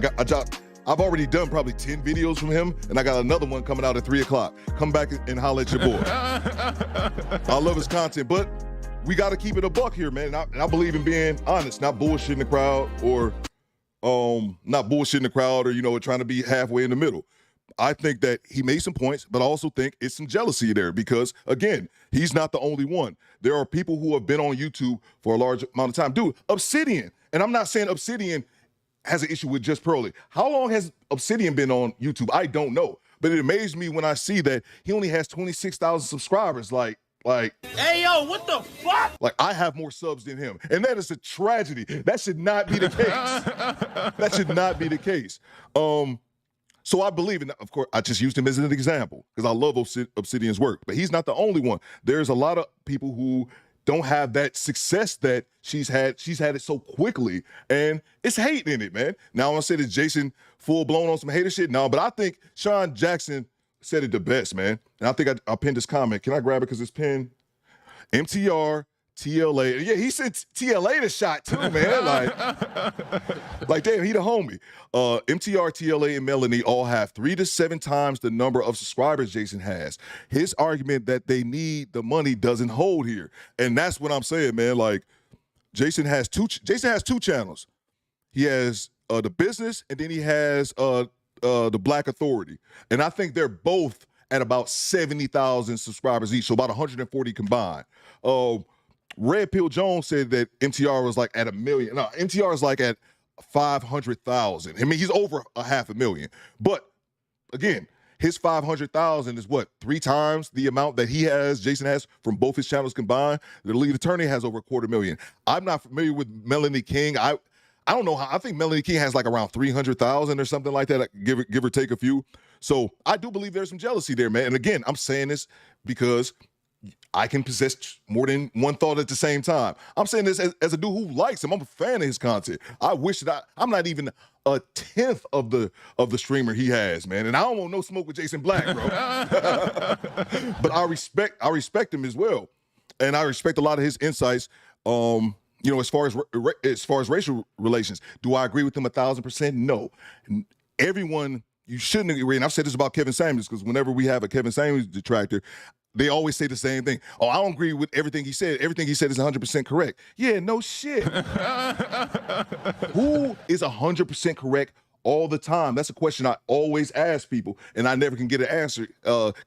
Speaker 2: I've already done probably 10 videos from him, and I got another one coming out at 3 o'clock. Come back and holler at your boy. I love his content, but we got to keep it a buck here, man. And I believe in being honest, not bullshitting the crowd or trying to be halfway in the middle. I think that he made some points, but I also think it's some jealousy there because, again, he's not the only one. There are people who have been on YouTube for a large amount of time. Dude, Obsidian, and I'm not saying Obsidian has an issue with just Pearly. How long has Obsidian been on YouTube? I don't know. But it amazed me when I see that he only has 26,000 subscribers. Like,
Speaker 5: hey, yo, what the fuck?
Speaker 2: Like, I have more subs than him. And that is a tragedy. That should not be the case. That should not be the case. So I believe in that. Of course, I just used him as an example because I love Obsidian's work. But he's not the only one. There's a lot of people who don't have that success that she's had. She's had it so quickly, and it's hate in it, man. Now, I'm going to say that Jason full-blown on some hater shit. No, but I think Sean Jackson said it the best, man. And I think I pinned this comment. Can I grab it because it's pinned? MTR, TLA. Yeah, he sent TLA the shot too, man. Like damn, he the homie. MTR, TLA, and Melanie all have 3 to 7 times the number of subscribers Jason has. His argument that they need the money doesn't hold here. And that's what I'm saying, man. Like, Jason has two channels. He has the business, and then he has the Black Authority. And I think they're both at about 70,000 subscribers each, so about 140 combined. Red Pill Jones said that MTR was like at 1 million. No, MTR is like at 500,000. I mean, he's over 500,000. But again, his 500,000 is what, 3 times the amount that Jason has from both his channels combined. The lead attorney has over 250,000. I'm not familiar with Melanie King. I don't know how. I think Melanie King has like around 300,000 or something like that, give or take a few. So I do believe there's some jealousy there, man. And again, I'm saying this because I can possess more than one thought at the same time. I'm saying this as a dude who likes him. I'm a fan of his content. I wish that I'm not even a 10th of the streamer he has, man. And I don't want no smoke with Jason Black, bro. But I respect him as well, and I respect a lot of his insights. As far as racial relations, do I agree with him 1,000%? No. everyone, you shouldn't agree. And I've said this about Kevin Samuels, because whenever we have a Kevin Samuels detractor, they always say the same thing. Oh, I don't agree with everything he said. Everything he said is 100% correct. Yeah, no shit. Who is 100% correct all the time? That's a question I always ask people, and I never can get an answer,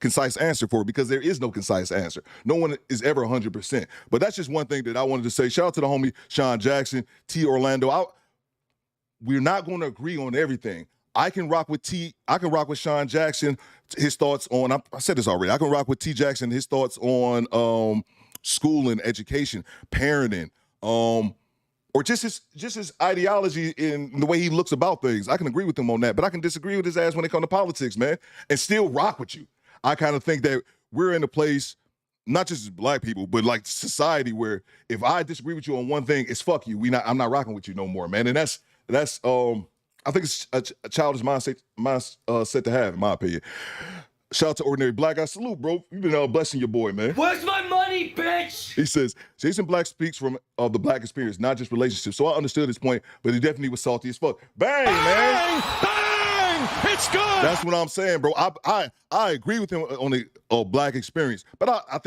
Speaker 2: concise answer for it, because there is no concise answer. No one is ever 100%. But that's just one thing that I wanted to say. Shout out to the homie Sean Jackson, T. Orlando. We're not going to agree on everything. I can rock with Sean Jackson, his thoughts on, I said this already, I can rock with T. Jackson, his thoughts on school and education, parenting, or just his ideology in the way he looks about things. I can agree with him on that, but I can disagree with his ass when it comes to politics, man, and still rock with you. I kind of think that we're in a place, not just as black people, but like society, where if I disagree with you on one thing, it's fuck you. I'm not rocking with you no more, man. And that's I think it's a childish mindset to have, in my opinion. Shout out to Ordinary Black Guy. Salute, bro. You've been blessing your boy, man.
Speaker 13: Where's my money, bitch?
Speaker 2: He says, Jason Black speaks from the black experience, not just relationships. So I understood his point, but he definitely was salty as fuck. Bang, man.
Speaker 5: Bang! It's good.
Speaker 2: That's what I'm saying, bro. I agree with him on the black experience, but I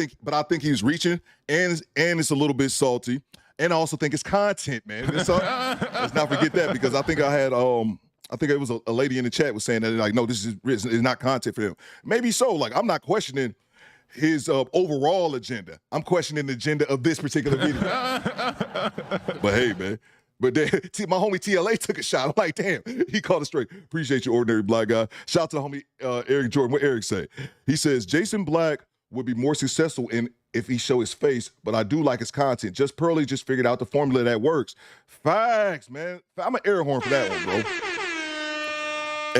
Speaker 2: think he's reaching, and it's a little bit salty. And I also think it's content, man. Let's not forget that, because I think it was a lady in the chat was saying that, like, no, this is not content for him. Maybe so. Like, I'm not questioning his overall agenda. I'm questioning the agenda of this particular video. But hey, man. But then, my homie TLA took a shot. I'm like, damn, he called it straight. Appreciate you, Ordinary Black Guy. Shout out to the homie Eric Jordan. What Eric say? He says, Jason Black would be more successful if he show his face, but I do like his content. Just Pearly just figured out the formula that works. Facts, man. I'm an air horn for that one, bro.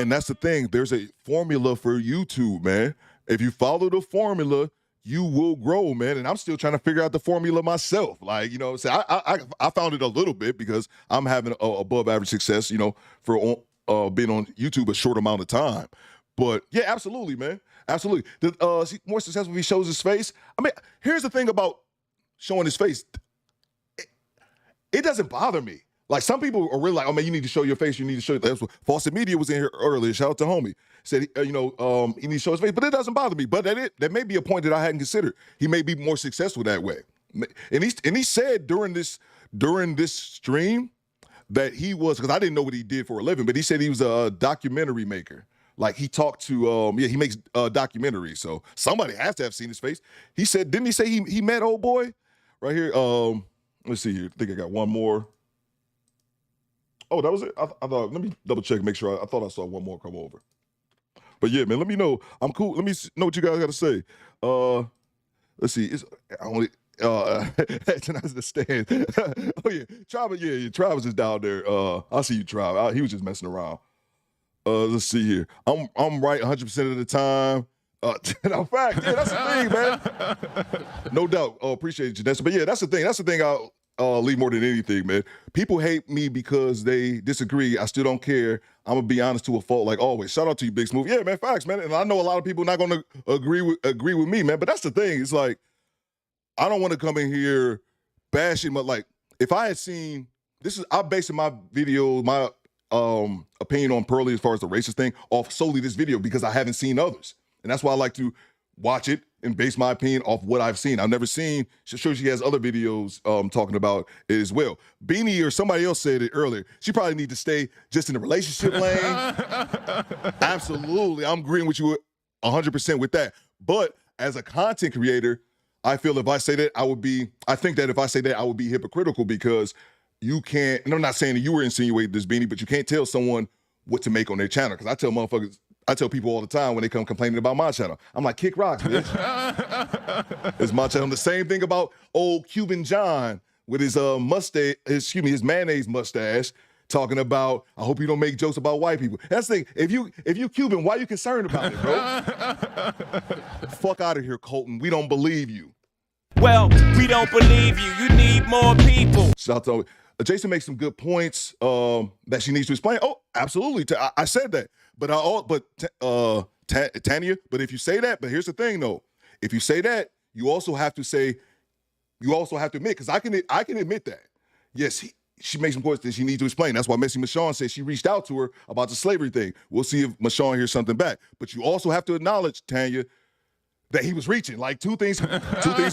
Speaker 2: And that's the thing. There's a formula for YouTube, man. If you follow the formula, you will grow, man. And I'm still trying to figure out the formula myself. Like, you know, I found it a little bit because I'm having above average success, you know, for being on YouTube a short amount of time. But yeah, absolutely, man. Absolutely. More successful if he shows his face. I mean, here's the thing about showing his face. It doesn't bother me. Like, some people are really like, oh, man, you need to show your face. You need to show. That's what Fawcett Media was in here earlier. Shout out to homie. Said, he needs to show his face. But it doesn't bother me. But that may be a point that I hadn't considered. He may be more successful that way. And he said during this stream that he was, because I didn't know what he did for a living, but he said he was a documentary maker. Like, he talked to, he makes documentaries. So somebody has to have seen his face. He said, didn't he say he met old boy? Right here. Let's see here. I think I got one more. Oh, that was it? I thought, let me double check, make sure. I thought I saw one more come over. But yeah, man, let me know. I'm cool. Let me know what you guys got to say. Let's see. I only, tonight's the stand. Oh yeah. Travis is down there. I see you, Travis. He was just messing around. Let's see here. I'm right 100% of the time. No fact, yeah, that's the thing, man. No doubt. Appreciate you, Janessa. But yeah, that's the thing. That's the thing I'll leave more than anything, man. People hate me because they disagree. I still don't care. I'm gonna be honest to a fault, like always. Shout out to you, Big Smooth. Yeah, man, facts, man. And I know a lot of people not gonna agree with me, man. But that's the thing. It's like, I don't want to come in here bashing, but like, if I had seen I'm basing my video, my opinion on Pearly as far as the racist thing off solely this video, because I haven't seen others. And that's why I like to watch it and base my opinion off what I've seen. I've never seen, sure she has other videos talking about it as well. Beanie or somebody else said it earlier. She probably need to stay just in the relationship lane. Absolutely. I'm agreeing with you 100% with that. But as a content creator, I feel if I say that, I think that if I say that, I would be hypocritical, because you can't, and I'm not saying that you were insinuating this, Beanie, but you can't tell someone what to make on their channel. Because I tell people all the time when they come complaining about my channel, I'm like, kick rocks, bitch. It's my channel. The same thing about old Cuban John with his his mayonnaise mustache, talking about, I hope you don't make jokes about white people. That's the thing. If you Cuban, why are you concerned about it, bro? Fuck out of here, Colton. We don't believe you.
Speaker 1: Well, we don't believe you. You need more people.
Speaker 2: Shout out to Jason makes some good points that she needs to explain. Oh, absolutely. I said that. Tanya, but if you say that, but here's the thing though. If you say that, you also have to admit, because I can admit that. Yes, she makes some points that she needs to explain. That's why Messy Michonne said she reached out to her about the slavery thing. We'll see if Michonne hears something back. But you also have to acknowledge, Tanya, that he was reaching. Like two things can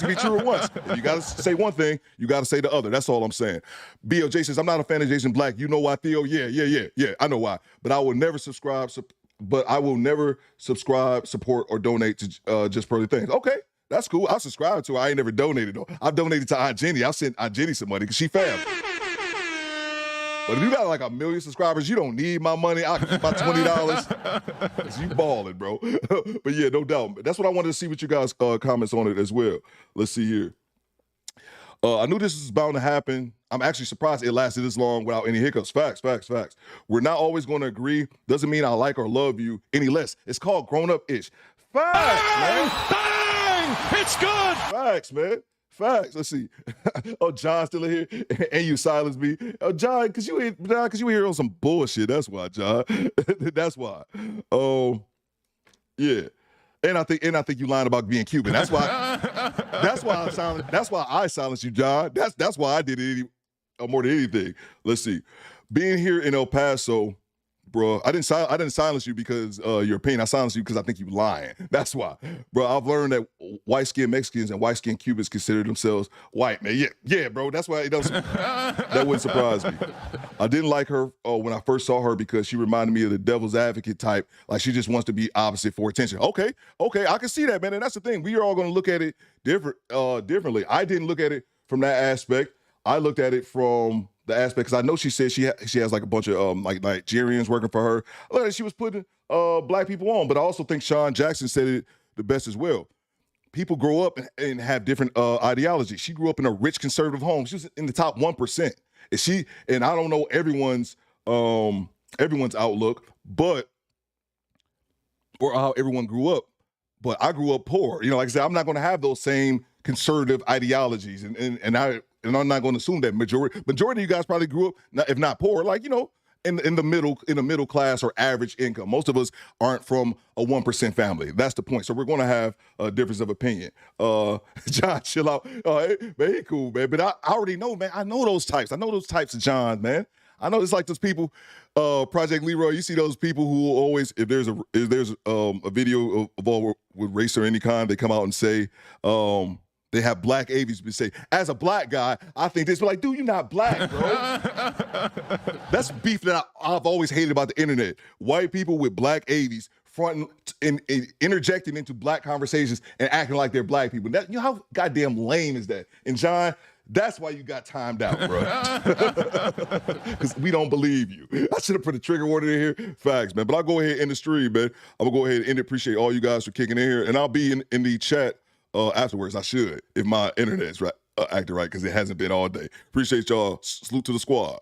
Speaker 2: be true at once. If you got to say one thing, you got to say the other. That's all I'm saying. BLJ says, I'm not a fan of Jason Black. You know why, Theo? Yeah. I know why. But I will never subscribe, support, or donate to Just Pearly Things. Okay, that's cool. I'll subscribe to her. I ain't never donated, though. I've donated to Aunt Jenny. I'll send Aunt Jenny some money because she fam. But if you got like 1 million subscribers, you don't need my money. I'll keep my $20 because you balling, bro. But yeah, no doubt. That's what I wanted to see with you guys' comments on it as well. Let's see here. I knew this was bound to happen. I'm actually surprised it lasted this long without any hiccups. Facts. We're not always going to agree. Doesn't mean I like or love you any less. It's called grown-up-ish. Facts, man.
Speaker 5: Bang! It's good.
Speaker 2: Facts, man. Facts. Let's see. Oh, John's still in here, and you silenced me. Oh, John, because you were here on some bullshit. That's why, John. That's why. Oh, yeah. And I think you lying about being Cuban. That's why. That's why I silenced you, John. That's why I did it more than anything. Let's see. Being here in El Paso, bro, I didn't silence you because your opinion. I silenced you because I think you lying. That's why, bro. I've learned that white-skinned Mexicans and white-skinned Cubans consider themselves white, man. Yeah, bro. That's why that wouldn't surprise me. I didn't like her when I first saw her because she reminded me of the devil's advocate type. Like she just wants to be opposite for attention. Okay, I can see that, man. And that's the thing. We are all going to look at it differently. I didn't look at it from that aspect. I looked at it from the aspect because I know she said she has like a bunch of like Nigerians working for her. Look, she was putting black people on, but I also think Sean Jackson said it the best as well. People grow up and have different ideologies. She grew up in a rich conservative home. She was in the top 1%. And I don't know everyone's outlook, or how everyone grew up. But I grew up poor. You know, like I said, I'm not going to have those same conservative ideologies, and I'm not going to assume that majority of you guys probably grew up, if not poor, like, you know, in the middle class or average income. Most of us aren't from a 1% family. That's the point. So we're going to have a difference of opinion. John, chill out. Hey, man, he cool, man. But I already know, man. I know those types. I know those types of John, man. I know it's like those people, Project Leroy, you see those people who always, if there's a video of all with race or any kind, they come out and say, they have black avies, but say, as a black guy, I think this. But like, dude, you're not black, bro. That's beef that I've always hated about the internet. White people with black avies fronting and interjecting into black conversations and acting like they're black people. That, you know, how goddamn lame is that? And John, that's why you got timed out, bro. Because we don't believe you. I should have put a trigger warning in here. Facts, man. But I'll go ahead and end the stream, man. I'm going to go ahead and end it. Appreciate all you guys for kicking in here. And I'll be in the chat afterwards. I should, if my internet's right, acting right, because it hasn't been all day. Appreciate y'all. Salute to the squad.